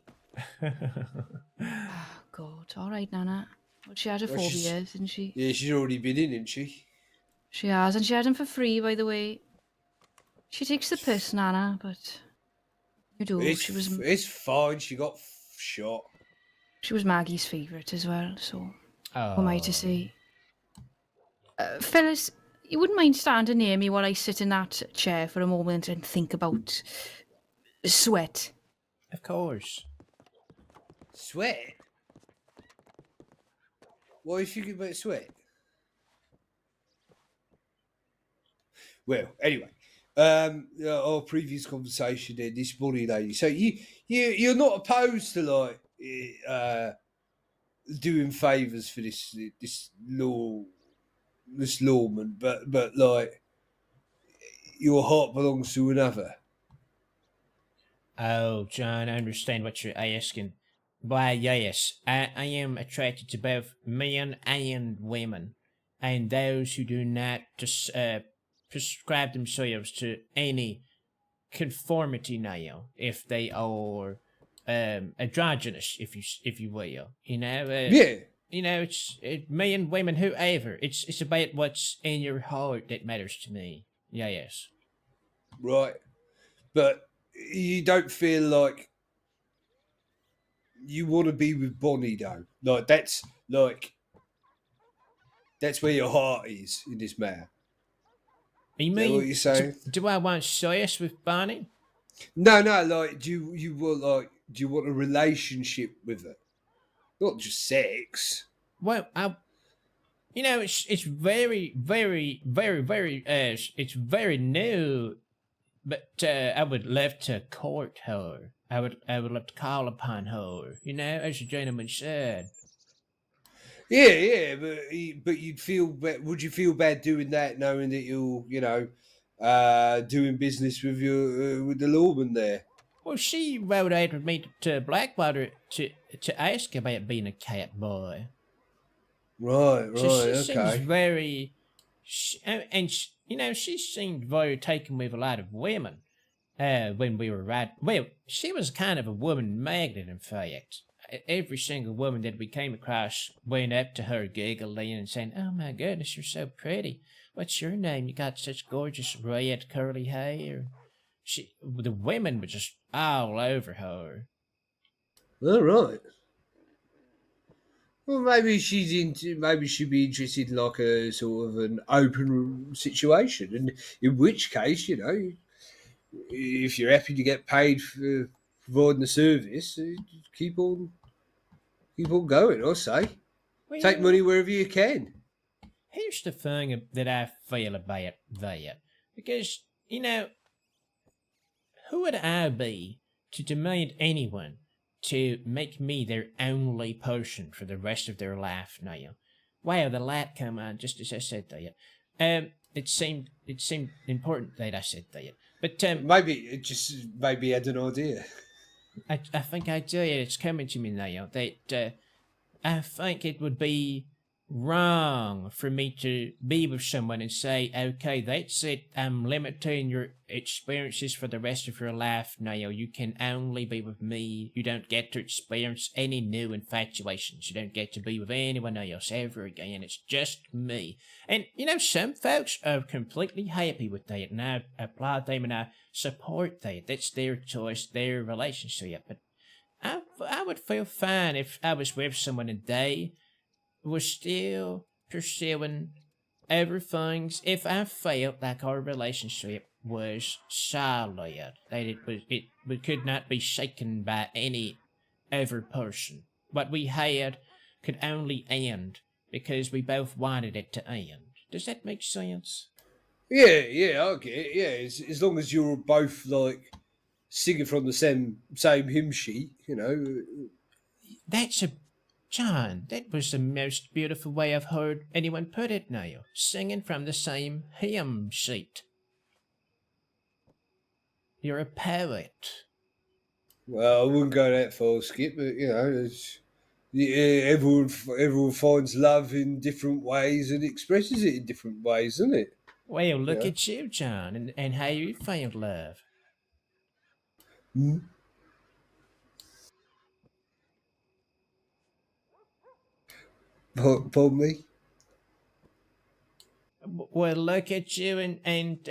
Oh, God. All right, Nana. Well, she had her 4 beers, didn't she? Yeah, she's already been in, isn't she? She has, and she had them for free, by the way. She takes the piss, Nana, but you do. It's fine. She got shot. She was Maggie's favourite as well, so what am I to say? Fellas, you wouldn't mind standing near me while I sit in that chair for a moment and think about sweat? Of course. Sweat? What are you thinking about sweat? Well, anyway, our previous conversation then, this Bonnie lady. So you're not opposed to like doing favours for this lawman, but like your heart belongs to another. Oh, John, I understand what you're asking. Why, yes, I am attracted to both men and women, and those who do not just prescribe themselves to any conformity now, if they are androgynous, if you will, you know. Yeah. You know, it's men and women, whoever. It's about what's in your heart that matters to me. Yes. Right, but you don't feel like you want to be with Bonnie though. That's where your heart is in this matter. You mean what you're saying? Do I want sex with Bonnie? No. Like, do you want a relationship with her? Not just sex. Well, it's very, very, very, very, it's very new. But I would love to court her. I would love to call upon her. You know, as the gentleman said. Yeah, but you'd feel. Would you feel bad doing that, knowing that you're, doing business with with the lawman there? Well, she rode out with me to Blackwater to ask about being a cat boy. Right. So she okay. seems very, she seemed very taken with a lot of women. When we were well, she was kind of a woman magnet, in fact. Every single woman that we came across went up to her giggling and saying, "Oh my goodness, you're so pretty. What's your name? You got such gorgeous red curly hair." The women were just all over her. All right. Well, maybe maybe she'd be interested in like a sort of an open situation, and in which case, if you're happy to get paid for providing the service, keep on going. I say, take money wherever you can. Here's the thing that I feel about that, because who would I be to demand anyone to make me their only person for the rest of their life now? Wow, the light come on just as I said that. It seemed important that I said that. But maybe it just maybe had an idea. I think I do. It's coming to me now. That I think it would be wrong for me to be with someone and say, okay, that's it. I'm limiting your experiences for the rest of your life now. You can only be with me. You don't get to experience any new infatuations. You don't get to be with anyone else ever again. It's just me. And, some folks are completely happy with that, and I applaud them and I support that. That's their choice, their relationship. But I would feel fine if I was with someone and they were still pursuing other things. If I felt like our relationship was solid, that it could not be shaken by any other person. What we had could only end because we both wanted it to end. Does that make sense? Yeah, I get it. Yeah, as long as you're both like singing from the same hymn sheet, That's a John, that was the most beautiful way I've heard anyone put it now. Singing from the same hymn sheet. You're a poet. Well, I wouldn't go that far, Skip, but everyone finds love in different ways and expresses it in different ways, isn't it? Well, look at you, John, and how you found love. Hmm? Pardon me? Well, look at you and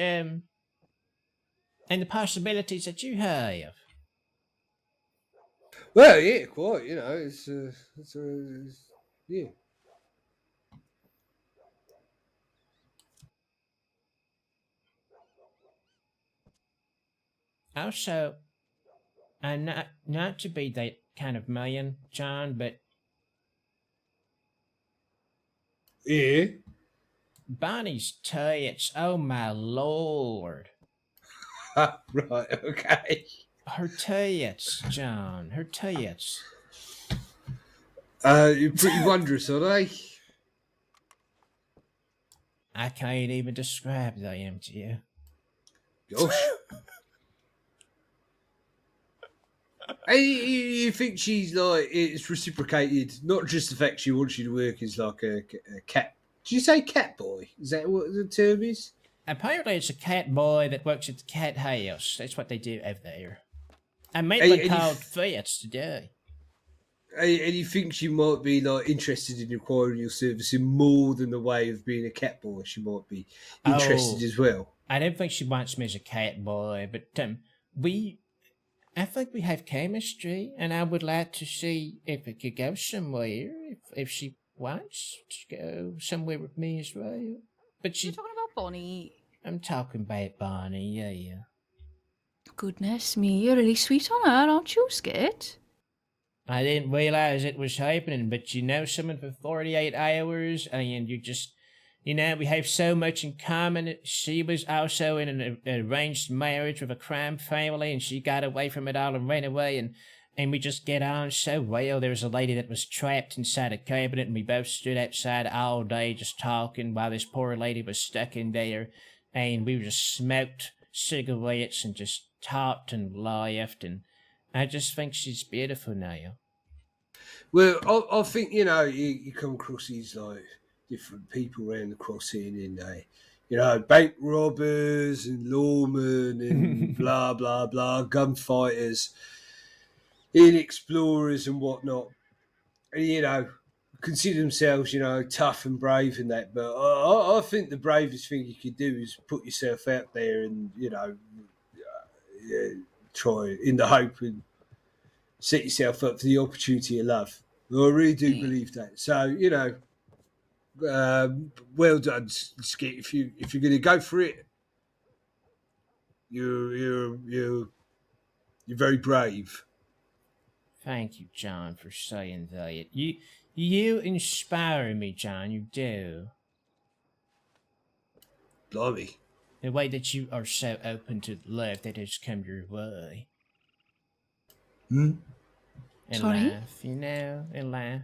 the possibilities that you have. Well, yeah, quite. Yeah. Also, I'm not to be that kind of man, John, but yeah, Bonnie's tits. Oh my lord. Right. Okay. Her tits, John. Her tits. You're pretty wondrous, are they? I can't even describe them to you. Gosh. You think she's like it's reciprocated? Not just the fact she wants you to work as like a cat. Did you say cat boy? Is that what the term is? Apparently, it's a cat boy that works at the cat house. That's what they do over there. I met one called Fitz today. And you think she might be like interested in acquiring your service in more than the way of being a cat boy? She might be interested as well. I don't think she wants me as a cat boy, but I think we have chemistry, and I would like to see if it could go somewhere. If she wants to go somewhere with me as well. But You're talking about Bonnie. I'm talking about Bonnie, yeah. Goodness me, you're really sweet on her, aren't you, Skit? I didn't realize it was happening, but you know someone for 48 hours, and you just, we have so much in common. She was also in an arranged marriage with a crime family, and she got away from it all and ran away, and we just get on so well. There was a lady that was trapped inside a cabinet, and we both stood outside all day just talking while this poor lady was stuck in there, and we just smoked cigarettes and just talked and laughed, and I just think she's beautiful now. Well, I think you come across these like different people around the crossing, and bank robbers and lawmen and blah blah blah, gunfighters, in explorers and whatnot. And, consider themselves, tough and brave and that. But I think the bravest thing you could do is put yourself out there and try in the hope and set yourself up for the opportunity of love. I really do believe that. So well done, Skit. If you're going to go for it, you're very brave. Thank you, John, for saying that. You inspire me, John. You do. Blimey. The way that you are so open to love that has come your way. Hmm? And Sorry? laugh, and laugh.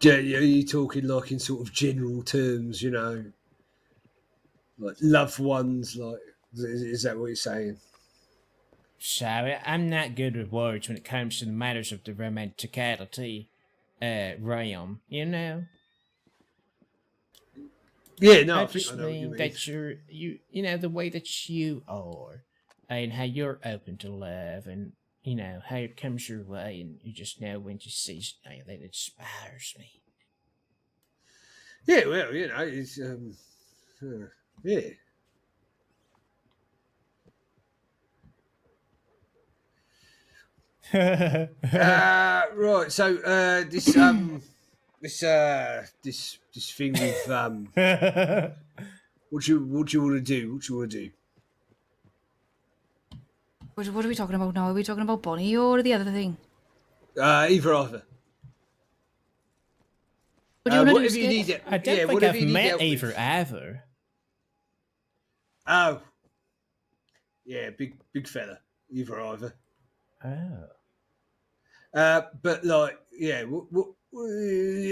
Yeah, you're talking like in sort of general terms, like loved ones? Like, is that what you're saying? Sorry, I'm not good with words when it comes to the matters of the romanticality realm, you know? Yeah, no, I I think just I know what you mean mean. that you know, the way that you are, and how you're open to love, and, you know, how it comes your way, and you just know when to say something that inspires me. Yeah, well, it's yeah. Right. So this thing with what do you want to do? What you want to do? What are we talking about now? Are we talking about Bonnie or the other thing? Either. What do you want to do, Whatever you Skit? need. I don't Yeah, think whatever I've you need met help either with. either. Oh, yeah, big fella. Either. Oh. But like, yeah,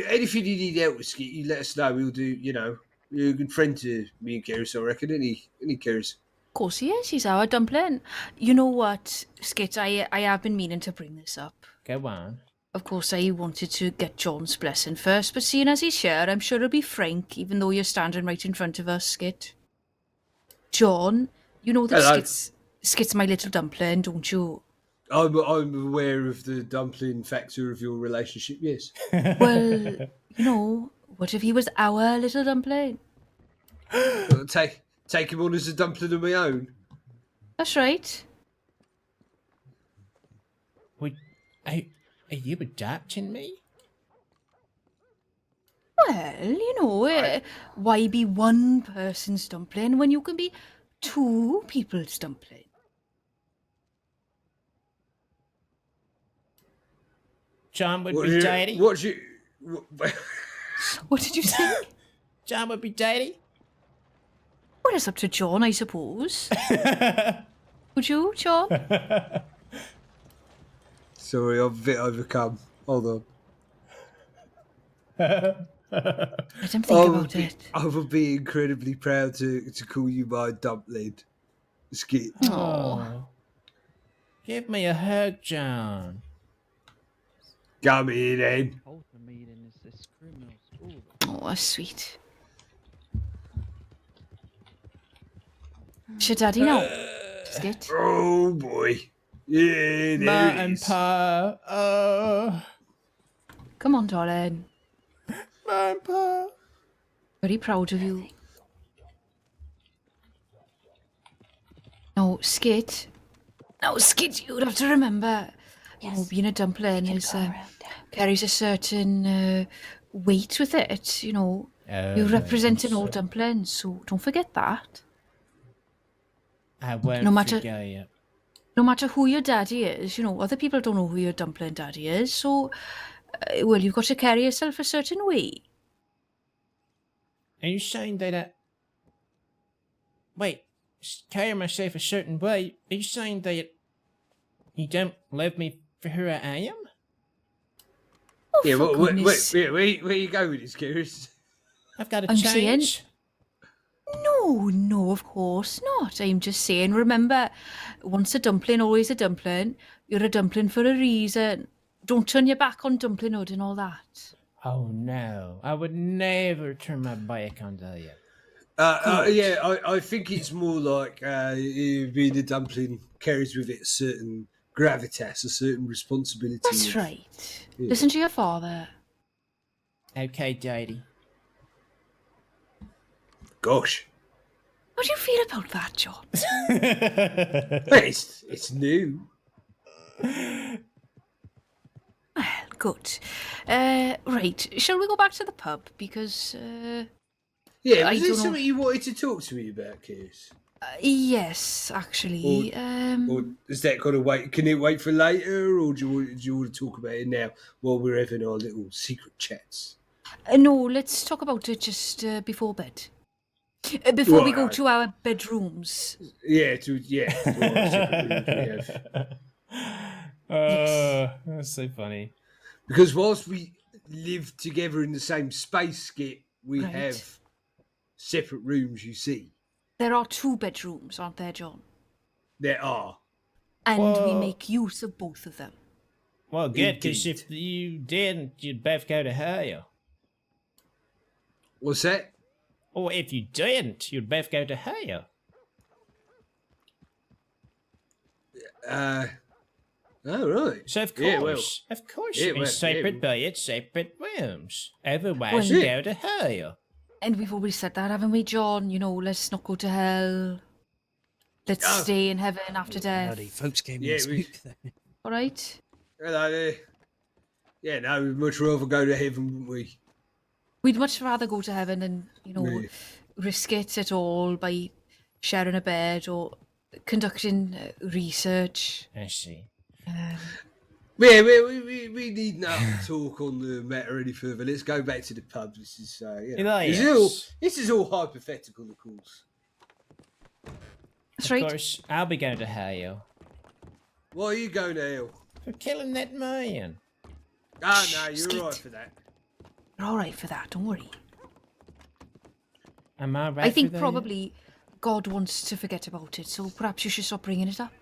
anything you need help with, Skit, you let us know. We'll do. You know, you're a good friend to me and Keris, I reckon. Any Keris? Of course he is. He's our dumpling. You know what, Skit? I have been meaning to bring this up. Go on. Of course, I wanted to get John's blessing first, but seeing as he's here, I'm sure he'll be frank, even though you're standing right in front of us, Skit. John, you know that Hello. Skit's my little dumpling, don't you? I'm aware of the dumpling factor of your relationship. Yes. Well, you know, what if he was our little dumpling? Take him on as a dumpling of my own. That's right. Are you adopting me? Well, you know, why be one person's dumpling when you can be two people's dumpling? John would be daddy. What did you say? John would be daddy. Well, it's up to John, I suppose. Would you, John? Sorry, I'm a bit overcome. Hold on. Let him think about it. I would be incredibly proud to call you my dumpling, Skit. Oh. Give me a hug, John. Come here, then. Oh, that's sweet. Should Daddy know? Skit? Oh, boy. Yeah, Ma there it and is. Pa. Oh. Come on, darling. Ma and Pa. Very proud of you. No, Skit. No, Skit, you'd have to remember. You know, being a dumpling is carries a certain weight with it. You know, you represent an old dumpling, so don't forget that. I won't forget you. No matter who your daddy is, you know, other people don't know who your dumpling daddy is, so, well, you've got to carry yourself a certain way. Are you saying that Wait, carry myself a certain way? Are you saying that you don't love me for who I am? Oh, Yeah, for goodness. where you go with this, Keris? I've got to I'm change. saying... No, of course not. I'm just saying, remember, once a dumpling, always a dumpling. You're a dumpling for a reason. Don't turn your back on dumplinghood and all that. Oh no, I would never turn my back on you. Yeah, I think it's more like being a dumpling carries with it a certain gravitas, a certain responsibility. That's right. Yeah. Listen to your father. Okay, Daddy. Gosh. How do you feel about that, John? It's new. Well, good. Right, shall we go back to the pub? Because, yeah, was there something you wanted to talk to me about, Keris? Yes, actually. Or is that going to wait? Can it wait for later, or do you want to talk about it now while we're having our little secret chats? No, let's talk about it just before bed. Before we go to our bedrooms. Yeah, to our secret rooms we have. That's so funny. Because whilst we live together in the same space, Skit, we have separate rooms, you see. There are 2 bedrooms, aren't there, John? There are. And we Well- make use of both of them. Well, good, because Indeed. if you didn't, you'd both go to hell. What's that? Or if you didn't, you'd both go to hell. Oh, right. So of Yeah, course, yeah, you're in well, separate yeah. beds, separate rooms. Otherwise, Well, you yeah. go to hell. And we've always said that, haven't we, John? You know, let's not go to hell. Let's Oh. stay in heaven after Howdy, death. folks came Yeah, in we- spook then. All right? Hello there. Yeah, no, we'd much rather go to heaven, wouldn't we? We'd much rather go to heaven than, you know, Yeah. risk it at all by sharing a bed or conducting research. I see. Yeah, we need not talk on the matter any further. Let's go back to the pub. This is, this is all hypothetical, of course. That's Of right. course, I'll be going to hell Why are you going to hell? for killing that man. Ah, no, you're Skit. right for that. You're all right for that, don't worry. Am I right? I think for that? probably God wants to forget about it, so perhaps you should stop bringing it up.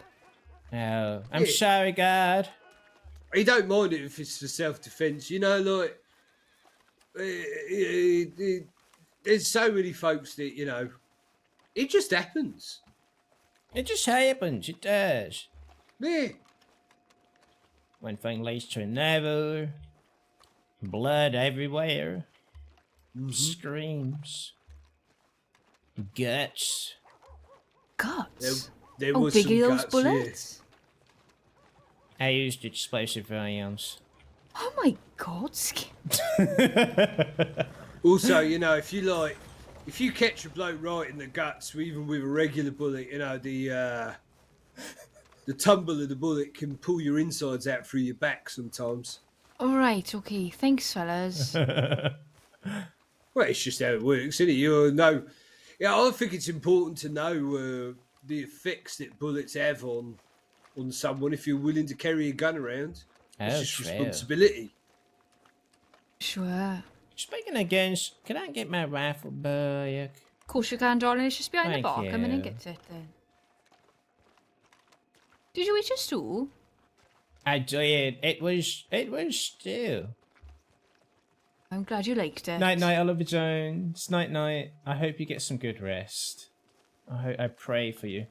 Oh, I'm Yeah. sorry, God. You don't mind it if it's for self-defense, you know, like there's so many folks that, you know, it just happens. It just happens. It does. Yeah. One thing leads to another. Blood everywhere. Screams. Guts. Guts? There Oh, was big some are those guts, yeah. bullets? I used explosive rounds. Oh my God, Skit. Also, you know, if you catch a bloke right in the guts, even with a regular bullet, you know, the tumble of the bullet can pull your insides out through your back sometimes. All right, okay. Thanks, fellas. Well, it's just how it works, isn't it? You know, yeah, I think it's important to know the effects that bullets have on someone if you're willing to carry a gun around. It's Oh, just true. responsibility. Sure. Speaking of guns, can I get my rifle back? Of course you can, darling. It's just behind Thank the bar. Come in and you. get it then. Did you eat your stew? I did. It was stew. I'm glad you liked it. Night night, Oliver Jones. Night night. I hope you get some good rest. I pray for you.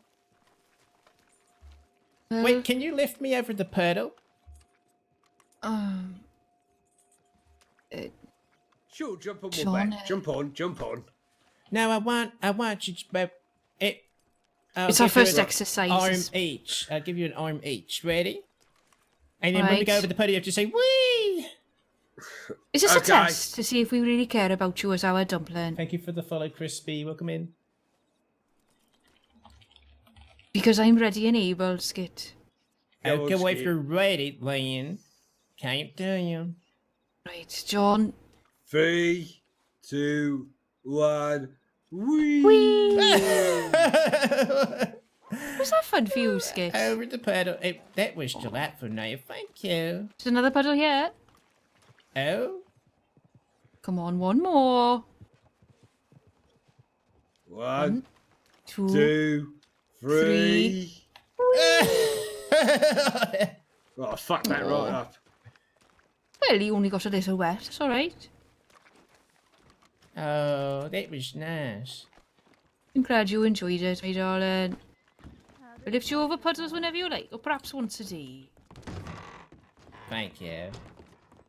Well, Wait, can you lift me over the puddle? Sure, jump on John, my back. Jump on. No, I want you to. I'll It's our give you first an exercise. Arm each. I'll give you an arm each. Ready? And then when we go Right. over the puddle, you have to say wee. Is this a Okay. test to see if we really care about you as our dumpling? Thank you for the follow, Crispy. Welcome in. Because I'm ready and able, Skit. Go on, Okay, well, if Skit. you're ready, then count down. Right, John. 3, 2, 1. Whee! Was that fun for you, Skit? Over the puddle. That was delightful, now. Thank you. There's another puddle here. Oh? Come on, one more. 1, 2, 2, 3. Oh, fuck that right up. Well, you only got a little wet. It's all right. Oh, that was nice. I'm glad you enjoyed it, my darling. I'll lift you over puddles whenever you like, or perhaps once a day. Thank you.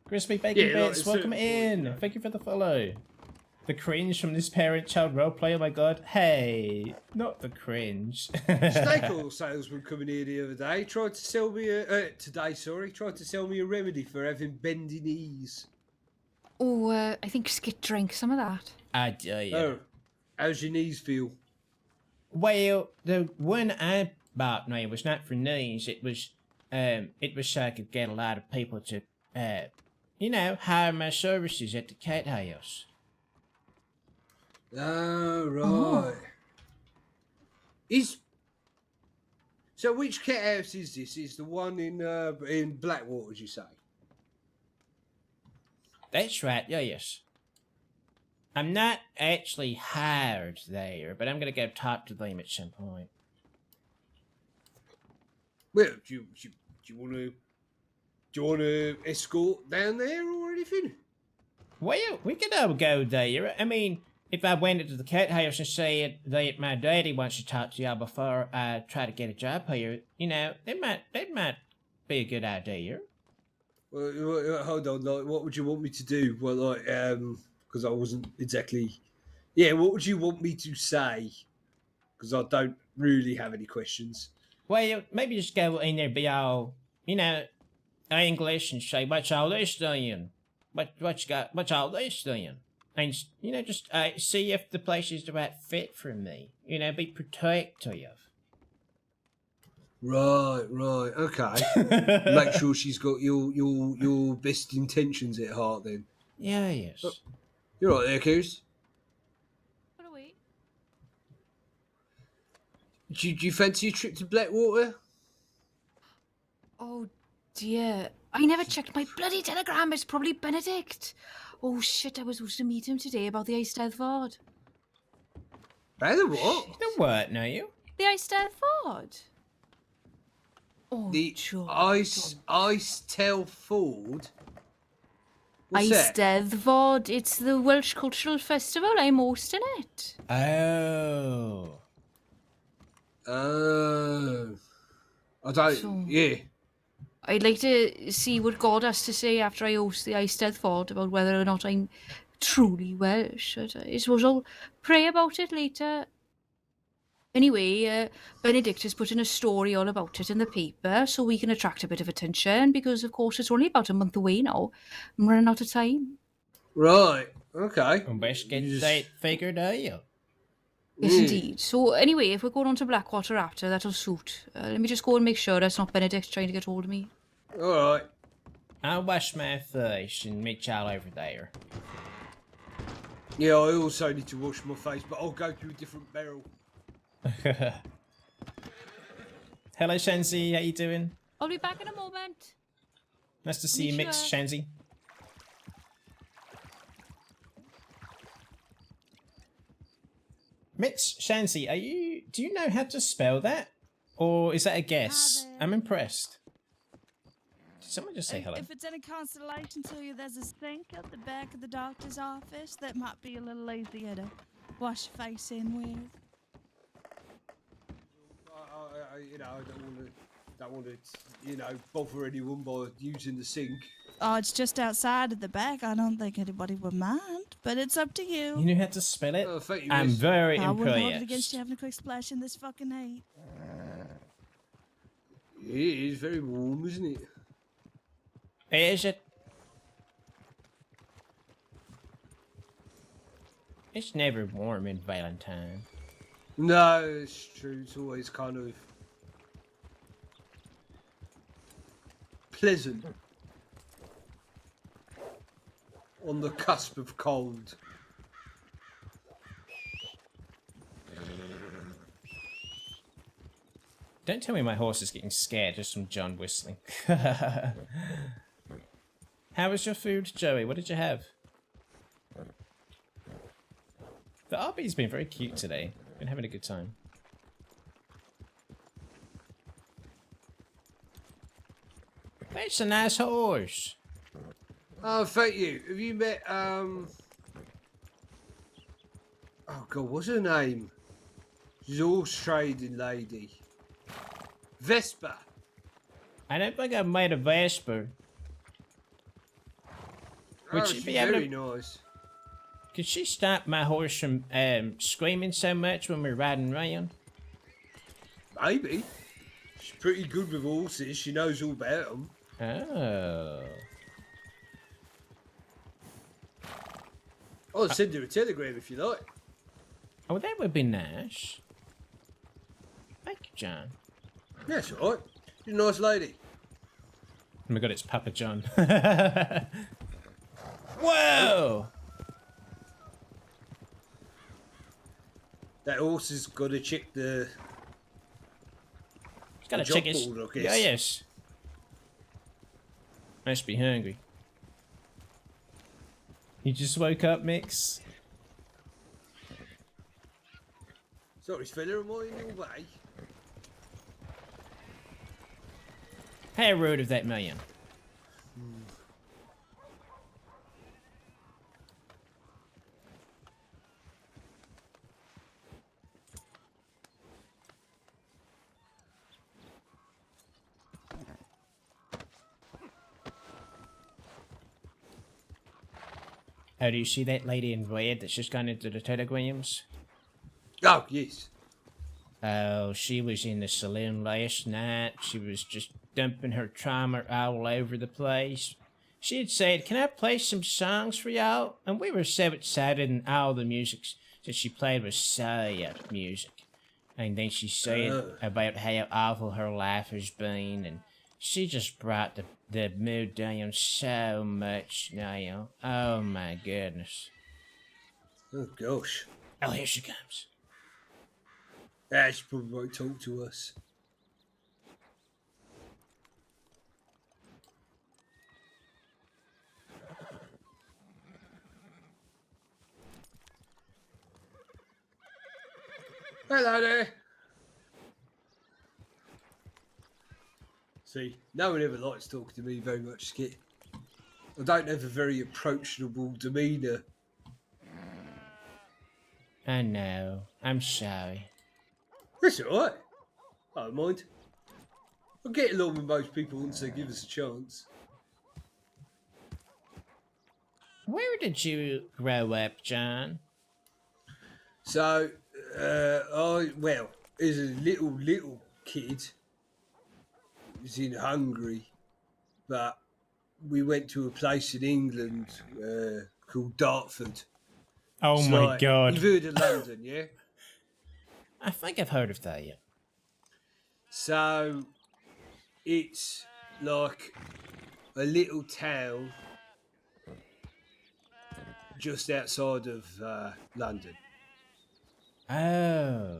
Crispy Bacon Yeah, like, Bits, it's welcome certain point, in. yeah. Thank you for the follow. The cringe from this parent-child roleplay, oh my god. Hey, not the cringe. Snake oil salesman coming here the other day tried to sell me tried to sell me a remedy for having bendy knees. Oh, I think Skit drank some of that. I dare you. Oh, how's your knees feel? Well, the one I bought now was not for knees. It was so I could get a lot of people to, hire my services at the cat house. Oh, right. Oh. So which cat house is this? Is the one in Blackwater, as you say? That's right, yes. I'm not actually hired there, but I'm gonna go talk to them at some point. Well, do you want to escort down there or anything? Well, we could all go there. I mean, if I went into the courthouse and said that my daddy wants to talk to y'all before I try to get a job here, you know, that might be a good idea. Well, hold on. Like, what would you want me to do? Well, like, because I wasn't exactly. Yeah, what would you want me to say? Because I don't really have any questions. Well, maybe just go in there, be all, you know, English and say, "What's all this doing? What's all this doing?" And you know, just see if the place is the right fit for me. You know, be protective. Right, okay. Make sure she's got your best intentions at heart. Then. Yeah, yes. Oh, you're right there, Coos. What are we? Do you fancy a trip to Blackwater? Oh dear. I never checked my bloody telegram. It's probably Benedict. Oh shit, I was supposed to meet him today about the Eisteddfod. By the what? The what, know you? The Eisteddfod. Oh, The John. Eisteddfod. What's that? Eisteddfod. It's the Welsh Cultural Festival. I'm hosting it. Oh. I don't. So- Yeah. I'd like to see what God has to say after I host the Eisteddfod about whether or not I'm truly Welsh. I suppose I'll pray about it later. Anyway, Benedict has put in a story all about it in the paper so we can attract a bit of attention because, of course, it's only about a month away now. I'm running out of time. Right. Okay. And best get that figured out. Yes, Yeah. indeed. So, anyway, if we're going on to Blackwater after, that'll suit. Let me just go and make sure it's not Benedict trying to get hold of me. All right. I'll wash my face and meet y'all over there. Yeah, I also need to wash my face, but I'll go through a different barrel. Hello, Shanzi. How you doing? I'll be back in a moment. Nice to see you, Mix, Sure. Shanzi. Mix, Shanzi, do you know how to spell that? Or is that a guess? I'm impressed. Did someone just say hello? If it's any consolation to you, there's a sink at the back of the doctor's office that might be a little easier to wash your face in with. I don't want to, bother anyone by using the sink. Oh, it's just outside of the back. I don't think anybody would mind, but it's up to you. You know how to spell it? Oh, thank you, I'm miss. very I wouldn't hold it against impressed. you having a quick splash in this fucking heat. It is very warm, isn't it? Is it? It's never warm in Valentine. No, it's true. It's always kind of pleasant. On the cusp of cold. Don't tell me my horse is getting scared just from John whistling. How was your food, Joey? What did you have? The RB's been very cute today. Been having a good time. That's a nice horse. Oh, thank you. Have you met, oh God, what's her name? She's a horse trading lady. Vespa. I don't think I've made a Vesper. Would Oh, she she's be able very to... nice. Could she stop my horse from screaming so much when we're riding around? Maybe. She's pretty good with horses. She knows all about them. Oh. I'll send her a telegram if you like. Oh, that would be nice. Thank you, John. That's all right. She's a nice lady. Oh my god, it's Papa John. Whoa! That horse has got to check the. He's got to job check his... board, I Yeah, guess. yes. Must be hungry. You just woke up, Mix? Sorry, fella, am I in your way? How rude of that man. Oh, do you see that lady in red that's just gone into the telegrams? Oh, yes. Oh, she was in the saloon last night. She was just dumping her trauma all over the place. She had said, "Can I play some songs for y'all?" And we were so excited, and all the music that she played was sad music. And then she said about how awful her life has been, and she just brought the mood down so much now. Oh my goodness. Oh, gosh. Oh, here she comes. Yeah, she probably won't talk to us. Hello there. See, no one ever likes talking to me very much, Skit. I don't have a very approachable demeanour. I know. I'm sorry. That's alright. I don't mind. I'll get along with most people once they give us a chance. Where did you grow up, John? So, as a little kid, it was in Hungary, but we went to a place in England called Dartford. Oh It's my like- god. You've heard of London, yeah? I think I've heard of that, yeah. So, it's like a little town just outside of London. Oh.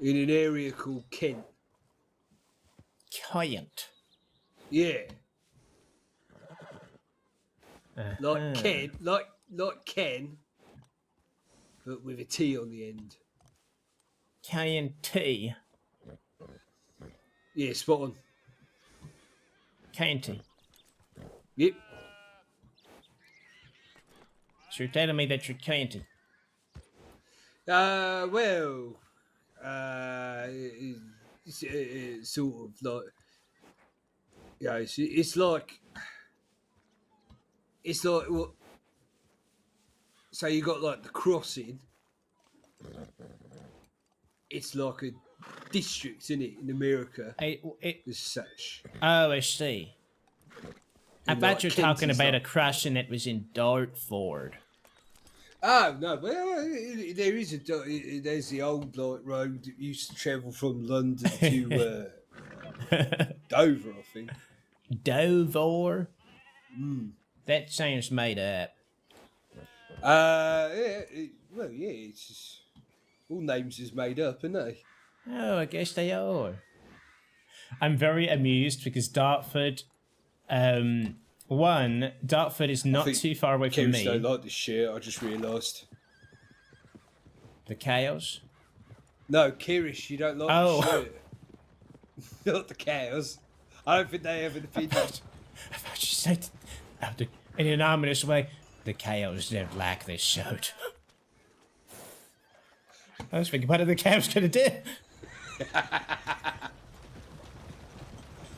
In an area called Kent. Kent. Yeah. Uh-huh. Like Ken, like Ken, but with a T on the end. K-N-T. Yeah, spot on. K-N-T. Yep. So you're telling me that you're K-N-T. It's sort of like, yeah, it's like what? So you got like the crossing. It's like a district, isn't it, in America? As such. Oh, I see. I And, thought like, you were Kent talking is about a like- crossing that was in Dartford. Oh no! Well, there is there's the old like road that used to travel from London to Dover, I think. Dover? Mm. That sounds made up. It's just, all names is made up, aren't they? Oh, I guess they are. I'm very amused because Dartford, Dartford is not too far away from Kevs me. don't like this shit. I just realised. The cows? No, Kirish, you don't like Oh. the shirt. Not the cows. I don't think they have an opinion. I thought you said in an ominous way, the cows don't like this shirt. I was thinking, what are the cows gonna do?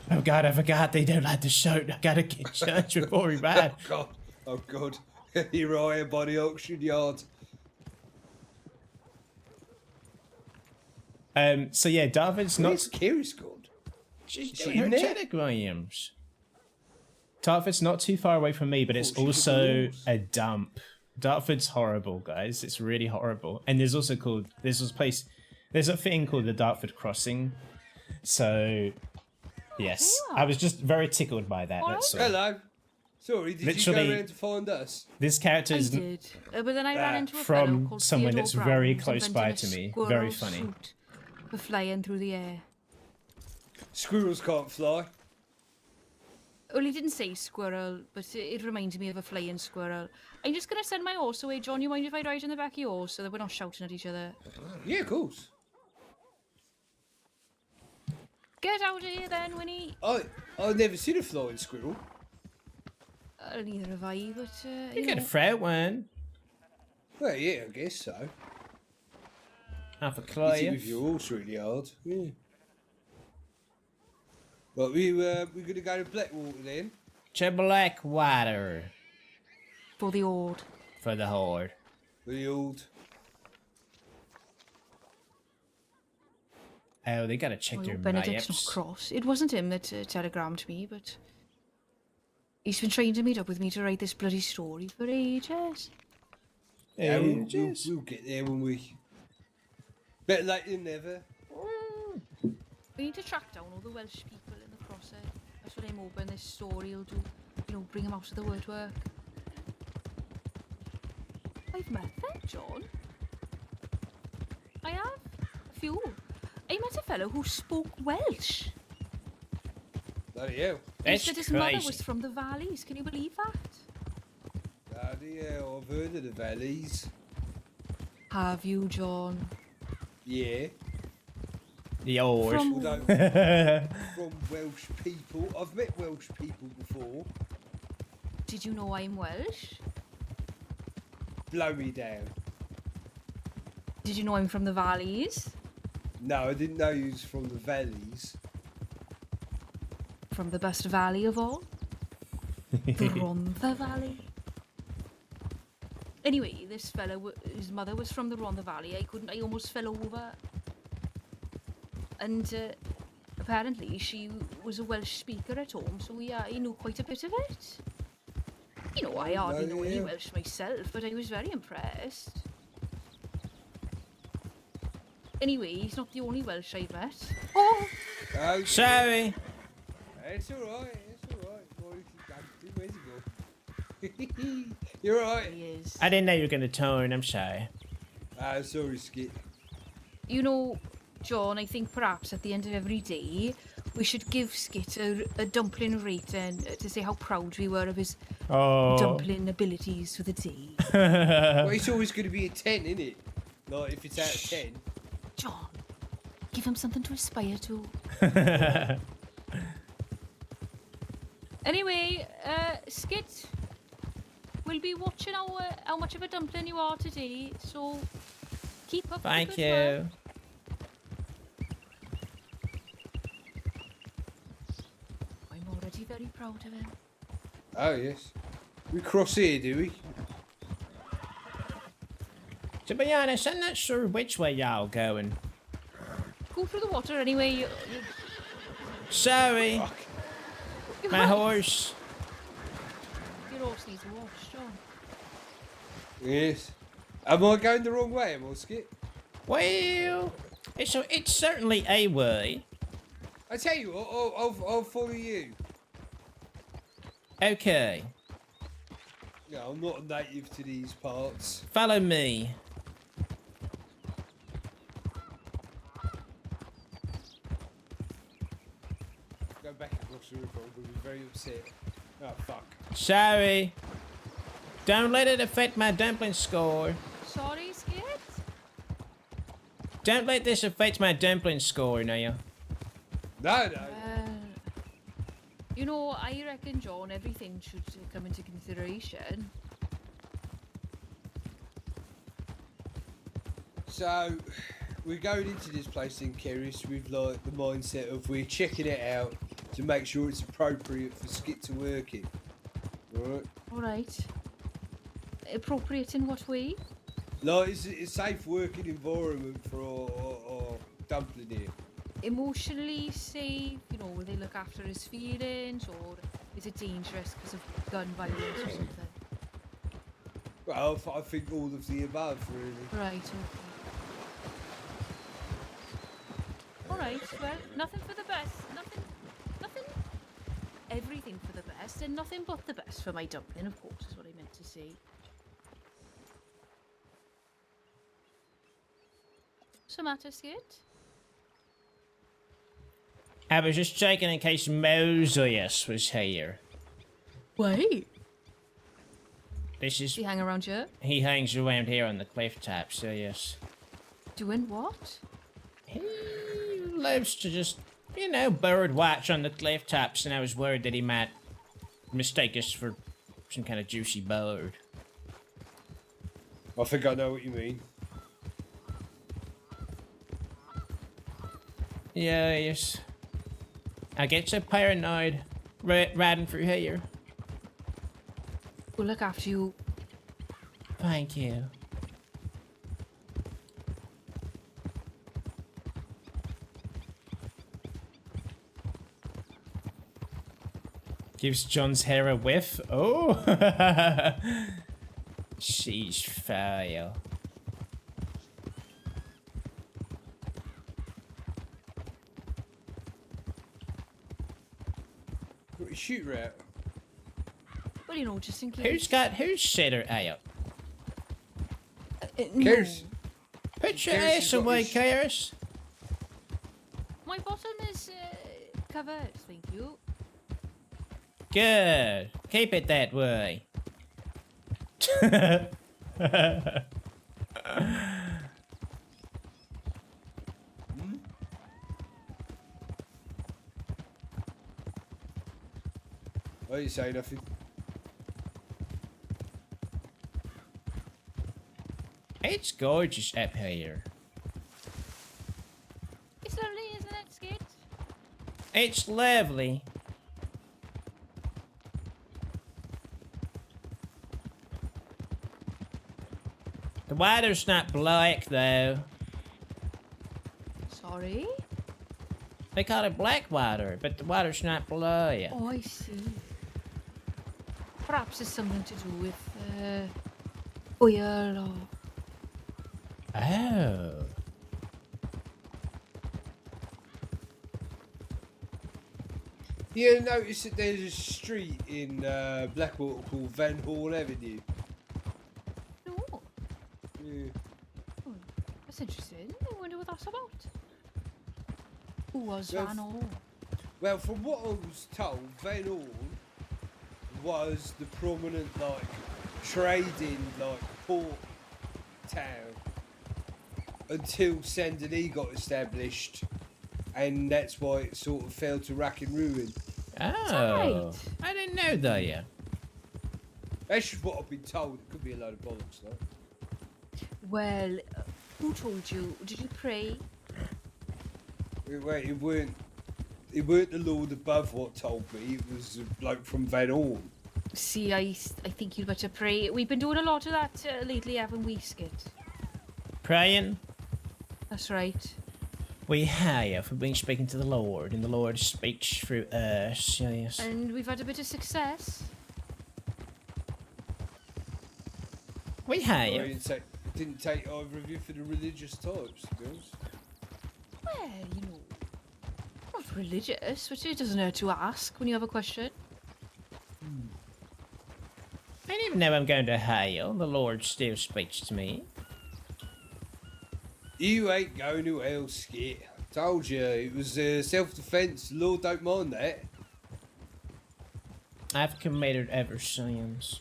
Oh god, I forgot they don't like the shirt. I gotta get church before we ride. Oh god. Here I am by the auction yard. So yeah, Dartford's not. Where's Kirish gone? She's Is she doing her in there? telegrams. Dartford's not too far away from me, but it's also a dump. Dartford's horrible, guys. It's really horrible. And there's also there's a thing called the Dartford Crossing. So, yes, I was just very tickled by that. That's all. Hello. Sorry, did you Literally, go around to find us? This character I is did. But then I ran into a fellow from called someone Theodore that's Brown very who's close by invented to a me. squirrel Very funny. suit for flying through the air. Squirrels can't fly. Well, he didn't say squirrel, but it reminded me of a flying squirrel. I'm just going to send my horse away, John. You mind if I ride on the back of your horse so that we're not shouting at each other? Yeah, of course. Get out of here then, Winnie. I've never seen a flying squirrel. Neither have I, but, You could throw one. Well, yeah, I guess so. Have a Hit it clay. with your horse really hard. Yeah. But we're going to go to Blackwater then. To Blackwater. For the old. For the horde. For the old. Oh, they gotta check their Benedict's maps. not cross. It wasn't him that telegrammed me, but he's been trying to meet up with me to write this bloody story for ages. Yeah, we'll get there when we... Better late than never. We need to track down all the Welsh people in the crosshair. That's what I'm hoping this story will do. You know, bring them out of the woodwork. I've met them, John. I have. A few. I met a fellow who spoke Welsh. Bloody hell. He said his mother was from the valleys. Can you believe that? Bloody hell, I've heard of the valleys. Have you, John? Yeah. The old. From Welsh people. I've met Welsh people before. Did you know I'm Welsh? Blow me down. Did you know I'm from the valleys? No, I didn't know you was from the valleys. From the best valley of all? The Rhondda Valley. Anyway, this fella, his mother was from the Rhondda Valley. I almost fell over. And apparently she was a Welsh speaker at home, so he knew quite a bit of it. You know, I hardly know any Welsh myself, but I was very impressed. Anyway, he's not the only Welsh I've met. Oh! Sorry. It's alright, Where's he go? You're alright. He is. I didn't know you were gonna turn, I'm sorry. Sorry, Skit. You know, John, I think perhaps at the end of every day, we should give Skit a dumpling rating to say how proud we were of his dumpling abilities for the day. Well, it's always going to be a 10, isn't it? Like, if it's out of 10. John, give him something to aspire to. Anyway, Skit, we'll be watching how much of a dumpling you are today, so keep up Thank the good you. work. I'm already very proud of him. Oh, yes. We cross here, do we? To be honest, I'm not sure which way y'all going. Go through the water anyway. Sorry. My horse. Your horse needs a wash, John. Yes. Am I going the wrong way, am I, Skit? Well, it's certainly a way. I tell you what, I'll follow you. Okay. No, I'm not a native to these parts. Follow me. Go back across the river, I'm going to be very upset. Oh, fuck. Sorry. Don't let it affect my dumpling score. Sorry, Skit? Don't let this affect my dumpling score now. No. You know, I reckon, John, everything should come into consideration. So, we're going into this place in Keris with like the mindset of we're checking it out to make sure it's appropriate for Skit to work in. Alright? Alright. Appropriate in what way? Like, it's a safe working environment for our dumpling here. Emotionally safe, you know, will they look after his feelings, or is it dangerous because of gun violence or something? Well, I think all of the above, really. Right, okay. Alright, well, nothing for the best. Nothing, everything for the best, and nothing but the best for my dumpling, of course, is what I meant to say. What's the matter, Skit? I was just checking in case Moses was here. Wait. This is... Does he hang around here? He hangs around here on the cliff top, so yes. Doing what? He loves to just, you know, bird watch on the cliff tops, and I was worried that he might mistake us for some kind of juicy bird. I think I know what you mean. Yeah, yes. I get so paranoid riding through here. We'll look after you. Thank you. Gives John's hair a whiff. Oh! She's foul. Got your shooter out. Well, you know, just in case. Who's set her out? Cares. Put your Karis has ass got away, his- Karis. My bottom is covered, thank you. Good. Keep it that way. I didn't say nothing. It's gorgeous up here. It's lovely, isn't it, Skit? It's lovely. The water's not black, though. Sorry? They call it black water, but the water's not black. Oh, I see. Perhaps it's something to do with oil or... Oh. You notice that there's a street in Blackwater called Van Hall Avenue? No. Yeah. Oh, that's interesting. I wonder what that's about. Who was Well, Van Hall? Well, from what I was told, Van Hall was the prominent, like, trading, like, port town until Saint Denis got established, and that's why it sort of fell to rack and ruin. Oh. I didn't know that yet. That's just what I've been told. It could be a load of bollocks, though. Well, who told you? Did you pray? It weren't the Lord above what told me. It was a bloke from Van Hall. See, I think you'd better pray. We've been doing a lot of that lately, haven't we, Skit? Praying? That's right. We have. We've been speaking to the Lord, and the Lord speaks through us. Yes. And we've had a bit of success. We I have. didn't take either of you for the religious types, to be honest. Well, you know, not religious, but it doesn't hurt to ask when you have a question. And even though I'm going to hell, the Lord still speaks to me. You ain't going to hell, Skit. Told you, it was self-defense. The Lord don't mind that. I've committed ever sins.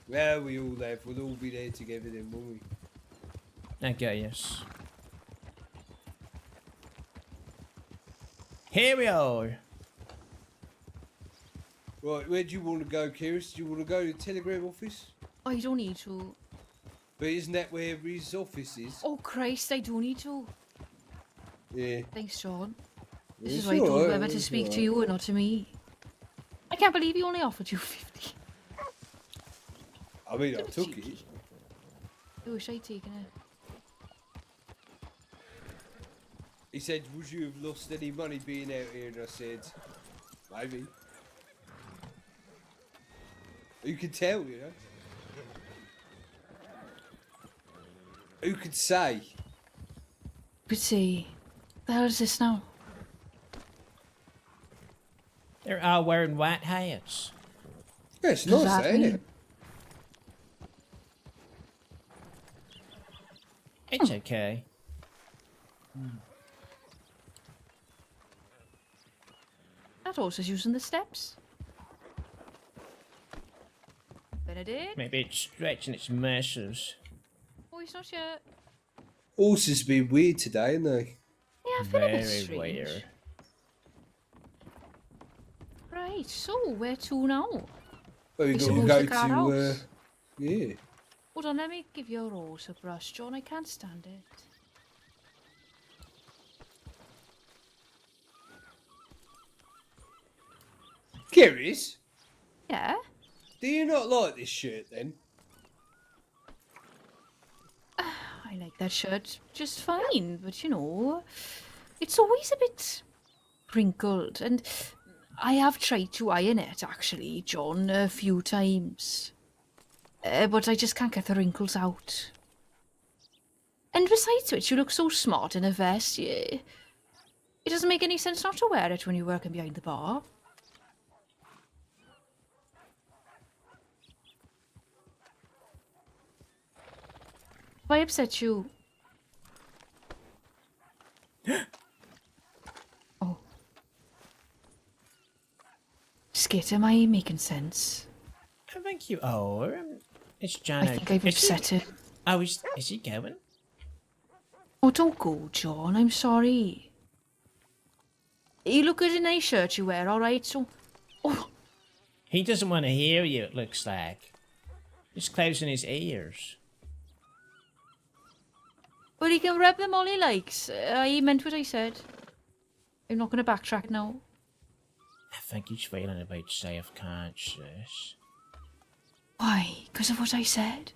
Well, we all have. We'll all be there together then, won't we? I guess. Here we are. Right, where do you want to go, Kiris? Do you want to go to the telegram office? I don't need to. But isn't that where his office is? Oh, Christ, I do need to. Yeah. Thanks, John. This It's is why I told alright, Emma to it's speak to alright. you and not to me. I can't believe he only offered you 50. I mean, I Bit took cheeky. it. I wish I'd taken it. He said, would you have lost any money being out here? And I said, maybe. You could tell, you know. Who could say? Could see. The hell is this now? They're all wearing white hats. Yeah, it's Does nice, that ain't mean- it? It's okay. That horse is using the steps. Benedict? Maybe it's stretching its muscles. Oh, he's not here. Horse has been weird today, hasn't they? Yeah, I've been a bit Very strange. weird. Right, so where to now? Well, we We got to suppose go the car to. house. Yeah. Hold on, let me give your horse a brush, John. I can't stand it. Curious. Yeah? Do you not like this shirt then? I like that shirt just fine, but you know, it's always a bit wrinkled, and I have tried to iron it actually, John, a few times. But I just can't get the wrinkles out. And besides which, you look so smart in a vest. It doesn't make any sense not to wear it when you're working behind the bar. Have I upset you? Oh. Skit, am I making sense? I think you are. It's John. I think I've upset him. Oh, is he going? Oh, don't go, John. I'm sorry. You look good in a shirt you wear, alright? So... Oh, He doesn't want to hear you, it looks like. He's closing his ears. but he can rub them all he likes. I meant what I said. I'm not going to backtrack now. I think he's feeling a bit self-conscious. Why? Because of what I said?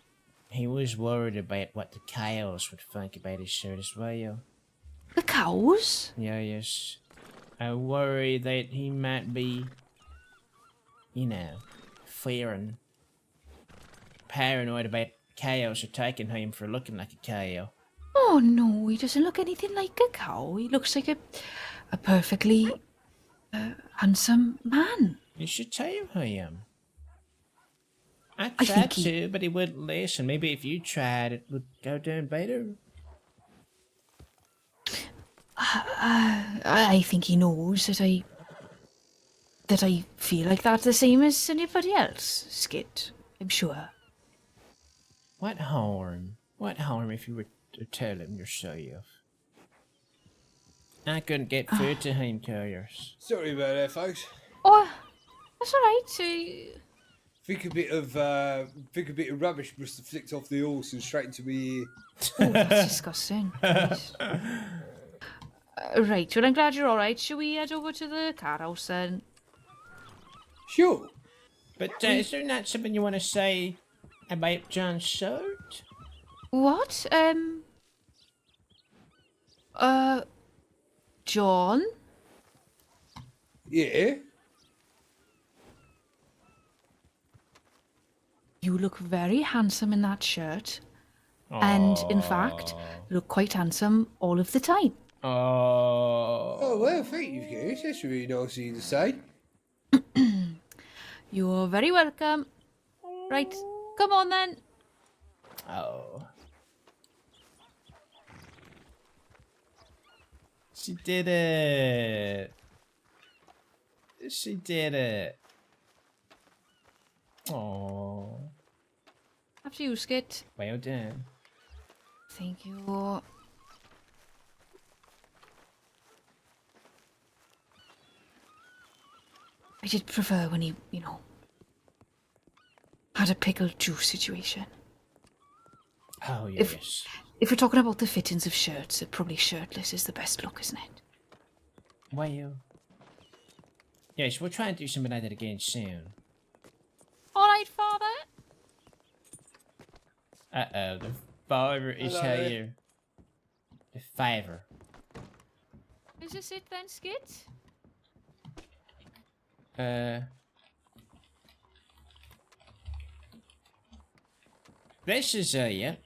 He was worried about what the cows would think about his shirt as well. The cows? Yeah, yes. I worry that he might be, you know, fearing, paranoid about cows attacking him for looking like a cow. Oh, no, he doesn't look anything like a cow. He looks like a perfectly handsome man. You should tell him. I I tried think to, but he wouldn't listen. Maybe if you tried, it would go down better. I think he knows that I feel like that the same as anybody else, Skit. I'm sure. What harm? What harm if you were to tell him yourself? I couldn't get through to him, curious. Sorry about that, folks. Oh, that's alright. Think a bit of rubbish must have flicked off the horse and straight into my ear. Oh, that's disgusting. Right, well, I'm glad you're alright. Shall we head over to the car house then? Sure. But is there not something you want to say about John's shirt? What? John? Yeah? You look very handsome in that shirt. And, in fact, look quite handsome all of the time. Oh, well, thank you, guys. That's really nice of you to say. You're very welcome. Right, come on then. Oh. She did it. She did it. Oh. After you, Skit. Well done. Thank you. I did prefer when he, had a pickle juice situation. Oh, yes. If we're talking about the fittings of shirts, probably shirtless is the best look, isn't it? Well. Yes, we'll try and do something like that again soon. All right, Father. Uh-oh, the father is Hello. here. The favor. Is this it then, Skit? This is, yeah.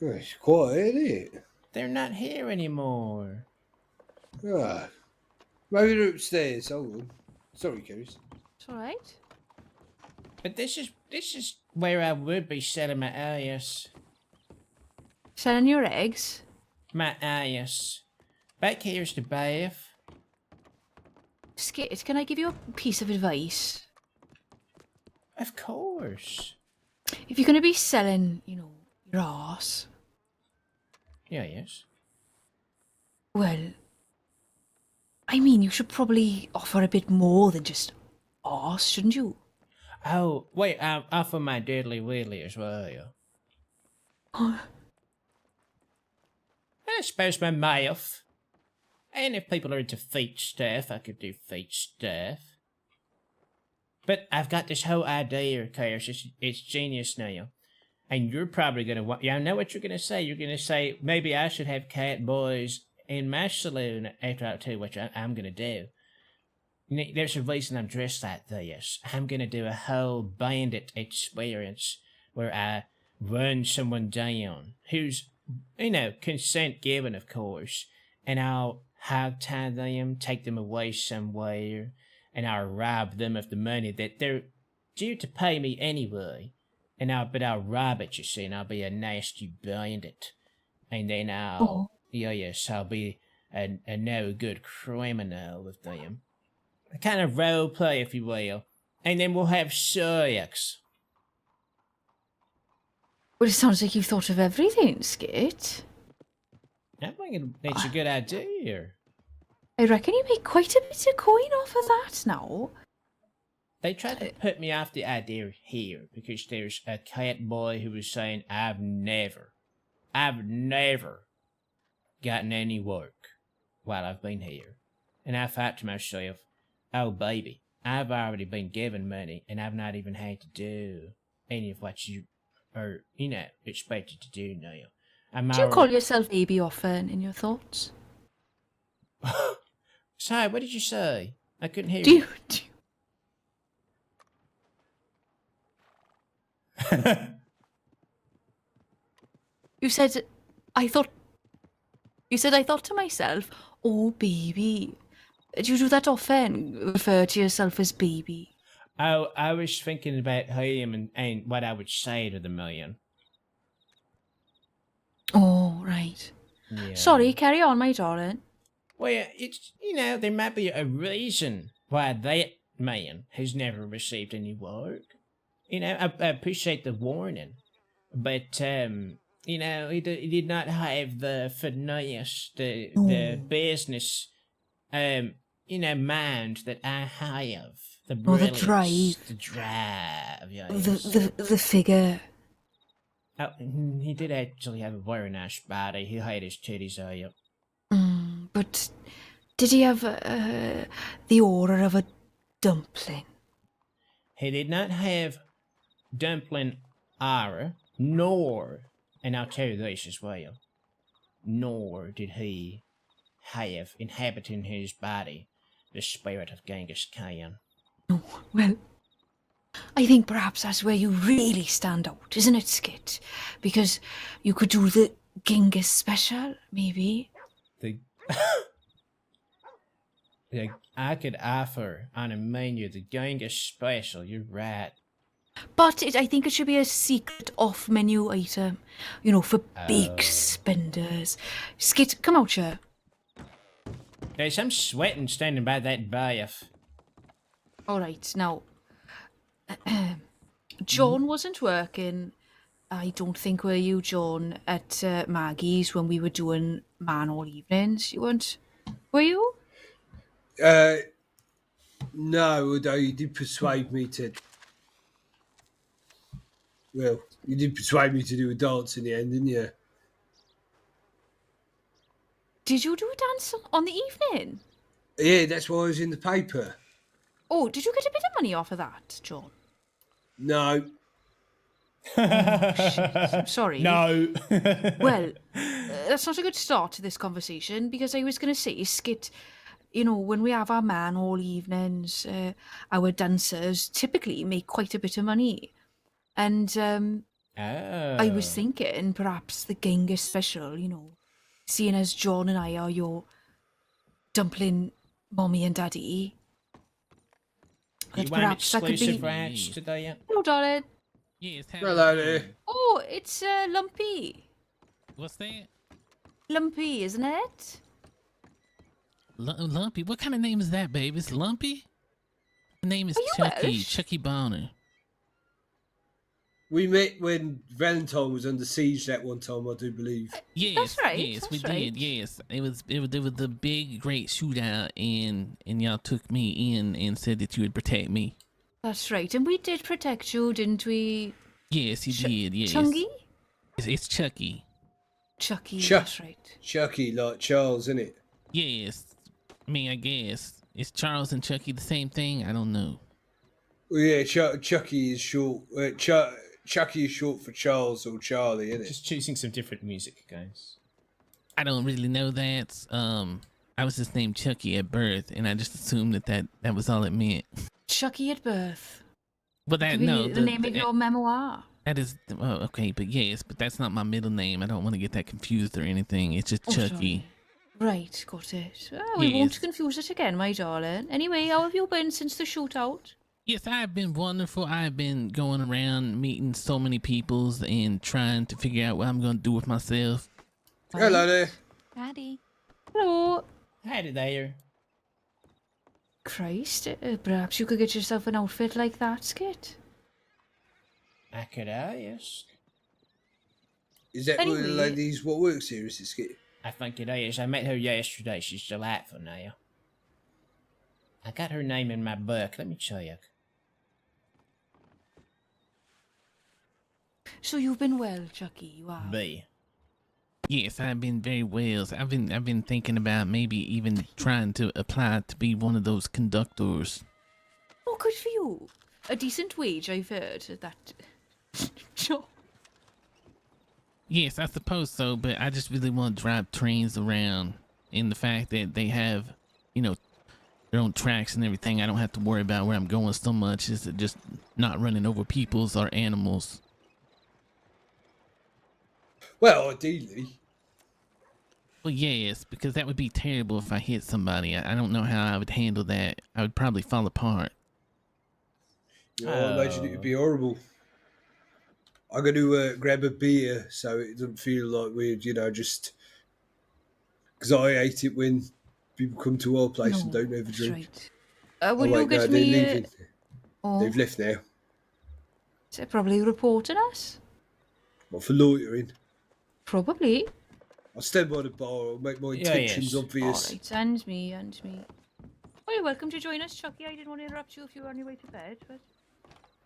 It's quiet, isn't it? They're not here anymore. Ah. Maybe they're upstairs. Hold on. Sorry, Keris. It's all right. But this is where I would be selling my alias. Selling your eggs? My alias. Back here's the bath. Skit, can I give you a piece of advice? Of course. If you're going to be selling, you know, your arse, Yeah, yes. well, I mean, you should probably offer a bit more than just arse, shouldn't you? Oh, wait, I'll offer my diddly widdly as well. Oh, I suppose my mouth. And if people are into feet stuff, I could do feet stuff. But I've got this whole idea, Chaos. It's genius now. And you're probably going to want... Yeah, I know what you're going to say. You're going to say, maybe I should have cat boys in my saloon after I tell you what I'm going to do. There's a reason I'm dressed like this. I'm going to do a whole bandit experience where I run someone down who's, you know, consent given, of course. And I'll hog-tie them, take them away somewhere, and I'll rob them of the money that they're due to pay me anyway. But I'll rob it, you see, and I'll be a nasty bandit. And then I'll be a no good criminal with them. A kind of role play, if you will. And then we'll have sex. well, it sounds like you've thought of everything, Skit. I think it's a good idea. I reckon you make quite a bit of coin off of that now. They tried to put me off the idea here because there's a cat boy who was saying I've never gotten any work while I've been here. And I thought to myself, oh baby, I've already been given money and I've not even had to do any of what you are, you know, expected to do now. Do you call yourself baby often in your thoughts? Sorry, what did you say? I couldn't hear you. You said I thought to myself, oh baby. Do you do that often? Refer to yourself as baby? Oh, I was thinking about him and what I would say to the million. Oh, right. Yeah. Sorry, carry on, my darling. Well, it's, you know, there might be a reason why that man has never received any work. You know, I appreciate the warning, but, you know, he did not have the finesse, the business, you know, mind that I have. The brilliance, the drive, yes. The figure. Oh, he did actually have a very nice body. He had his titties out. But did he have the aura of a dumpling? He did not have dumpling aura, nor, and I'll tell you this as well, nor did he have inhabiting his body the spirit of Genghis Khan. Oh, well, I think perhaps that's where you really stand out, isn't it, Skit? Because you could do the Genghis special, maybe. I could offer on a menu the Genghis special, you're right. But I think it should be a secret off-menu item, you know, for big spenders. Skit, come out here. There's some sweating standing by that bath. All right, now, John wasn't working, I don't think, were you, John, at Maggie's when we were doing Man All Evenings? You weren't, were you? No, although you did persuade me to... Well, you did persuade me to do a dance in the end, didn't you? Did you do a dance on the evening? Yeah, that's why I was in the paper. Oh, did you get a bit of money off of that, John? No. Oh, shit. I'm sorry. No. Well, that's not a good start to this conversation, because I was going to say, Skit, you know, when we have our Man All Evenings, our dancers typically make quite a bit of money. And I was thinking perhaps the Genghis special, you know, seeing as John and I are your dumpling mommy and daddy. You That want perhaps that could exclusive be... rights today? Hello, darling. Yes, hello there. Oh, it's Lumpy. What's that? Lumpy, isn't it? Lumpy? What kind of name is that, babe? It's Lumpy? My name is Are you Chucky. Welsh? Chucky Bonner. We met when Valentine was under siege that one time, I do believe. Yes, That's right, yes, we that's right. did. Yes, it was the big great shootout, and y'all took me in and said that you would protect me. That's right, and we did protect you, didn't we? Yes, you did. Yes, Chungy? It's Chucky. Chucky, Chuck- that's right. Chucky, like Charles, isn't it? Yes, I mean I guess is Charles and Chucky the same thing? I don't know. Well, yeah, Chucky is short. Chucky is short for Charles or Charlie, isn't it? Just choosing some different music, guys. I don't really know that. I was just named Chucky at birth, and I just assumed that was all it meant. Chucky at birth. But that Could be no, the name of your memoir. that is okay. But yes, but that's not my middle name. I don't want to get that confused or anything. It's just Oh, Chucky. Right, got it. Well, we won't confuse it again, my darling. Anyway, how have you been since the shootout? Yes, I've been wonderful. I've been going around meeting so many peoples and trying to figure out what I'm going to do with myself. Hello there. Howdy. Hello. Howdy there. Christ, perhaps you could get yourself an outfit like that, Skit. I could ask. Is that one of the Anyway. ladies what works here, is it, Skit? I think it is. I met her yesterday. She's delightful now. I got her name in my book. Let me check. So you've been well, Chucky, you have. B. Yes, I've been very well. I've been thinking about maybe even trying to apply to be one of those conductors. Oh, good for you. A decent wage, I've heard. That job. Yes, I suppose so, but I just really want to drive trains around. And the fact that they have, their own tracks and everything, I don't have to worry about where I'm going so much. Is just not running over people's or animals. Well, ideally. Well, yes, because that would be terrible if I hit somebody. I don't know how I would handle that. I would probably fall apart. Yeah, I imagine it would be horrible. I'm going to grab a beer so it doesn't feel like we're, just... Because I hate it when people come to our place and don't have a drink. Right. Will you wait, get no, they're me... leaving. Oh, They've left now. they're probably reporting us. What, for loitering? Probably. I'll stand by the bar. I'll make my intentions obvious. All right, and me. Well, you're welcome to join us, Chucky. I didn't want to interrupt you if you were on your way to bed, but...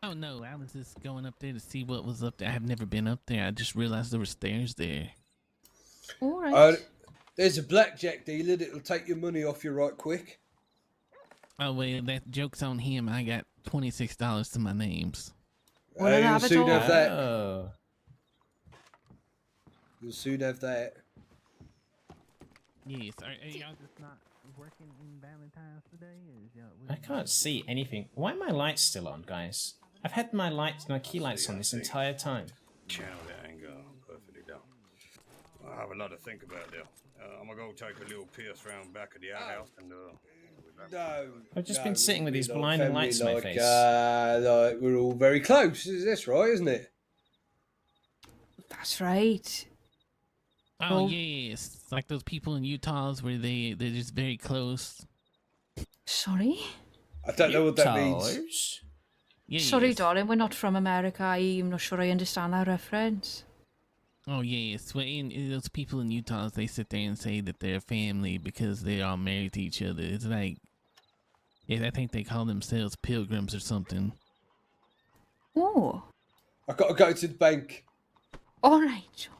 Oh, no, I was just going up there to see what was up there. I have never been up there. I just realized there were stairs there. All right. There's a blackjack dealer that'll take your money off you right quick. Oh, well, that joke's on him. I got $26 to my names. You'll soon have that. Oh. You'll soon have that. Yes, are y'all just not working in Valentine's today? I can't see anything. Why are my lights still on, guys? I've had my key lights on this entire time. Channel that ain't going perfectly down. I have a lot to think about there. I'm gonna go take a little piss around back of the outhouse and No. I've just been sitting with these blinding lights in my face. Like we're all very close. That's right, isn't it? That's right. Oh, yes. It's like those people in Utah's where they're just very close. Sorry? I don't know what that means. Yes. Sorry, darling, we're not from America. I'm not sure I understand that reference. Oh, yes. Well, in those people in Utah, they sit there and say that they're family because they're all married to each other. It's like, I think they call themselves pilgrims or something. Oh. I've got to go to the bank. All right, John.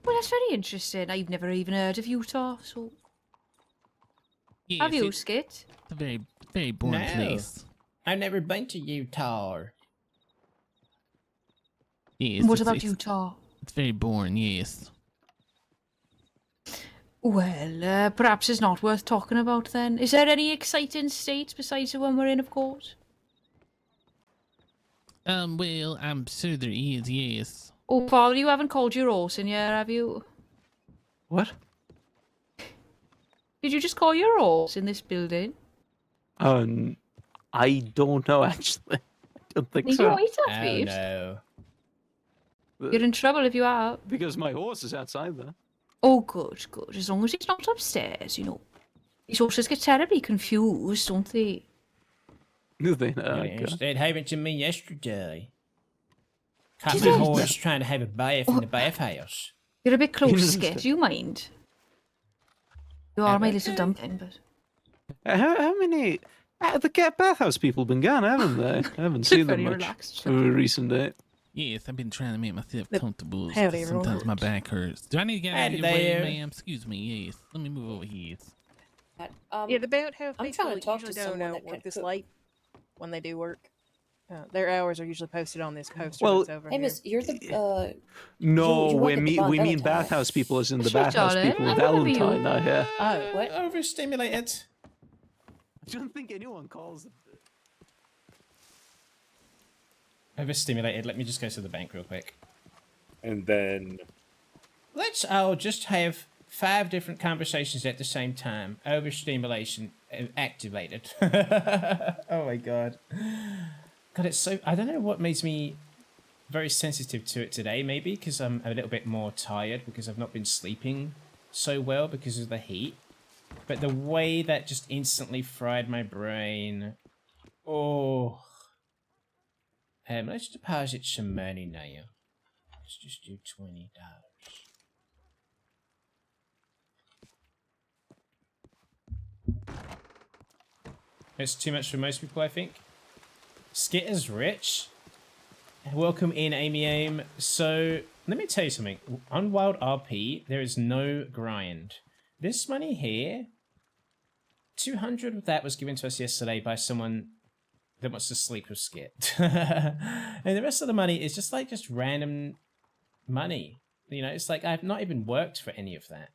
Well, that's very interesting. I've never even heard of Utah, so... Yes, Have you, it's Skit? a very, very boring No. place. I've never been to Utah. Yes, What about Utah? It's very boring, yes. Well, perhaps it's not worth talking about then. Is there any exciting states besides the one we're in, of course? Well, I'm sure there is, yes. Oh, Paul, you haven't called your horse in yet, have you? What? Did you just call your horse in this building? I don't know, actually. I don't think You so. might have, Oh, Phoebes. no. You're in trouble if you are. Because my horse is outside there. Oh, good, good. As long as he's not upstairs, These horses get terribly confused, don't they? Do they? Yes, that happened to me yesterday. Caught Did my it? horse trying to have a bath in the bathhouse. You're a bit close, Skit. Do you mind? You are my little Okay. dumpling, but... How many? The bathhouse people been gone, haven't they? I haven't seen them Very much relaxed. over recent day. Yes, I've been trying to make myself The- comfortable. Howdy, everyone. Sometimes my back hurts. Do I need to get out of Howdy your way, there. ma'am? Excuse me. Yes. Let me move over here. Yeah, the boathouse I'm people trying to talk usually to don't someone that work can this cook. late when they do work. Their hours are usually posted on this poster Well, that's over Hey, here. Miss, you're the No, you we work at the mean Bondella Tower. bathhouse people, as in the Sure, bathhouse darling. people I in remember you. Valentine. I hear. Oh, what? Overstimulated. I don't think anyone calls them. Overstimulated. Let me just go to the bank real quick. And then Let's all just have 5 different conversations at the same time. Overstimulation activated. Oh my god. God, it's so... I don't know what makes me very sensitive to it today. Maybe because I'm a little bit more tired because I've not been sleeping so well because of the heat. But the way that just instantly fried my brain... Oh... let's deposit some money now. Let's just do $20. It's too much for most people, I think. Skit is rich. Welcome in, Amy Aim. So, let me tell you something. On Wild RP, there is no grind. This money here, 200 of that was given to us yesterday by someone that wants to sleep with Skit. And the rest of the money is just like just random money. You know, it's like I've not even worked for any of that.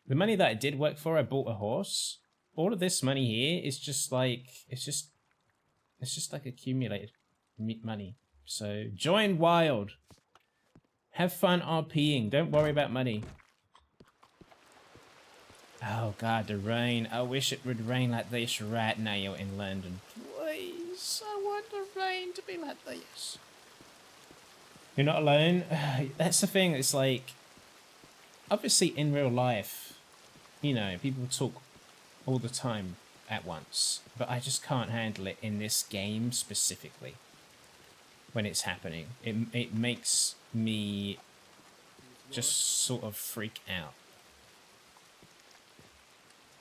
The money that I did work for, I bought a horse. All of this money here is just like, it's just like accumulated money. So join Wild. Have fun RPing. Don't worry about money. Oh god, the rain. I wish it would rain like this right now in London. Please, I want the rain to be like this. You're not alone. That's the thing. It's like, obviously in real life, you know, people talk all the time at once, but I just can't handle it in this game specifically when it's happening. It makes me just sort of freak out.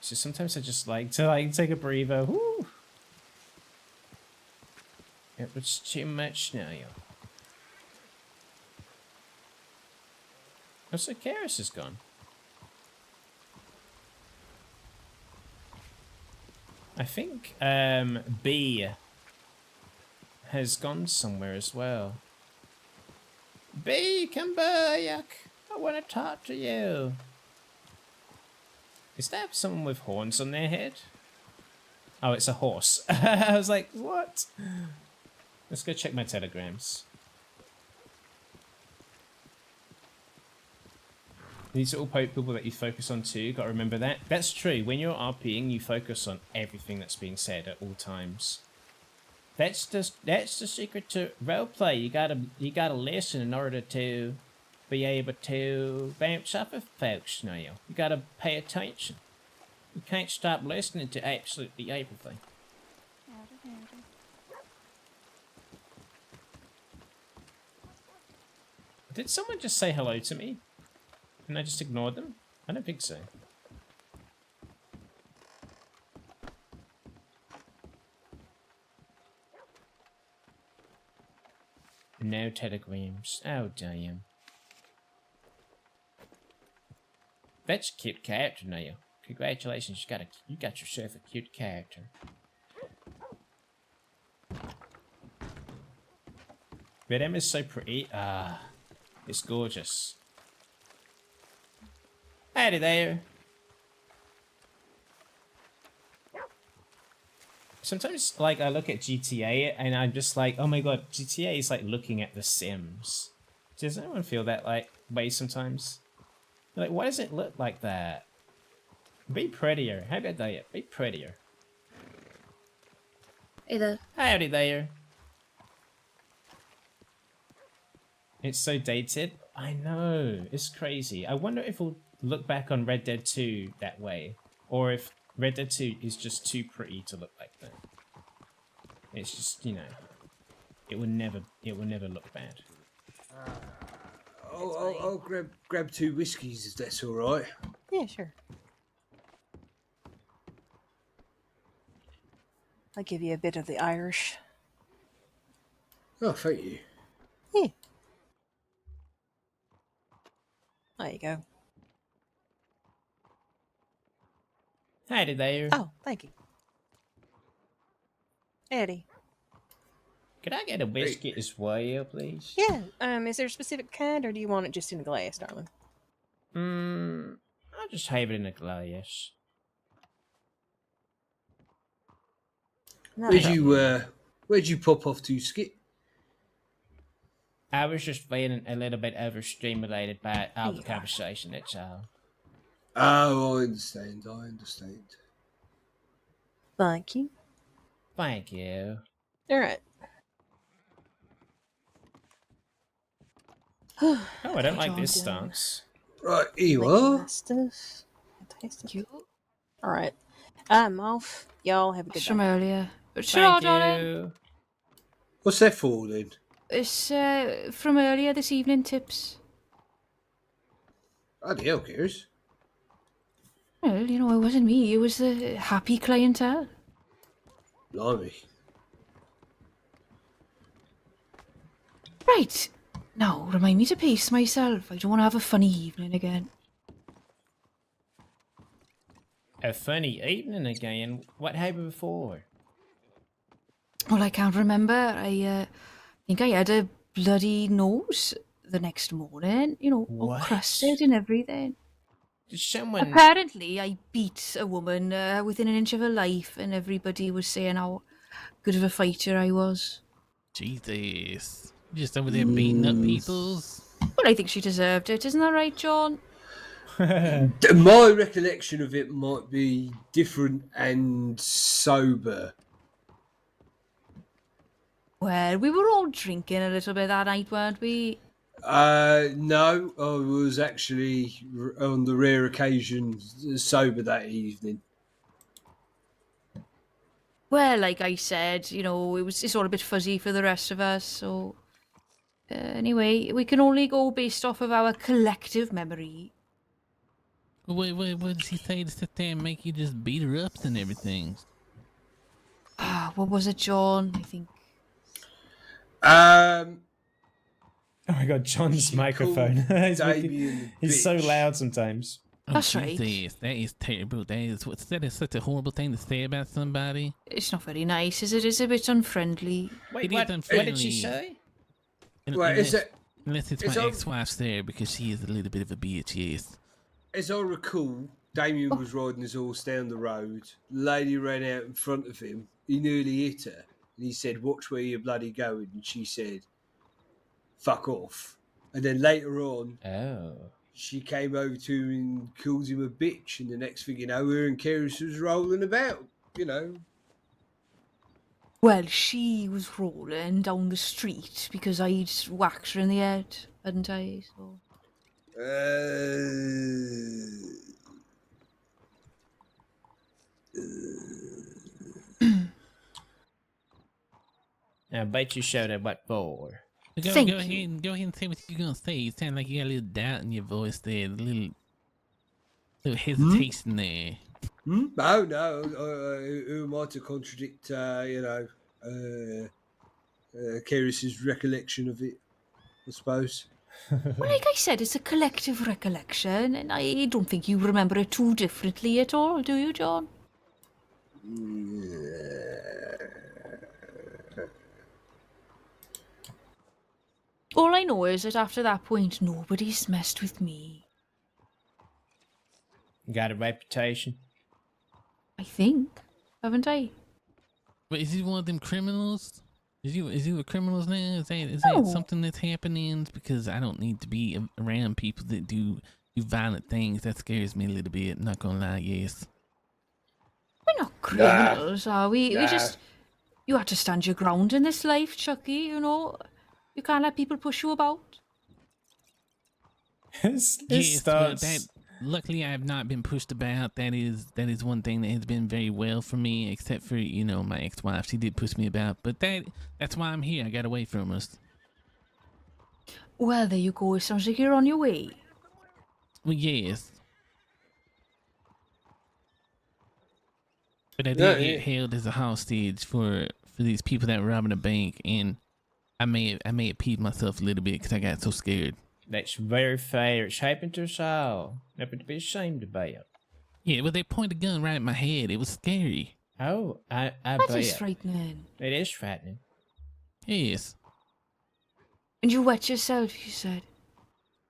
So sometimes I just like to take a breather. Woo! It was too much now. Oh, so Karis is gone. I think B has gone somewhere as well. B, come back! I want to talk to you. Is that someone with horns on their head? Oh, it's a horse. I was like, what? Let's go check my telegrams. These are all people that you focus on too. Got to remember that. That's true. When you're RPing, you focus on everything that's being said at all times. That's the secret to roleplay. You gotta listen in order to be able to bounce off of folks now. You gotta pay attention. You can't stop listening to absolutely everything. Did someone just say hello to me? And I just ignored them? I don't think so. No telegrams. Oh, damn. That's a cute character now. Congratulations, you got yourself a cute character. Red M is so pretty. Ah, it's gorgeous. Howdy there. Sometimes, like, I look at GTA and I'm just like, oh my god, GTA is like looking at The Sims. Does anyone feel that way sometimes? Like, why does it look like that? Be prettier. How about that? Be prettier. Hey there. Howdy there. It's so dated. I know. It's crazy. I wonder if we'll look back on Red Dead 2 that way. or if Red Dead 2 is just too pretty to look like that. It's just, you know, it will never look bad. I'll grab 2 whiskies if that's all right. Yeah, sure. I'll give you a bit of the Irish. Oh, thank you. Yeah. There you go. Howdy there. Oh, thank you. Eddie. Could I get a biscuit as well, please? Yeah. Is there a specific kind, or do you want it just in a glass, darling? I'll just have it in a glass. Where'd you pop off to, Skit? I was just feeling a little bit overstimulated by all the conversation, that's all. Oh, I understand. Thank you. Thank you. All right. Oh, I don't like this stance. Right, here you are. Stuff. Fantastic. All right. I'm off. Y'all have a good From day. earlier. Thank you. What's that for, then? It's from earlier this evening, Tips. Oh, the hell cares? Well, you know, it wasn't me. It was the happy clientele. Blimey. Right. Now, remind me to pace myself. I don't want to have a funny evening again. A funny evening again? What happened before? Well, I can't remember. I think I had a bloody nose the next morning. You know, all What? crusted and everything. Did someone... Apparently, I beat a woman within an inch of her life, and everybody was saying how good of a fighter I was. Jesus. Just over there beating up peoples. Well, I think she deserved it. Isn't that right, John? My recollection of it might be different and sober. Well, we were all drinking a little bit that night, weren't we? No, I was actually on the rare occasion sober that evening. Well, like I said, you know, it's all a bit fuzzy for the rest of us, so... anyway, we can only go based off of our collective memory. What does he say to sit there and make you just beat her up and everything? What was it, John? I think... Oh my god, John's microphone. He's so loud sometimes. Oh, That's right. Jesus, that is terrible. That is such a horrible thing to say about somebody. It's not very nice, is it? It's a bit unfriendly. Wait, It is what unfriendly. did she say? Right, Unless it's it's my on- ex-wife's there, because she is a little bit of a bitch, yes. As I recall, Damien was riding his horse down the road. The lady ran out in front of him. He nearly hit her. And he said, "Watch where you're bloody going." And she said, "Fuck off." And then later on, she came over to him and called him a bitch. And the next thing you know, her and Keris was rolling about, you know. Well, she was rolling down the street because I'd whacked her in the head, hadn't I? So... I bet you showed her what for. Go ahead and say what you're gonna say. You sound like you got a little doubt in your voice there, a little hesitation there. Oh, no. Who am I to contradict, Keris's recollection of it, I suppose? Well, like I said, it's a collective recollection, and I don't think you remember it too differently at all, do you, John? All I know is that after that point, nobody's messed with me. Got a reputation? I think. Haven't I? But is he one of them criminals? Is he with criminals now? Is that something that's happening? Because I don't need to be around people that do violent things. That scares me a little bit. Not gonna lie, yes. We're not criminals, are we? We just... You have to stand your ground in this life, Chucky, you know? You can't let people push you about. This Yes, but starts luckily I have not been pushed about. That is one thing that has been very well for me, except for, you know, my ex-wife. She did push me about, but that's why I'm here. I got away from us. Well, there you go. It sounds like you're on your way. Well, yes. But I No, did get yeah. held as a hostage for these people that were robbing a bank, and I may have peed myself a little bit because I got so scared. That's very fair. It's happened to us all. Nothing to be ashamed about. Yeah, well, they pointed a gun right at my head. It was scary. Oh, I That bet. is frightening. It is frightening. Yes. And you wet yourself, you said.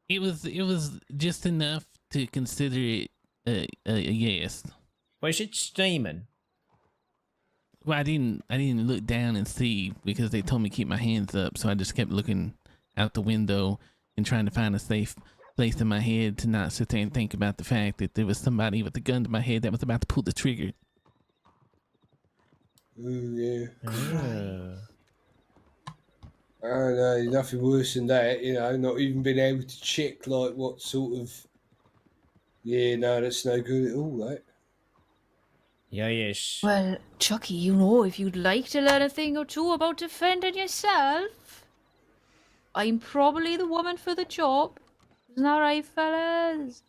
It was just enough to consider it a yes. Was it steaming? Well, I didn't look down and see because they told me to keep my hands up, so I just kept looking out the window and trying to find a safe place in my head to not sit there and think about the fact that there was somebody with a gun to my head that was about to pull the trigger. Ooh, yeah. Oh. Oh no, nothing worse than that, you know, not even being able to check like what sort of no, that's no good at all, that. Yeah, yes. Well, Chucky, you know, if you'd like to learn a thing or two about defending yourself, I'm probably the woman for the job. Isn't that right, fellas?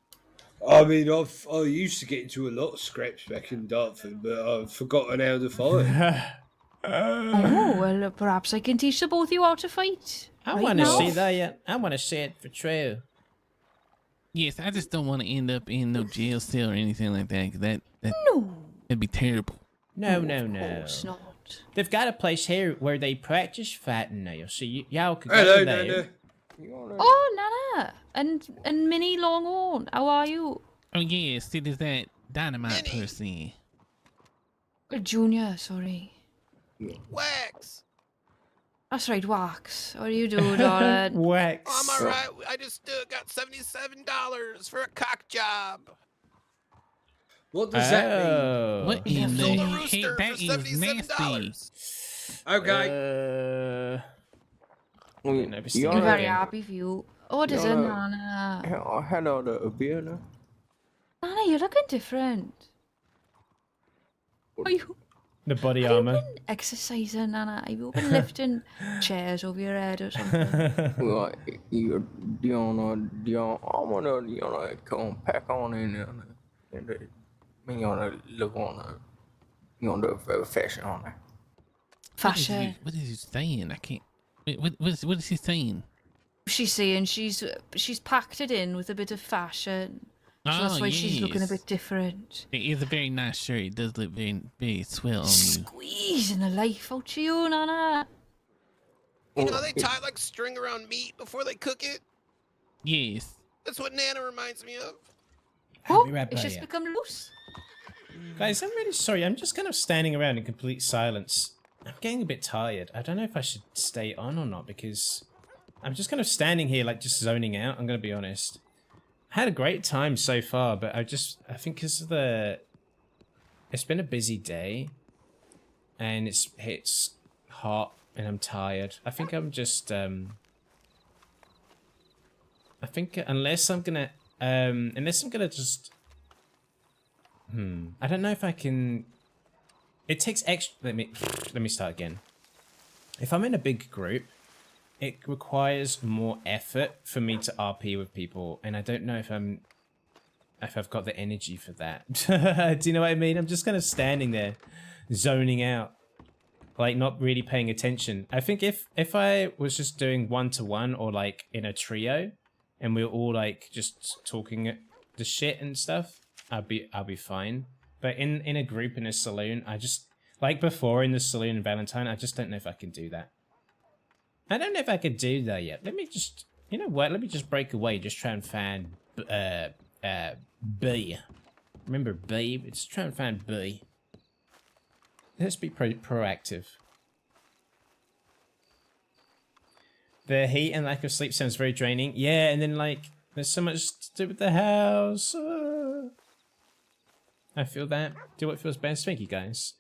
I mean, I used to get into a lot of scraps back in Dartford, but I've forgotten how to fight. Oh, well, perhaps I can teach the both of you how to fight. I right want to now. see that. I want to see it for true. Yes, I just don't want to end up in no jail cell or anything like that. 'Cause that'd be terrible. No, Oh, no, of no. course not. They've got a place here where they practice fighting now, so y'all could Hello, go there. Nana. Oh, Nana and Minnie Longhorn, how are you? Oh yes, it is that dynamite person. Junior, sorry. Wax. That's right, Wax. How do you do, darling? Wax. I'm all right. I just got $77 for a cock job. What does that mean? Oh. What Yeah, in the Sold a heck? rooster That for is nasty. $77. Okay. I'm very happy for you. What is it, Nana? Hello, the beer. Nana, you're looking different. Are you The body have you armor. been exercising, Nana? Have you been lifting chairs over your head or something? Well, I wanna come back on in and me wanna look on the fashion on there. Fashion. What is he saying? I can't. Wait, what is he saying? She's saying she's packed it in with a bit of fashion. So that's why she's looking a yes. bit different. It is a very nice shirt. It does look very, very swell on you. Squeezing the life out of you, Nana. You know, they tie like string around meat before they cook it. Yes. That's what Nana reminds me of. I'll be right It's back. just become loose. Guys, I'm really sorry. I'm just kind of standing around in complete silence. I'm getting a bit tired. I don't know if I should stay on or not because I'm just kind of standing here like just zoning out. I'm going to be honest. I had a great time so far, but I think because of it's been a busy day and it's hot and I'm tired. I think I'm just, I think unless I'm gonna just, I don't know if I can, it takes extra, let me start again. If I'm in a big group, it requires more effort for me to RP with people, and I don't know if I've got the energy for that. Do you know what I mean? I'm just kind of standing there, zoning out, like not really paying attention. I think if I was just doing 1-to-1 or like in a trio, and we were all like just talking the shit and stuff, I'll be fine. But in a group in a saloon, I just like before in the saloon in Valentine, I just don't know if I can do that. I don't know if I could do that yet. Let me just, you know what? Let me just break away. Just try and find B. Remember B? Just try and find B. Let's be proactive. The heat and lack of sleep sounds very draining. Yeah, and then like there's so much to do with the house. I feel that. Do what feels best. Thank you guys.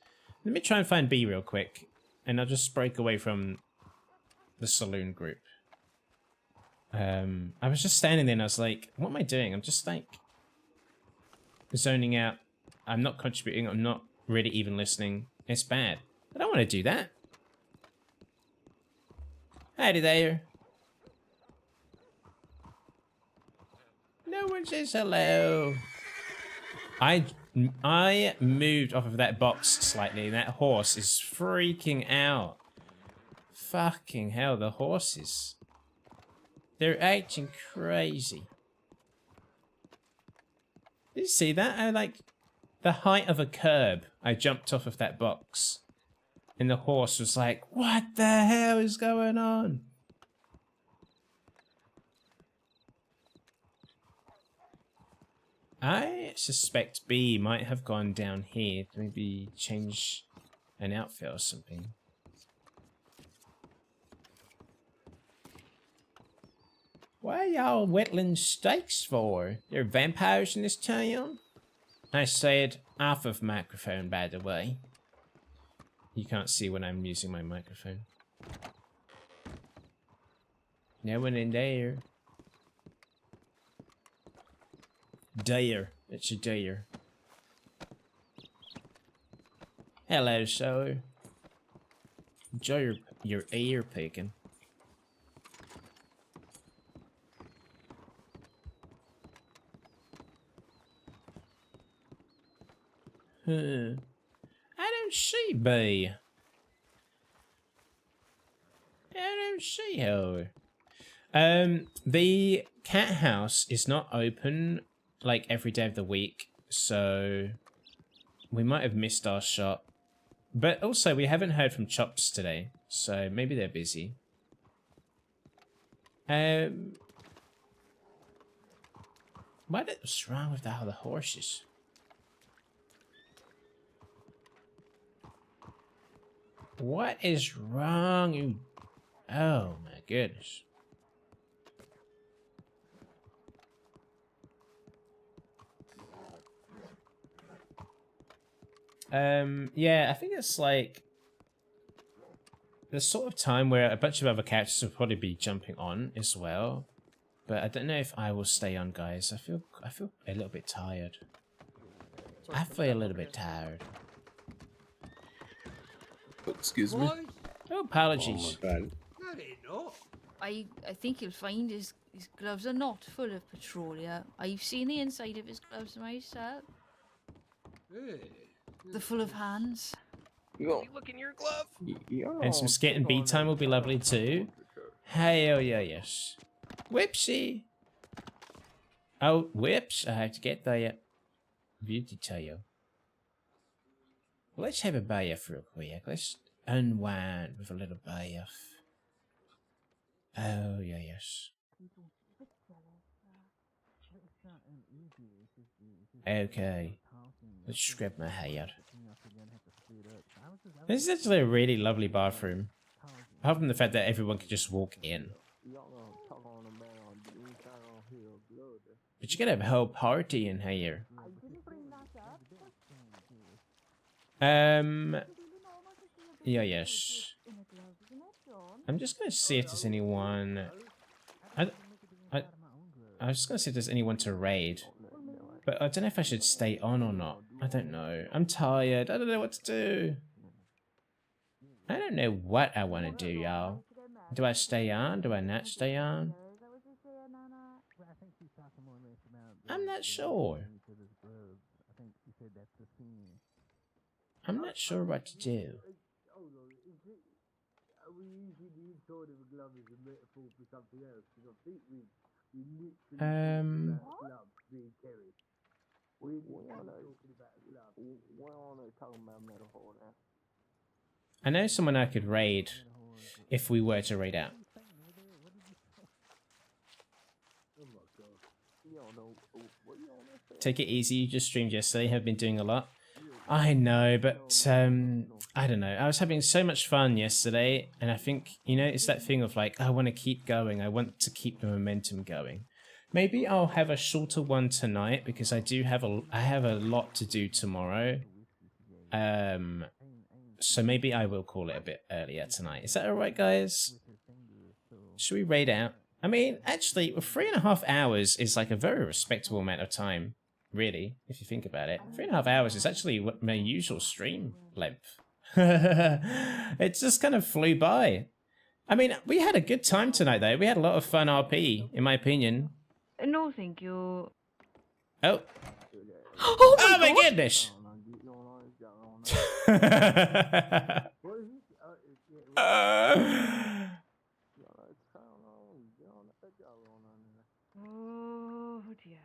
Let me try and find B real quick, and I'll just break away from the saloon group. I was just standing there and I was like, what am I doing? I'm just like zoning out. I'm not contributing. I'm not really even listening. It's bad. I don't want to do that. Howdy there. No one says hello. I moved off of that box slightly. That horse is freaking out. Fucking hell, the horses. They're acting crazy. Did you see that? I like the height of a curb. I jumped off of that box. And the horse was like, what the hell is going on? I suspect B might have gone down here to maybe change an outfit or something. What are y'all wetland steaks for? There are vampires in this town? I said off of microphone, by the way. You can't see when I'm using my microphone. No one in there. Dare. It's a dare. Hello, sir. Enjoy your ear picking. I don't see B. I don't see her. The cat house is not open like every day of the week, so we might have missed our shot. But also, we haven't heard from Chops today, so maybe they're busy. What's wrong with all the horses? What is wrong? You... Oh my goodness. Yeah, I think it's like the sort of time where a bunch of other characters will probably be jumping on as well. But I don't know if I will stay on, guys. I feel a little bit tired. I feel a little bit tired. Excuse me. Oh, apologies. No, they're not. I think you'll find his gloves are not full of petroleum. I've seen the inside of his gloves myself. Yeah. They're full of hands. You look in your glove. And some Skit and beat time will be lovely too. Hell yeah, yes. Whoopsie. Oh, whoops. I have to get the beauty tail. Let's have a bath real quick. Let's unwind with a little bath. Oh, yeah, yes. Okay. Let's scrub my hair. This is actually a really lovely bathroom. Apart from the fact that everyone can just walk in. But you gotta have a whole party in here. Yeah, yes. I'm just gonna see if there's anyone... I was just gonna see if there's anyone to raid. But I don't know if I should stay on or not. I don't know. I'm tired. I don't know what to do. I don't know what I want to do, y'all. Do I stay on? Do I not stay on? I'm not sure. I'm not sure what to do. I know someone I could raid if we were to raid out. Take it easy, you just streamed yesterday, have been doing a lot. I know, but I don't know. I was having so much fun yesterday, and I think, you know, it's that thing of like, I want to keep going. I want to keep the momentum going. Maybe I'll have a shorter one tonight because I have a lot to do tomorrow. So maybe I will call it a bit earlier tonight. Is that alright, guys? Should we raid out? I mean, actually, 3.5 hours is like a very respectable amount of time. really, if you think about it. 3.5 hours is actually my usual stream length. It just kind of flew by. I mean, we had a good time tonight, though. We had a lot of fun RP, in my opinion. No, thank you. Oh. Oh my goodness! Oh dear.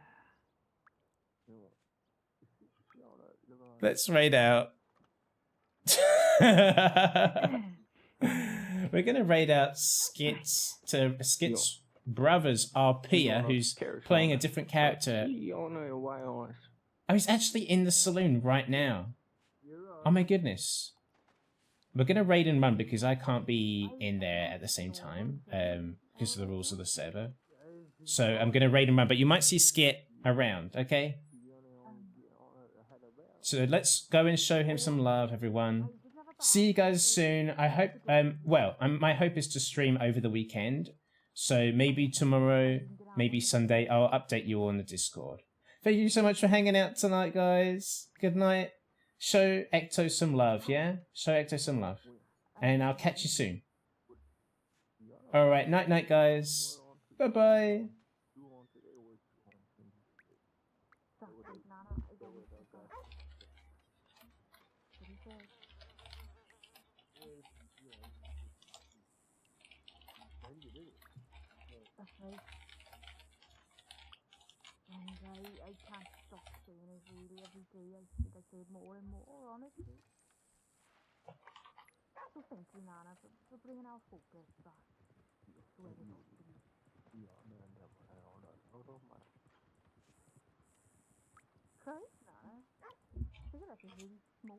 Let's raid out. We're gonna raid out Skit's brother's RPer, who's playing a different character. Oh, he's actually in the saloon right now. Oh my goodness. We're gonna raid and run because I can't be in there at the same time, because of the rules of the server. So I'm gonna raid and run, but you might see Skit around, okay? So let's go and show him some love, everyone. See you guys soon. I hope, my hope is to stream over the weekend. So maybe tomorrow, maybe Sunday, I'll update you all on the Discord. Thank you so much for hanging out tonight, guys. Good night. Show Ecto some love, yeah? Show Ecto some love. And I'll catch you soon. Alright, night-night, guys. Bye-bye. I can't stop saying it really every day. I think I say it more and more, honestly. So thank you, Nana, for bringing our focus back to where it ought to be. Christ, Nana. Cigarette is really smoky.